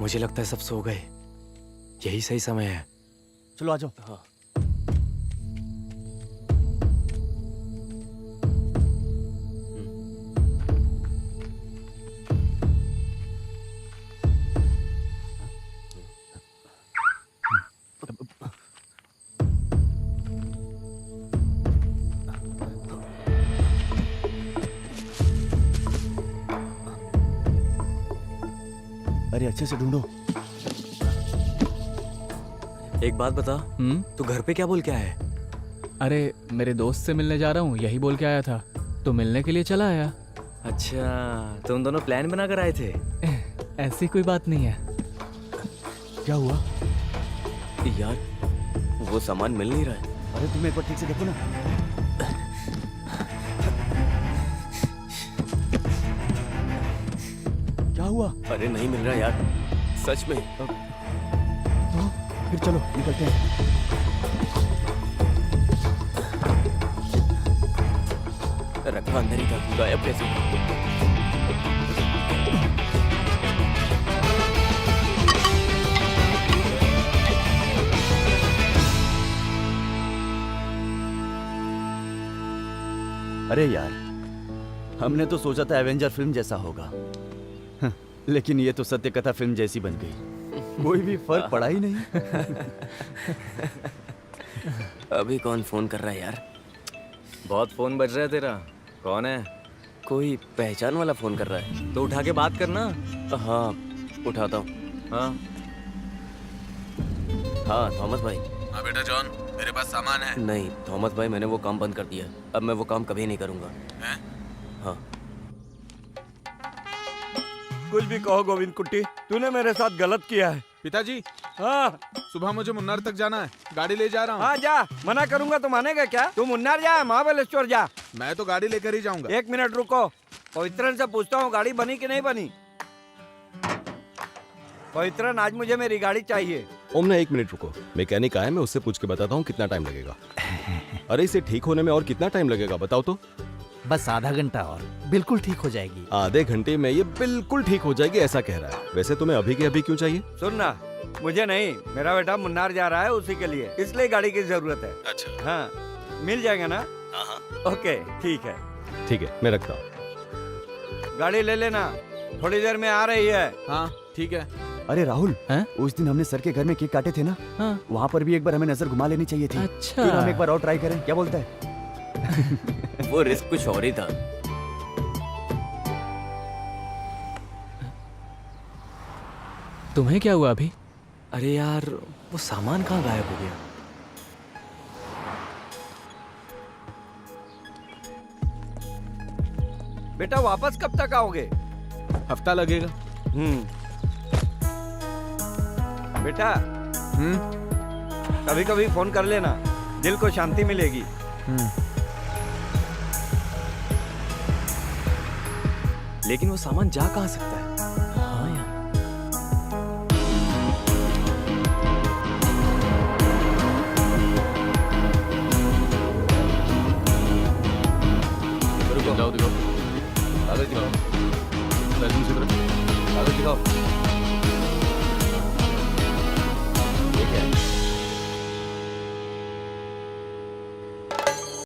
मुझे लगता है सब सो गए, यही सही समय है।
चलो आ जाओ।
हाँ।
अरे अच्छे से ढूंढो।
एक बात बता, तू घर पे क्या बोल के आया है?
अरे मेरे दोस्त से मिलने जा रहा हूँ, यही बोल के आया था, तो मिलने के लिए चला आया।
अच्छा, तुम दोनों प्लान बना कर आए थे?
ऐसी कोई बात नहीं है।
क्या हुआ?
यार, वो सामान मिल नहीं रहा है।
अरे तुम एक बार ठीक से देखो ना। क्या हुआ?
अरे नहीं मिल रहा यार, सच में।
तो फिर चलो निकलते हैं।
रखा अंदर ही था, गायब कैसे?
अरे यार, हमने तो सोचा था एवेंजर फिल्म जैसा होगा, लेकिन ये तो सत्य कथा फिल्म जैसी बन गई। कोई भी फर्क पड़ा ही नहीं।
अभी कौन फोन कर रहा है यार?
बहुत फोन बज रहा है तेरा। कौन है?
कोई पहचान वाला फोन कर रहा है।
तो उठा के बात करना।
हाँ, उठाता हूँ।
हाँ
हाँ, थॉमस भाई।
हाँ बेटा जॉन, मेरे पास सामान है।
नहीं थॉमस भाई, मैंने वो काम बंद कर दिया। अब मैं वो काम कभी नहीं करूँगा।
हैं?
हाँ।
कुछ भी कहो गोविंद कुट्टी, तूने मेरे साथ गलत किया है।
पिताजी,
हाँ
सुबह मुझे मुन्नार तक जाना है, गाड़ी ले जा रहा हूँ।
हाँ जा, मना करूंगा तो मानेगा क्या? तू मुन्नार जा, महाबलेश्वर जा।
मैं तो गाड़ी लेकर ही जाऊंगा।
एक मिनट रुको, पवित्रन से पूछता हूँ गाड़ी बनी कि नहीं बनी। पवित्रन, आज मुझे मेरी गाड़ी चाहिए।
ओमना, एक मिनट रुको, मैकेनिक आया, मैं उससे पूछ के बताता हूँ कितना टाइम लगेगा। अरे इसे ठीक होने में और कितना टाइम लगेगा बताओ तो?
बस आधा घंटा और बिल्कुल ठीक हो जाएगी।
आधे घंटे में ये बिल्कुल ठीक हो जाएगी ऐसा कह रहा है। वैसे तुम्हें अभी के अभी क्यों चाहिए?
सुनना, मुझे नहीं, मेरा बेटा मुन्नार जा रहा है, उसी के लिए, इसलिए गाड़ी की जरूरत है।
अच्छा,
हाँ, मिल जाएगा ना?
हाँ।
ओके, ठीक है।
ठीक है, मैं रखता हूँ।
गाड़ी ले लेना, थोड़ी देर में आ रही है।
हाँ ठीक है।
अरे राहुल,
हैं?
उस दिन हमने सर के घर में केक काटे थे ना,
हाँ।
वहाँ पर भी एक बार हमें नजर घुमा लेनी चाहिए थी।
अच्छा।
फिर हम एक बार और ट्राई करें, क्या बोलता है?
वो रिस्क कुछ और ही था।
तुम्हें क्या हुआ अभी?
अरे यार, वो सामान कहाँ गायब हो गया?
बेटा वापस कब तक आओगे?
हफ्ता लगेगा।
बेटा कभी कभी फोन कर लेना, दिल को शांति मिलेगी।
लेकिन वो सामान जा कहाँ सकता है? हाँ यार।
दिखाओ दिखाओ कागज दिखाओ, लाइसेंस की तरफ कागज दिखाओ। ये क्या है?